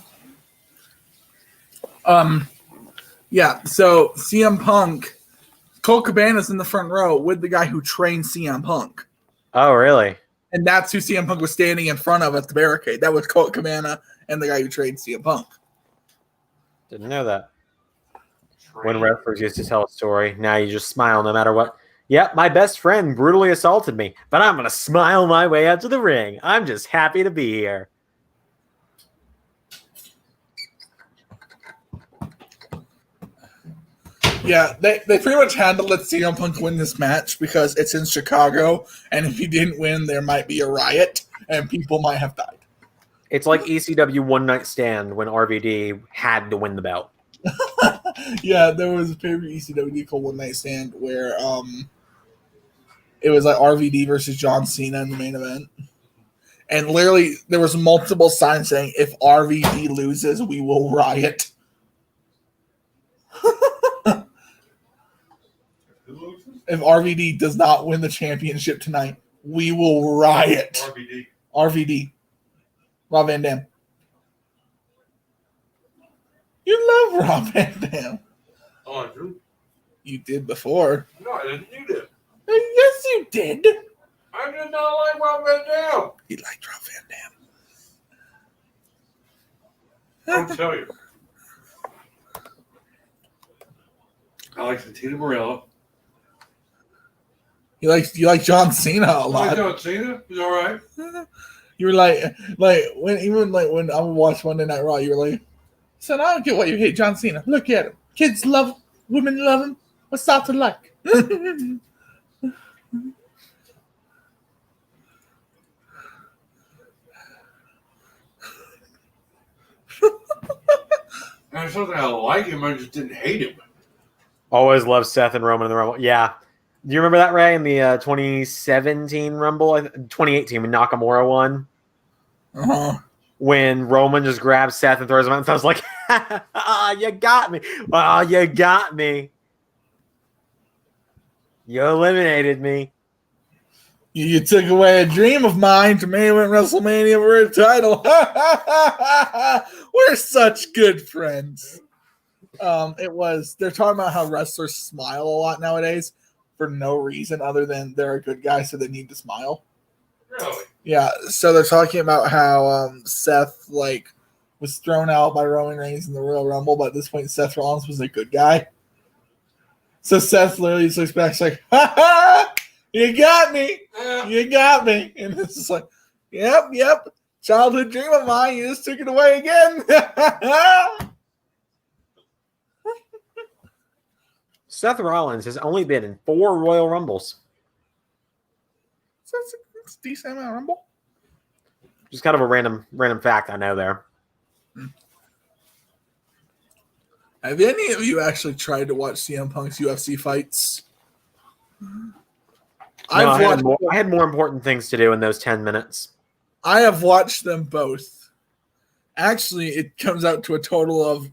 Yeah, so CM Punk, Colt Cabana's in the front row with the guy who trained CM Punk. Oh, really? And that's who CM Punk was standing in front of at the barricade. That was Colt Cabana and the guy who trained CM Punk. Didn't know that. When wrestlers used to tell a story, now you just smile no matter what. Yep, my best friend brutally assaulted me, but I'm going to smile my way out to the ring. I'm just happy to be here. Yeah, they pretty much had to let CM Punk win this match because it's in Chicago, and if he didn't win, there might be a riot, and people might have died. It's like ECW One Night Stand when RVD had to win the belt. Yeah, there was a pay-per-view ECW called One Night Stand where it was like RVD versus John Cena in the main event. And literally, there was multiple signs saying, if RVD loses, we will riot. If RVD does not win the championship tonight, we will riot. RVD. Rob Van Dam. You love Rob Van Dam. Oh, I do? You did before. No, I didn't. You did. Yes, you did. I did not like Rob Van Dam. He liked Rob Van Dam. I'll tell you. I like Santino Morello. You like John Cena a I like lot. John Cena. He's all right. You were like when I would watch Monday Night Raw, you were like, son, I don't get why you hate John Cena. Look at him. Kids love him. Women love him. What's not to like? There's something I like him. I just didn't hate him. Always loved Seth and Roman in the Rumble. Yeah. Do you remember that, Ray, in the 2017 Rumble? 2018 when Nakamura won? Uh-huh. When Roman just grabs Seth and throws him out, and Seth's like, you got me. Oh, you got me. You eliminated me. You took away a dream of mine to main event WrestleMania for a title. We're such good friends. They're talking about how wrestlers smile a lot nowadays for no reason other than they're a good guy, so they need to smile. Really? Yeah, so they're talking about how Seth was thrown out by Roman Reigns in the Royal Rumble, but at this point Seth Rollins was a good guy. So Seth literally just looks back, like, ha ha! You got me. You got me. And it's just like, yep. Childhood dream of mine. You just took it away again. Seth Rollins has only been in 4 Royal Rumbles. So it's a decent amount of Rumble. Just kind of a random fact I know there. Have any of you actually tried to watch CM Punk's UFC fights? No, I had more important things to do in those 10 minutes. I have watched them both. Actually, it comes out to a total of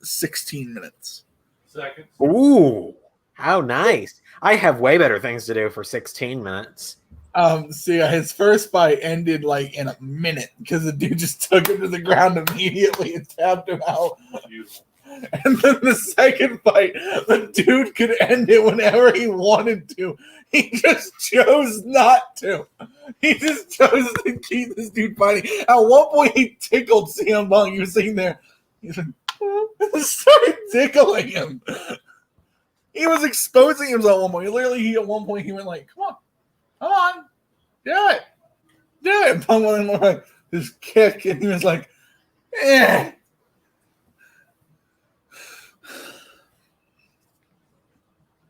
16 minutes. Seconds. Ooh, how nice. I have way better things to do for 16 minutes. His first fight ended in a minute because the dude just took him to the ground immediately and tapped him out. Beautiful. And then the second fight, the dude could end it whenever he wanted to. He just chose not to. He just chose to keep this dude fighting. At one point, he tickled CM Punk. He was sitting there. He started tickling him. He was exposing himself at one point. At one point, he went like, come on, do it. And Punk went in like this kick, and he was like, eh.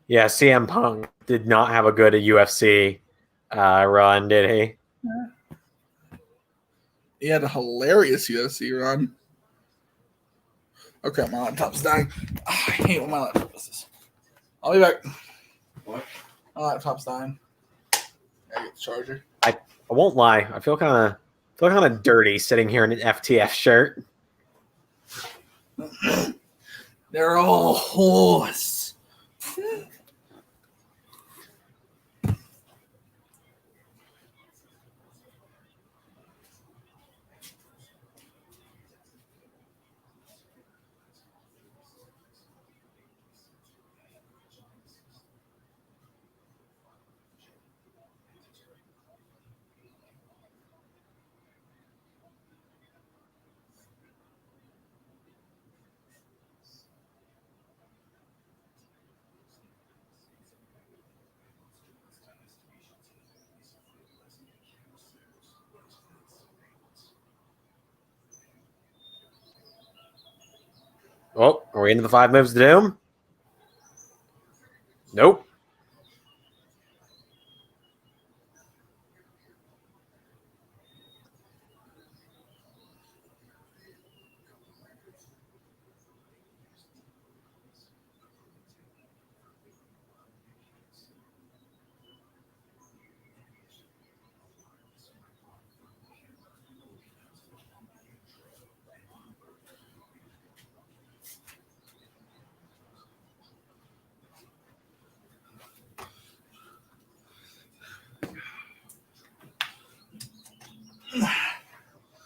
Yeah, CM Punk did not have a good UFC run, did he? He had a hilarious UFC run. Okay, my laptop's dying. Oh, I hate when my laptop does this. I'll be back. What? My laptop's dying. I get the charger. I won't lie. I feel kind of dirty sitting here in an FTF shirt. They're all horse. Oh, are we into the 5 moves to doom? Nope.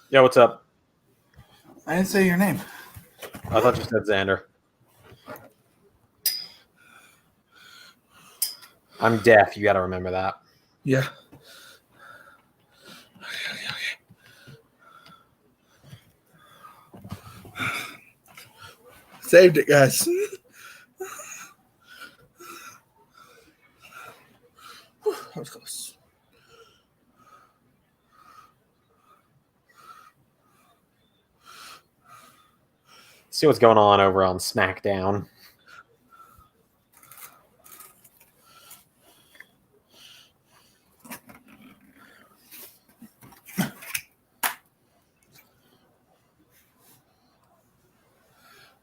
Yeah, what's up? I didn't say your name. I thought you said Zander. I'm deaf. You got to remember that. Yeah. Saved it, guys. That was close. See what's going on over on SmackDown.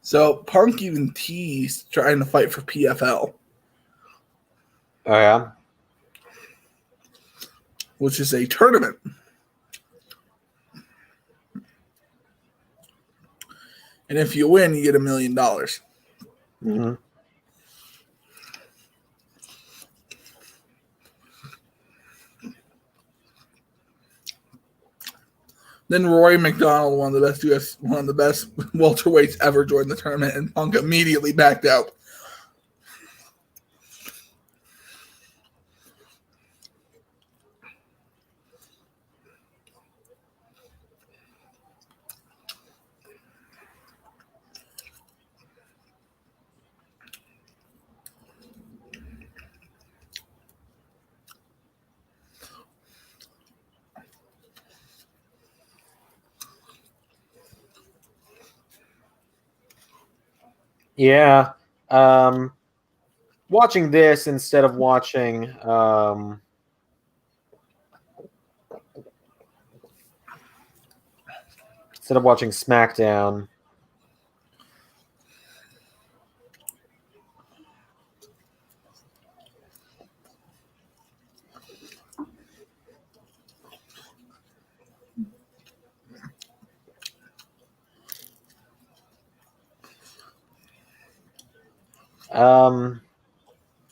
So Punk even teased trying to fight for PFL, Oh, yeah? which is a tournament. And if you win, you get $1 million. Mm-hmm. Then Rory McDonald, one of the best welterweights ever, joined the tournament, and Punk immediately backed out. Yeah. Watching this instead of watching SmackDown.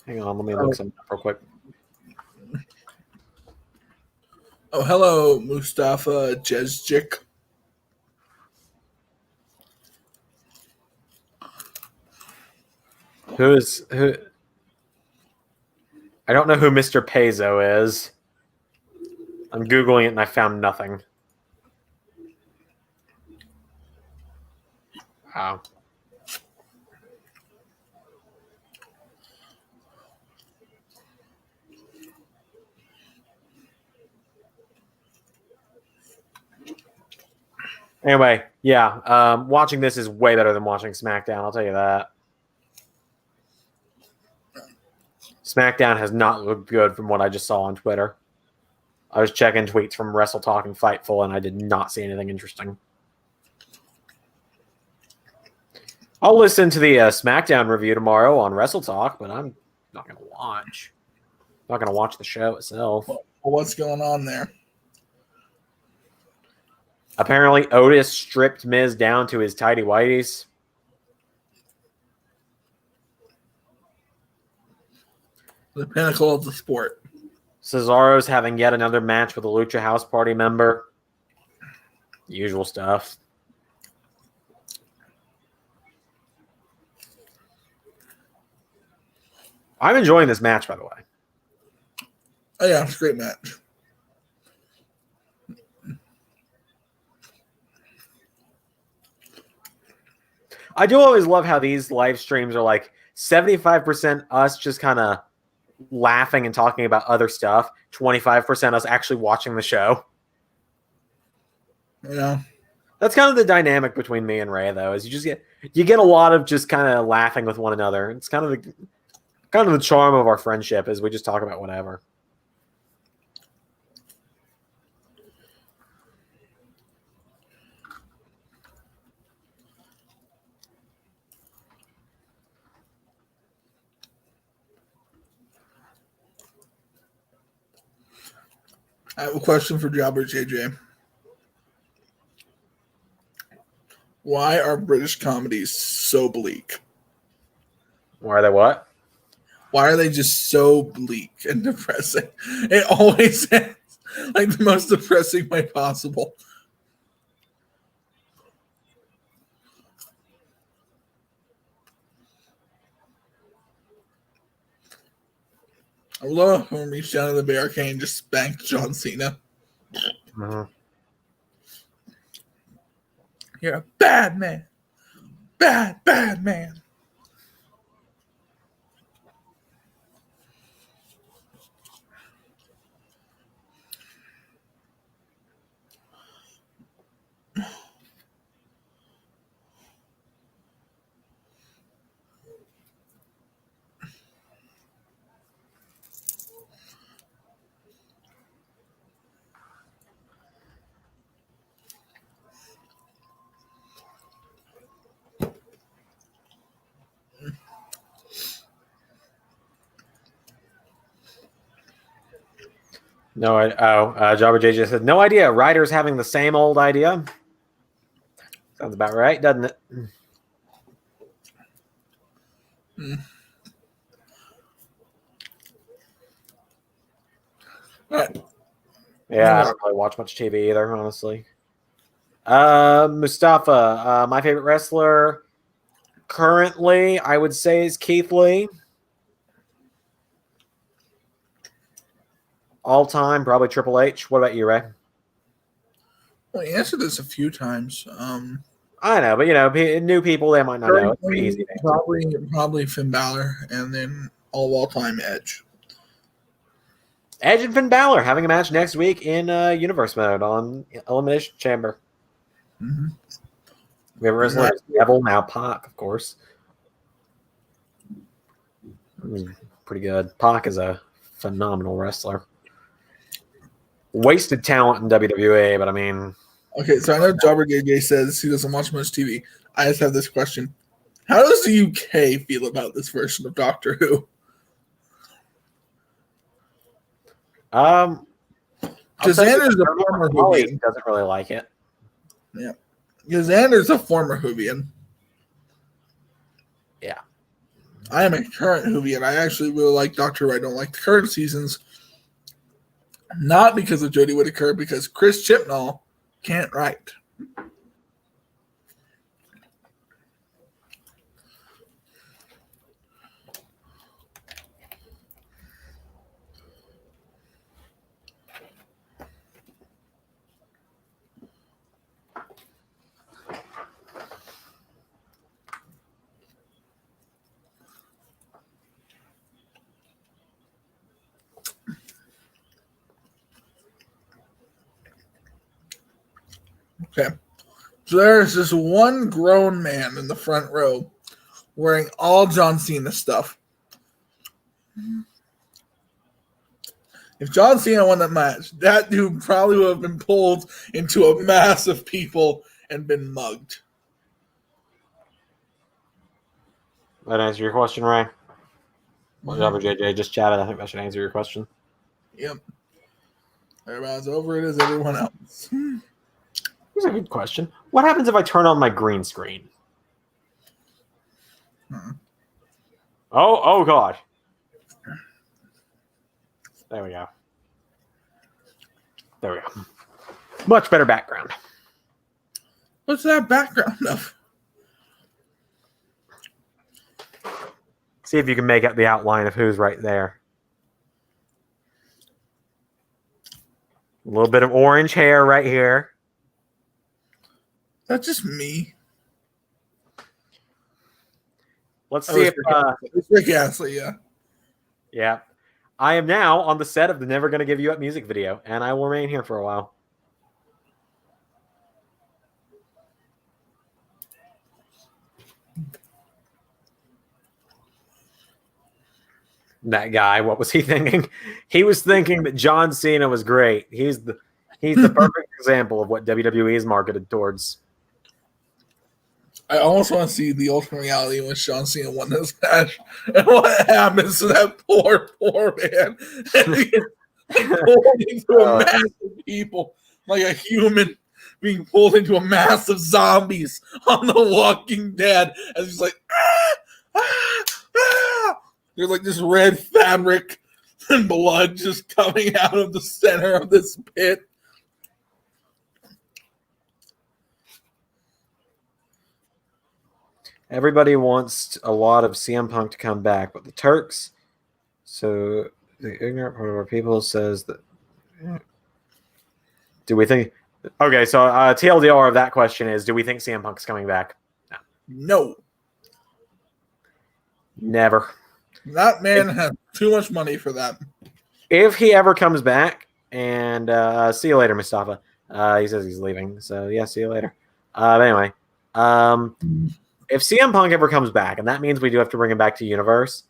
Hang on, let me look something up real quick. Oh, hello, Mustafa Jezjik. who? I don't know who Mr. Peso is. I'm Googling it and I found nothing. Wow. Anyway, yeah, watching this is way better than watching SmackDown, I'll tell you that. SmackDown has not looked good from what I just saw on Twitter. I was checking tweets from Wrestle Talk and Fightful, and I did not see anything interesting. I'll listen to the SmackDown review tomorrow on Wrestle Talk, but I'm not going to watch. I'm not going to watch the show itself. Well, what's going on there? Apparently, Otis stripped Miz down to his tighty whities. The pinnacle of the sport. Cesaro's having yet another match with a Lucha House Party member. Usual stuff. I'm enjoying this match, by the way. Oh, yeah, it's a great match. I do always love how these live streams are like 75% us just kind of laughing and talking about other stuff, 25% us actually watching the show. Yeah. That's kind of the dynamic between me and Ray, though, is you get a lot of just kind of laughing with one another. It's kind of the charm of our friendship is we just talk about whatever. I have a question for Jobber JJ. Why are British comedies so bleak? Why are they what? Why are they just so bleak and depressing? It always ends like the most depressing way possible. I love when we reached down to the barricade and just spanked John Cena. Mm-hmm. You're a bad man. Bad man. No, Jobber JJ said, no idea. Ryder's having the same old idea. Sounds about right, doesn't it? Right. Yeah, I don't really watch much TV either, honestly. Mustafa, my favorite wrestler currently, I would say, is Keith Lee. All time, probably Triple H. What about you, Ray? Well, you answered this a few times. I know, but new people, they might not know. It's pretty easy. Probably Finn Balor, and then all time Edge. Edge and Finn Balor having a match next week in Universe Mode on Elimination Chamber. Mm-hmm. We have wrestlers Neville, now Pac, of course. Pretty good. Pac is a phenomenal wrestler. Wasted talent in WWE, but I mean... Okay, so I know Jobber JJ says he doesn't watch much TV. I just have this question. How does the UK feel about this version of Doctor Who? Because Zander's a former Whovian. Doesn't really like it. Yeah. Because Zander's a former Whovian. Yeah. I am a current Whovian. I actually really like Doctor Who. I don't like the current seasons. Not because of Jodie Whittaker, because Chris Chibnall can't write. Okay. So there's this one grown man in the front row wearing all John Cena stuff. If John Cena won that match, that dude probably would have been pulled into a mass of people and been mugged. That answer your question, Ray? Well, Jobber JJ just chatted. I think that should answer your question. Yep. Everybody's over it as everyone else. Here's a good question. What happens if I turn on my green screen? Oh God. There we go. There we go. Much better background. What's that background of? See if you can make out the outline of who's right there. A little bit of orange hair right here. That's just me. Let's see if... it's Rick Astley, yeah. Yeah. I am now on the set of the Never Gonna Give You Up music video, and I will remain here for a while. That guy, what was he thinking? He was thinking that John Cena was great. He's the perfect example of what WWE is marketed towards. I almost want to see the Ultimate Reality when John Cena won this match. And what happens to that poor man? And he gets pulled into a mass of people, like a human being pulled into a mass of zombies on The Walking Dead. And he's like, There's like this red fabric and blood just coming out of the center of this pit. Everybody wants a lot of CM Punk to come back, but the Turks, so the ignorant part of our people says that. Do we think? Okay, so TLDR of that question is: do we think CM Punk's coming back? No. Never. That man has too much money for that. If he ever comes back, and see you later, Mustafa. He says he's leaving, so yeah, see you later. But anyway, if CM Punk ever comes back, and that means we do have to bring him back to Universe,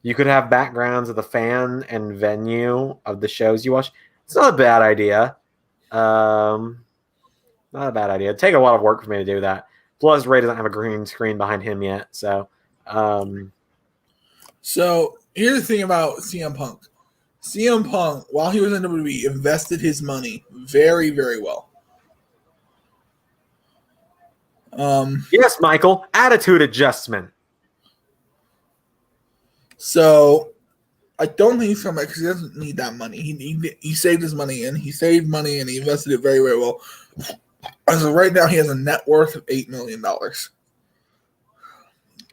you could have backgrounds of the fan and venue of the shows you watch. It's not a bad idea. Not a bad idea. It'd take a lot of work for me to do that. Plus, Ray doesn't have a green screen behind him yet, so. So here's the thing about CM Punk. CM Punk, while he was in WWE, invested his money very, very well. Yes, Michael. Attitude adjustment. So I don't think he's coming back because he doesn't need that money. He saved his money and he saved money and he invested it very, very well. As of right now, he has a net worth of $8 million.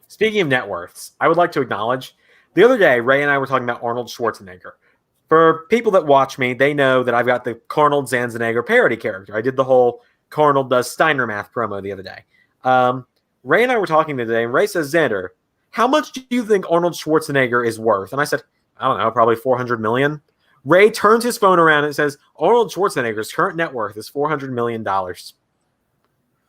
Speaking of net worths, I would like to acknowledge the other day, Ray and I were talking about Arnold Schwarzenegger. For people that watch me, they know that I've got the Arnold Schwarzenegger parody character. I did the whole Arnold does Steiner math promo the other day. Ray and I were talking today, and Ray says, Zander, how much do you think Arnold Schwarzenegger is worth? And I said, I don't know, probably $400 million. Ray turns his phone around and says, Arnold Schwarzenegger's current net worth is $400 million.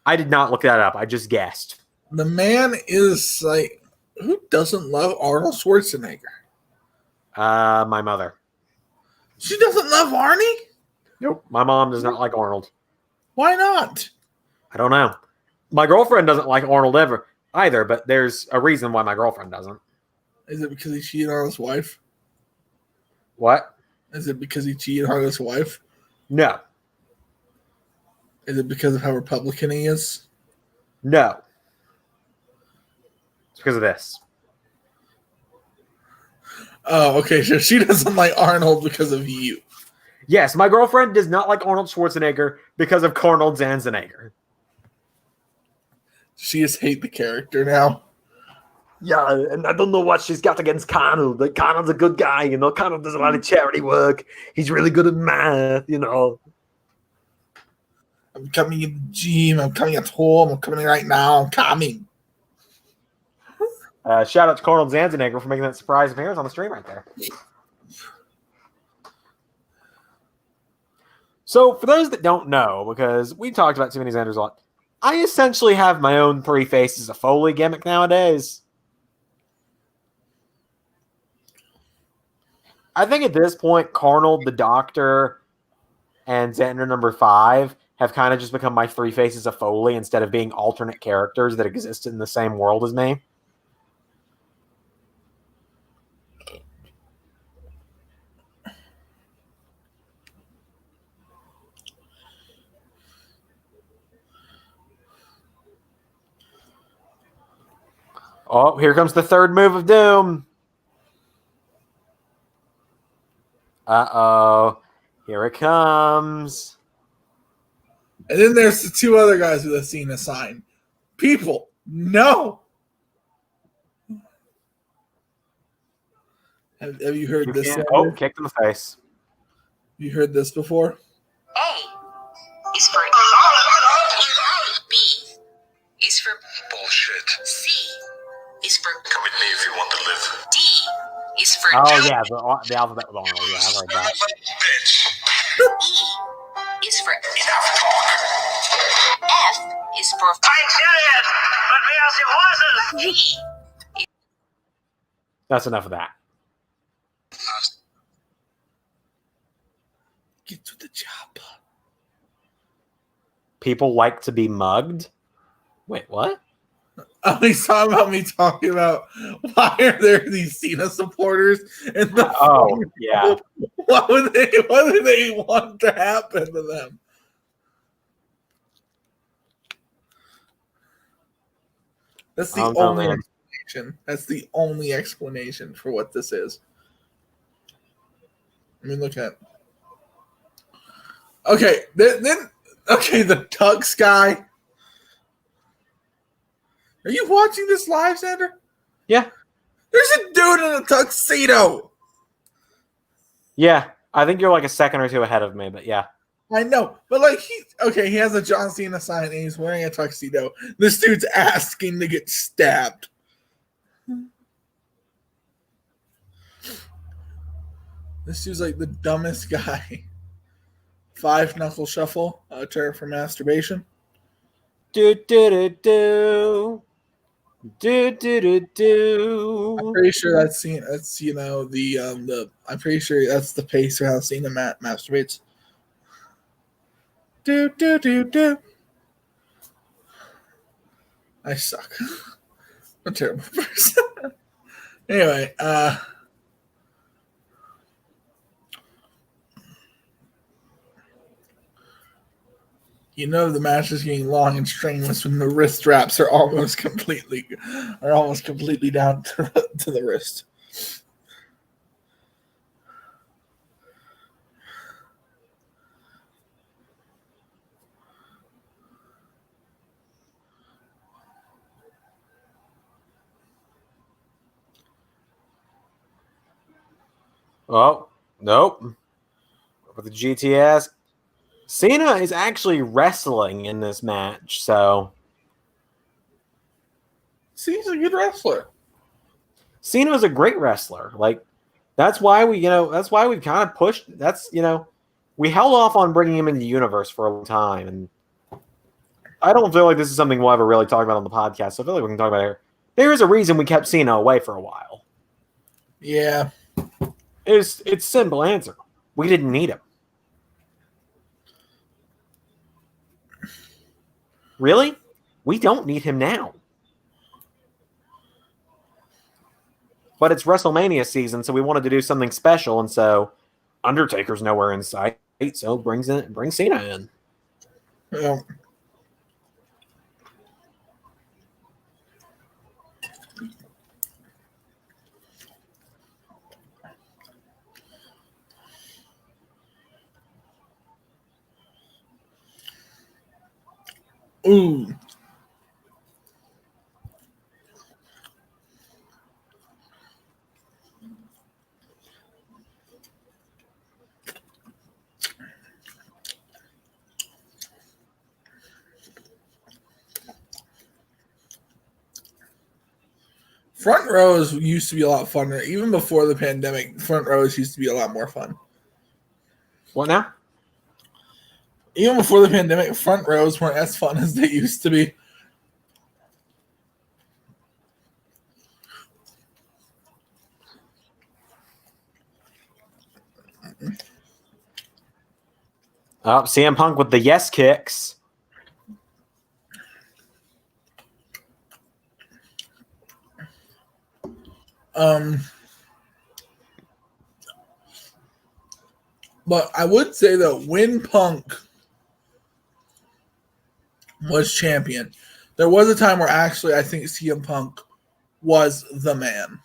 I did not look that up. I just guessed. The man is like, who doesn't love Arnold Schwarzenegger? My mother. She doesn't love Arnie? Nope. My mom does not like Arnold. Why not? I don't know. My girlfriend doesn't like Arnold ever either, but there's a reason why my girlfriend doesn't. Is it because he cheated on his wife? What? Is it because he cheated on his wife? No. Is it because of how Republican he is? No. It's because of this. Oh, okay. So she doesn't like Arnold because of you. Yes, my girlfriend does not like Arnold Schwarzenegger because of Arnold Schwarzenegger. She just hates the character now. Yeah, and I don't know what she's got against Arnold. Like, Arnold's a good guy, you know. Arnold does a lot of charity work. He's really good at math, you know. I'm coming in the gym. I'm coming at home. I'm coming right now. I'm coming. Shout out to Arnold Schwarzenegger for making that surprise appearance on the stream right there. So, for those that don't know, because we talked about too many Zanders a lot, I essentially have my own Three Faces of Foley gimmick nowadays. I think at this point, Carnold, the Doctor, and Zander number 5 have kind of just become my Three Faces of Foley instead of being alternate characters that exist in the same world as me. Oh, here comes the third move of doom. Uh-oh. Here it comes. And then there's the two other guys with a Cena sign. People, no. Have you heard this? Oh, kicked in the face. You heard this before? A is for B is for bullshit. C is for Come with me if you want to live. D is for Oh, yeah, the alphabet was on. Yeah, I heard that. Bitch. E is for Enough talk. F is for I'm serious, but we are the horses. G. That's enough of that. Get to the job. People like to be mugged? Wait, what? Oh, he's talking about me talking about why are there these Cena supporters in the Oh, yeah. what do they want to happen to them? That's the only explanation. That's the only explanation for what this is. Let me look at. Okay, then the Tux guy. Are you watching this live, Zander? Yeah. There's a dude in a tuxedo. Yeah. I think you're like a second or two ahead of me, but yeah. I know, but like he has a John Cena sign and he's wearing a tuxedo. This dude's asking to get stabbed. This dude's like the dumbest guy. 5 knuckle shuffle, term for masturbation. Do do do do. Do do do do. I'm pretty sure that's the I'm pretty sure that's the pace of how Cena masturbates. Do do do do. I suck. I'm a terrible person. Anyway, the match is getting long and strenuous when the wrist straps are almost completely down to the wrist. Oh, nope. With the GTS. Cena is actually wrestling in this match, so. Cena's a good wrestler. Cena is a great wrestler. Like, that's why we've kind of pushed. We held off on bringing him into the universe for a long time, and I don't feel like this is something we'll ever really talk about on the podcast. So I feel like we can talk about it here. There is a reason we kept Cena away for a while. Yeah. It's simple answer. We didn't need him. Really? We don't need him now. But it's WrestleMania season, so we wanted to do something special, and so Undertaker's nowhere in sight, so bring Cena in. Yeah. Ooh. Front rows used to be a lot funner. Even before the pandemic, front rows used to be a lot more fun. What now? Even before the pandemic, front rows weren't as fun as they used to be. Oh, CM Punk with the yes kicks. But I would say that when Punk was champion, there was a time where actually I think CM Punk was the man.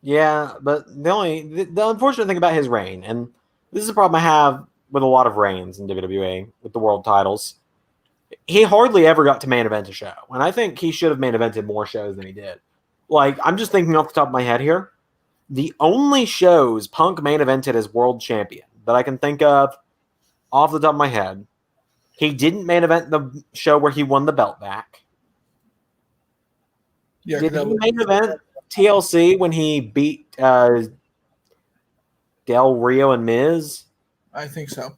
Yeah, but the unfortunate thing about his reign, and this is a problem I have with a lot of reigns in WWE with the world titles, he hardly ever got to main event a show, and I think he should have main evented more shows than he did. Like, I'm just thinking off the top of my head here, the only shows Punk main evented as world champion that I can think of off the top of my head, he didn't main event the show where he won the belt back. Yeah, Did he main event TLC when he beat Del Rio and Miz? I think so.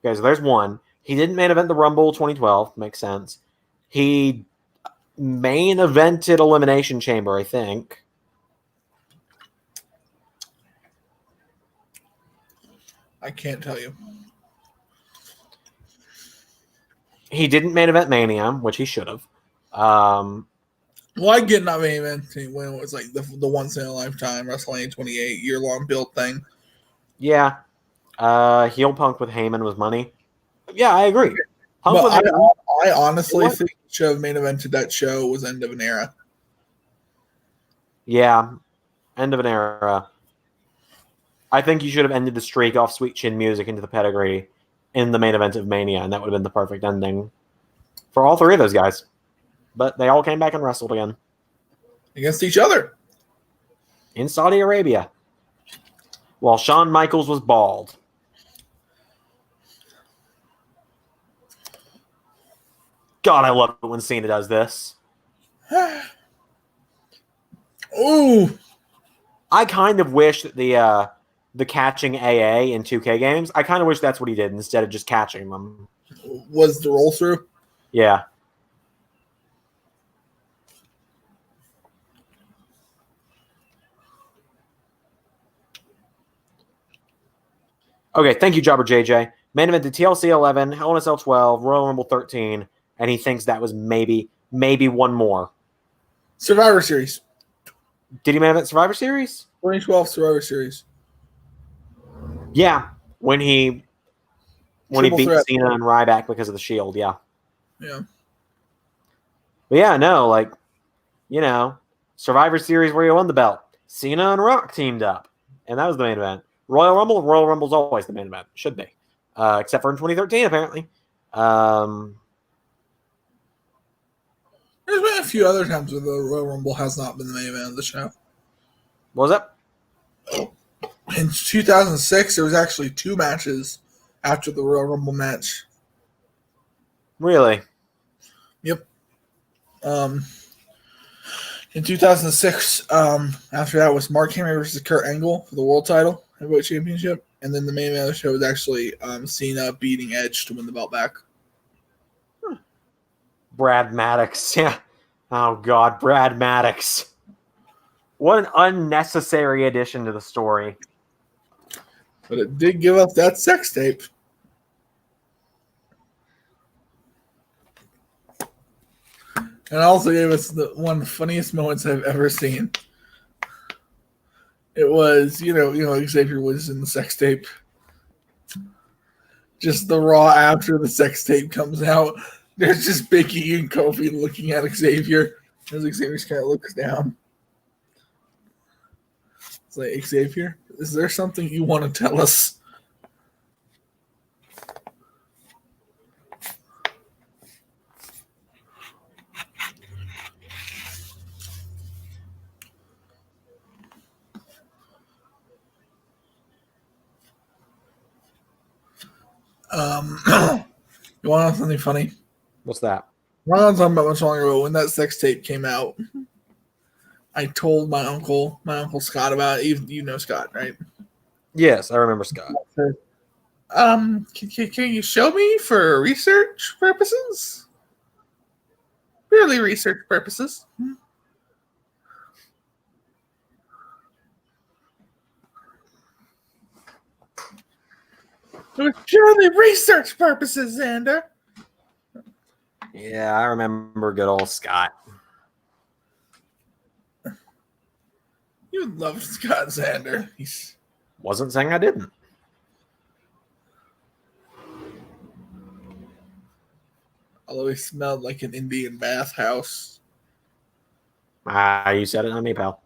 Okay, so there's one. He didn't main event the Rumble 2012. Makes sense. He main evented Elimination Chamber, I think. I can't tell you. He didn't main event Mania, which he should have. Well, I get not main eventing when it was like the once in a lifetime WrestleMania 28 year-long build thing. Yeah. Heel Punk with Heyman was money. Yeah, I agree. Punk But with Heyman. I honestly What? think the show main evented that show was end of an era. Yeah. End of an era. I think you should have ended the streak off Sweet Chin Music into the pedigree in the main event of Mania, and that would have been the perfect ending for all three of those guys. But they all came back and wrestled again. Against each other. In Saudi Arabia. While Shawn Michaels was bald. God, I love it when Cena does this. Ooh. I kind of wish that the catching AA in 2K games, I kind of wish that's what he did instead of just catching them. Was the roll through? Yeah. Okay, thank you, Jobber JJ. Main event to TLC 11, Hell in a Cell 12, Royal Rumble 13, and he thinks that was maybe one more. Survivor Series. Did he main event Survivor Series? 2012 Survivor Series. Yeah, when he Triple beat threat. Cena and Ryback because of the Shield. Yeah, Yeah. but yeah, no, like, you know, Survivor Series where he won the belt. Cena and Rock teamed up, and that was the main event. Royal Rumble's always the main event. Should be, except for in 2013 apparently. There's been a few other times where the Royal Rumble has not been the main event of the show. What was that? In 2006, there was actually 2 matches after the Royal Rumble match. Really? Yep. In 2006, after that was Mark Henry versus Kurt Angle for the world title, heavyweight championship, and then the main event of the show was actually Cena beating Edge to win the belt back. Brad Maddox. Yeah. Oh God, Brad Maddox. What an unnecessary addition to the story. But it did give up that sex tape. And also gave us one of the funniest moments I've ever seen. It was, Xavier was in the sex tape. Just the Raw after the sex tape comes out. There's just Big E and Kofi looking at Xavier as Xavier kind of looks down. It's like, Xavier, is there something you want to tell us? You want to know something funny? What's that? We're not talking about much longer ago. When that sex tape came out, I told my uncle Scott about it. You know Scott, right? Yes, I remember Scott. Can you show me for research purposes? Purely research purposes. For purely research purposes, Zander. Yeah, I remember good old Scott. You love Scott Zander. He's Wasn't saying I didn't. although he smelled like an Indian bathhouse. You said it, not me, pal.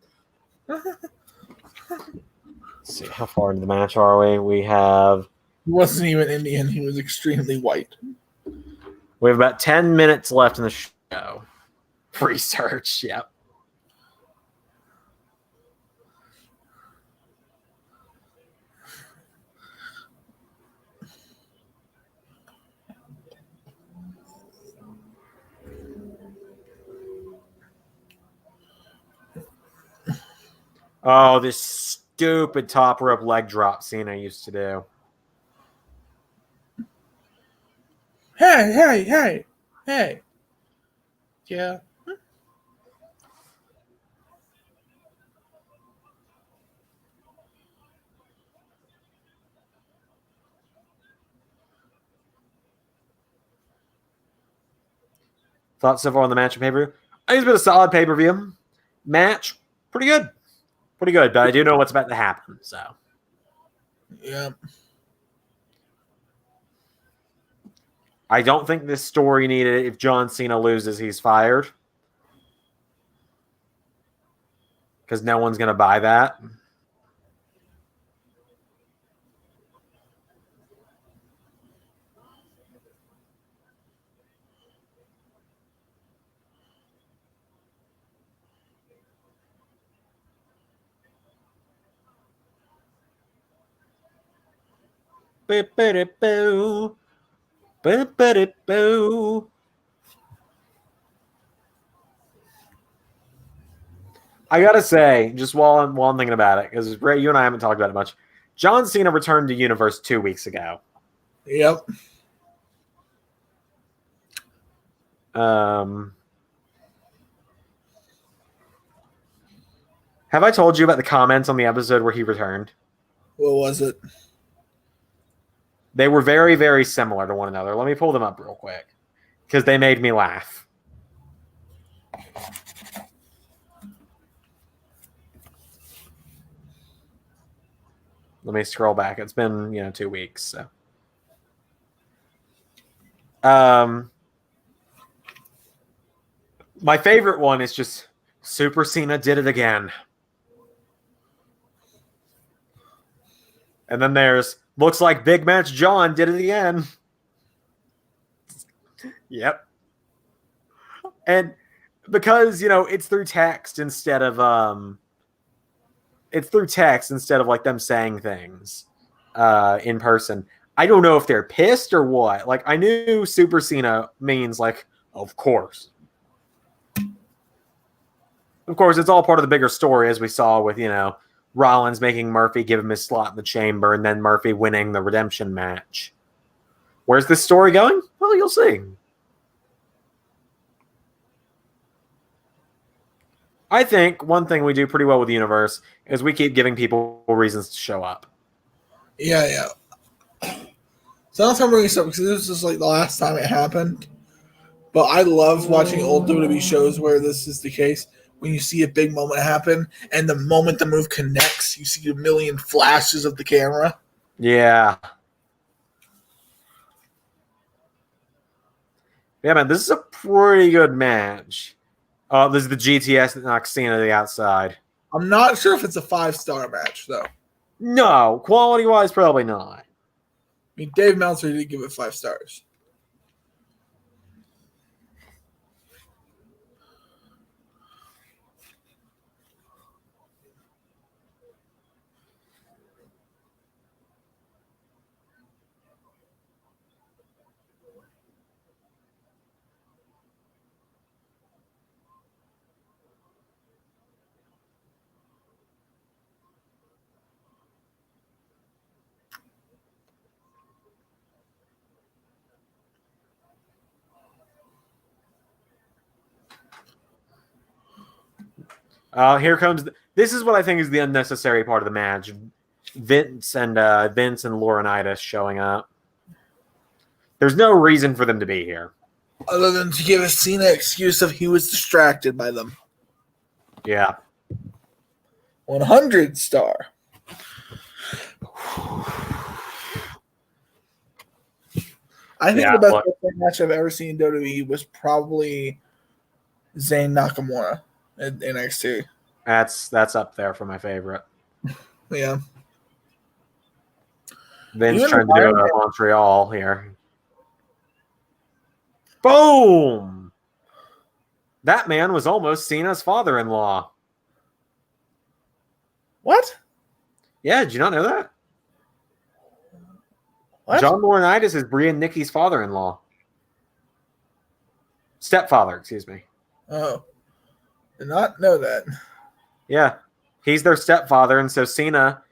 Let's see, how far into the match are we? We have He wasn't even Indian. He was extremely white. about 10 minutes left in the show. Research, yep. Oh, this stupid top rope leg drop scene I used to do. Hey. Yeah. Thoughts so far on the match and pay-per-view? I think it's been a solid pay-per-view. Match, pretty good. Pretty good, but I do know what's about to happen, so. Yeah. I don't think this story needed it. If John Cena loses, he's fired. Because no one's going to buy that. Boo. Boo. I gotta say, just while I'm thinking about it, because Ray, you and I haven't talked about it much. John Cena returned to Universe 2 weeks ago. Yep. Have I told you about the comments on the episode where he returned? What was it? They were very, very similar to one another. Let me pull them up real quick because they made me laugh. Let me scroll back. It's been 2 weeks. So, my favorite one is just Super Cena did it again. And then there's looks like Big Match John did it again. Yep. And because, it's through text instead of like them saying things in person. I don't know if they're pissed or what. Like, I knew Super Cena means like, of course. Of course, it's all part of the bigger story, as we saw with, Rollins making Murphy give him his slot in the chamber and then Murphy winning the redemption match. Where's this story going? Well, you'll see. I think one thing we do pretty well with the universe is we keep giving people reasons to show up. Yeah. So I don't know if I'm bringing this up because this is like the last time it happened. But I love watching old WWE shows where this is the case. When you see a big moment happen, and the moment the move connects, you see a million flashes of the camera. Yeah. Yeah, man, this is a pretty good match. This is the GTS that knocks Cena to the outside. I'm not sure if it's a 5-star match, though. No, quality-wise, probably not. I mean, Dave Meltzer did give it 5 stars. Here comes. This is what I think is the unnecessary part of the match. Vince and Laurinaitis showing up. There's no reason for them to be here. Other than to give Cena an excuse of he was distracted by them. Yeah. 100 star. I think the best wrestling match I've ever seen in WWE was probably Zayn Nakamura in NXT. That's up there for my favorite. Yeah. Vince trying to do a Montreal here. Boom! That man was almost Cena's father-in-law. What? Yeah, did you not know that? What? John Laurinaitis is Brie and Nikki's father-in-law. Stepfather, excuse me. Oh. Did not know that. Yeah. He's their stepfather, and so Cena,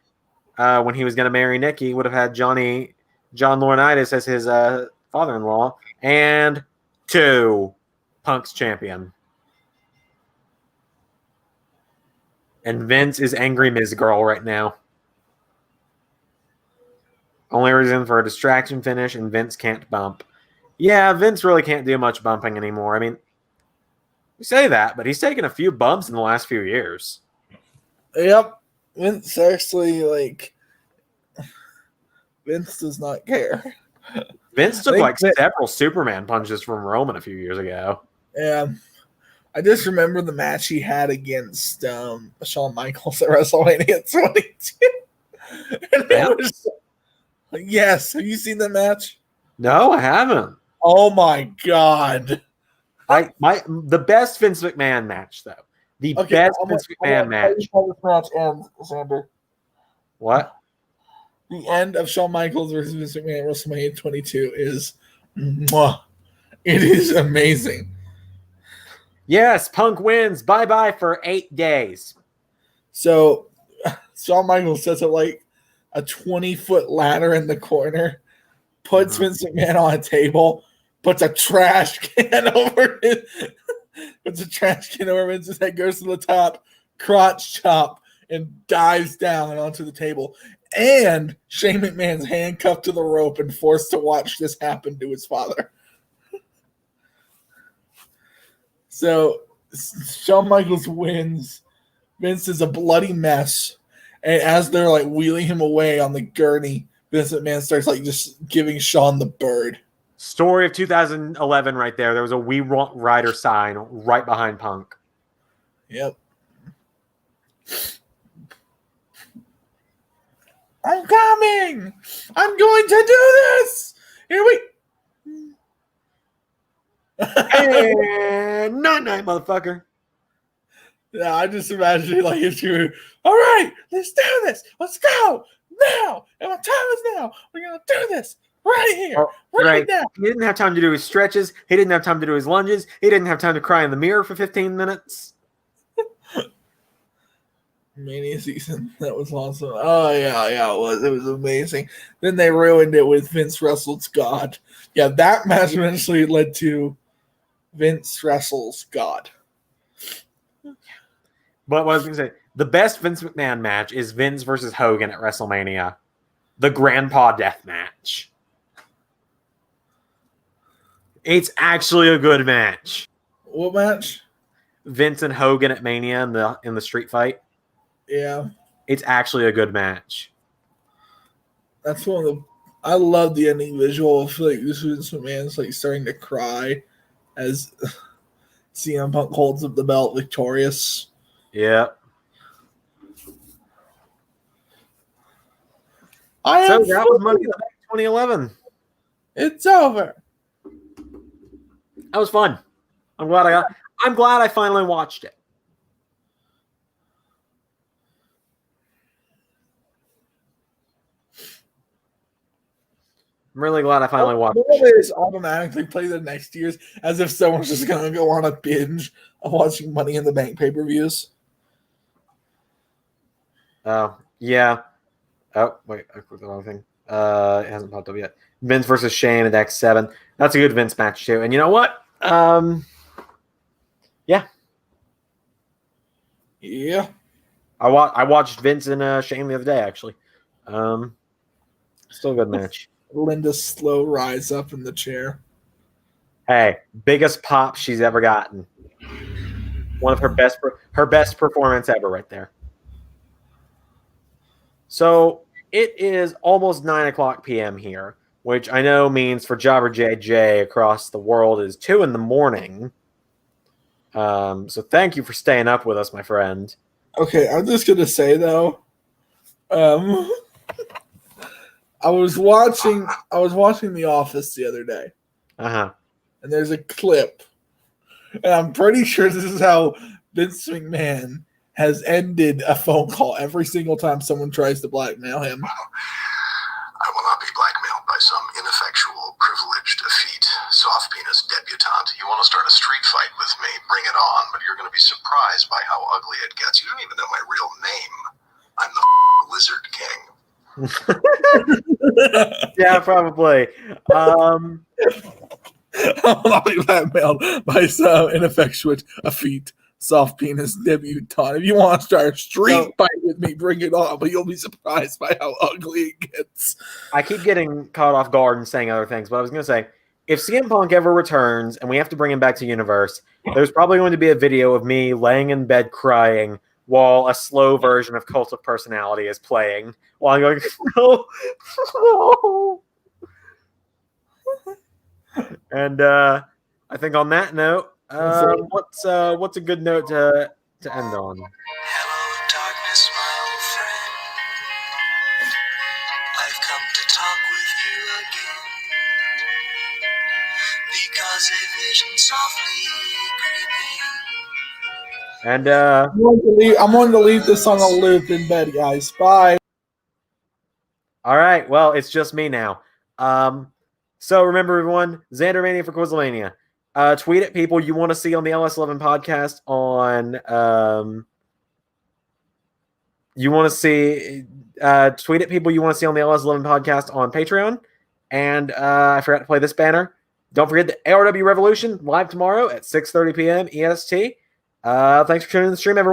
when he was going to marry Nikki, would have had John Laurinaitis as his father-in-law, and 2 Punk's champion. And Vince is angry Ms. Girl right now. Only reason for a distraction finish, and Vince can't bump. Yeah, Vince really can't do much bumping anymore. I mean, you say that, but he's taken a few bumps in the last few years. Yep. Vince actually, Vince does not care. Vince took several Superman punches from Roman a few years ago. Yeah. I just remember the match he had against Shawn Michaels at WrestleMania 22. And it was, yes. Have you seen the match? No, I haven't. Oh my God. The best Vince McMahon match, though. The best Vince McMahon match. How this match ends, Zander. What? The end of Shawn Michaels versus Vince McMahon at WrestleMania 22 is mwah. It is amazing. Yes, Punk wins. Bye-bye for 8 days. So Shawn Michaels sets up a 20-foot ladder in the corner, puts Vince McMahon on a table, puts a trash can over Vince's head, goes to the top, crotch chop, and dives down onto the table. And Shane McMahon's handcuffed to the rope and forced to watch this happen to his father. So Shawn Michaels wins. Vince is a bloody mess. And as they're wheeling him away on the gurney, Vince McMahon starts just giving Shawn the bird. Story of 2011 right there. There was a We Want Ryder sign right behind Punk. Yep. I'm coming! I'm going to do this! Here we... And night, motherfucker. Yeah, I just imagine if you were, all right, let's do this. Let's go now. And my time is now. We're going to do this right here, right now. He didn't have time to do his stretches. He didn't have time to do his lunges. He didn't have time to cry in the mirror for 15 minutes. Mania season. That was awesome. Oh, yeah, it was. It was amazing. Then they ruined it with Vince wrestles God. Yeah, that match eventually led to Vince wrestles God. But what I was going to say, the best Vince McMahon match is Vince versus Hogan at WrestleMania. The Grandpa Death match. It's actually a good match. What match? Vince and Hogan at Mania in the street fight. Yeah. It's actually a good match. That's one of the... I love the ending visual of this Vince McMahon's starting to cry as CM Punk holds up the belt victorious. Yeah. That was Money in the Bank 2011. It's over. That was fun. I'm glad I finally watched it. I'm really glad I finally watched it. They just automatically play the next year's as if someone's just going to go on a binge of watching Money in the Bank pay-per-views. Oh, yeah. Oh, wait, I clicked the wrong thing. It hasn't popped up yet. Vince versus Shane at X7. That's a good Vince match, too. And you know what? Yeah. Yeah. I watched Vince and Shane the other day, actually. Still a good match. Linda's slow rise up in the chair. Hey, biggest pop she's ever gotten. One of her best performance ever, right there. So it is almost 9:00 p.m. here, which I know means for Jobber JJ across the world is 2 a.m. So thank you for staying up with us, my friend. Okay, I'm just gonna say though, I was watching The Office the other day, Uh-huh. and there's a clip, and I'm pretty sure this is how Vince McMahon has ended a phone call every single time someone tries to blackmail him. I will not be blackmailed by some ineffectual, privileged, effete, soft penis debutante. You want to start a street fight with me? Bring it on, but you're going to be surprised by how ugly it gets. You don't even know my real name. I'm the Lizard King. Yeah, probably. I will not be blackmailed by some ineffectual, effete, soft penis debutante. If you want to start a street fight with me, bring it on, but you'll be surprised by how ugly it gets. I keep getting caught off guard and saying other things, but I was going to say, if CM Punk ever returns and we have to bring him back to Universe, there's probably going to be a video of me laying in bed crying while a slow version of Cult of Personality is playing, while I'm going, no, no. And I think on that note, what's a good note to end on? Hello, darkness, my old friend. I've come to talk with you again. Because a vision softly creeping. And I'm going to leave this on a loop in bed, guys. Bye. all right, well, it's just me now. So remember, everyone, Zander Mania for Quizlemania. Tweet at people you want to see on the LS11 podcast on tweet at people you want to see on the LS11 podcast on Patreon. And I forgot to play this banner. Don't forget the ARW Revolution live tomorrow at 6:30 p.m. EST. Thanks for tuning in the stream, everyone.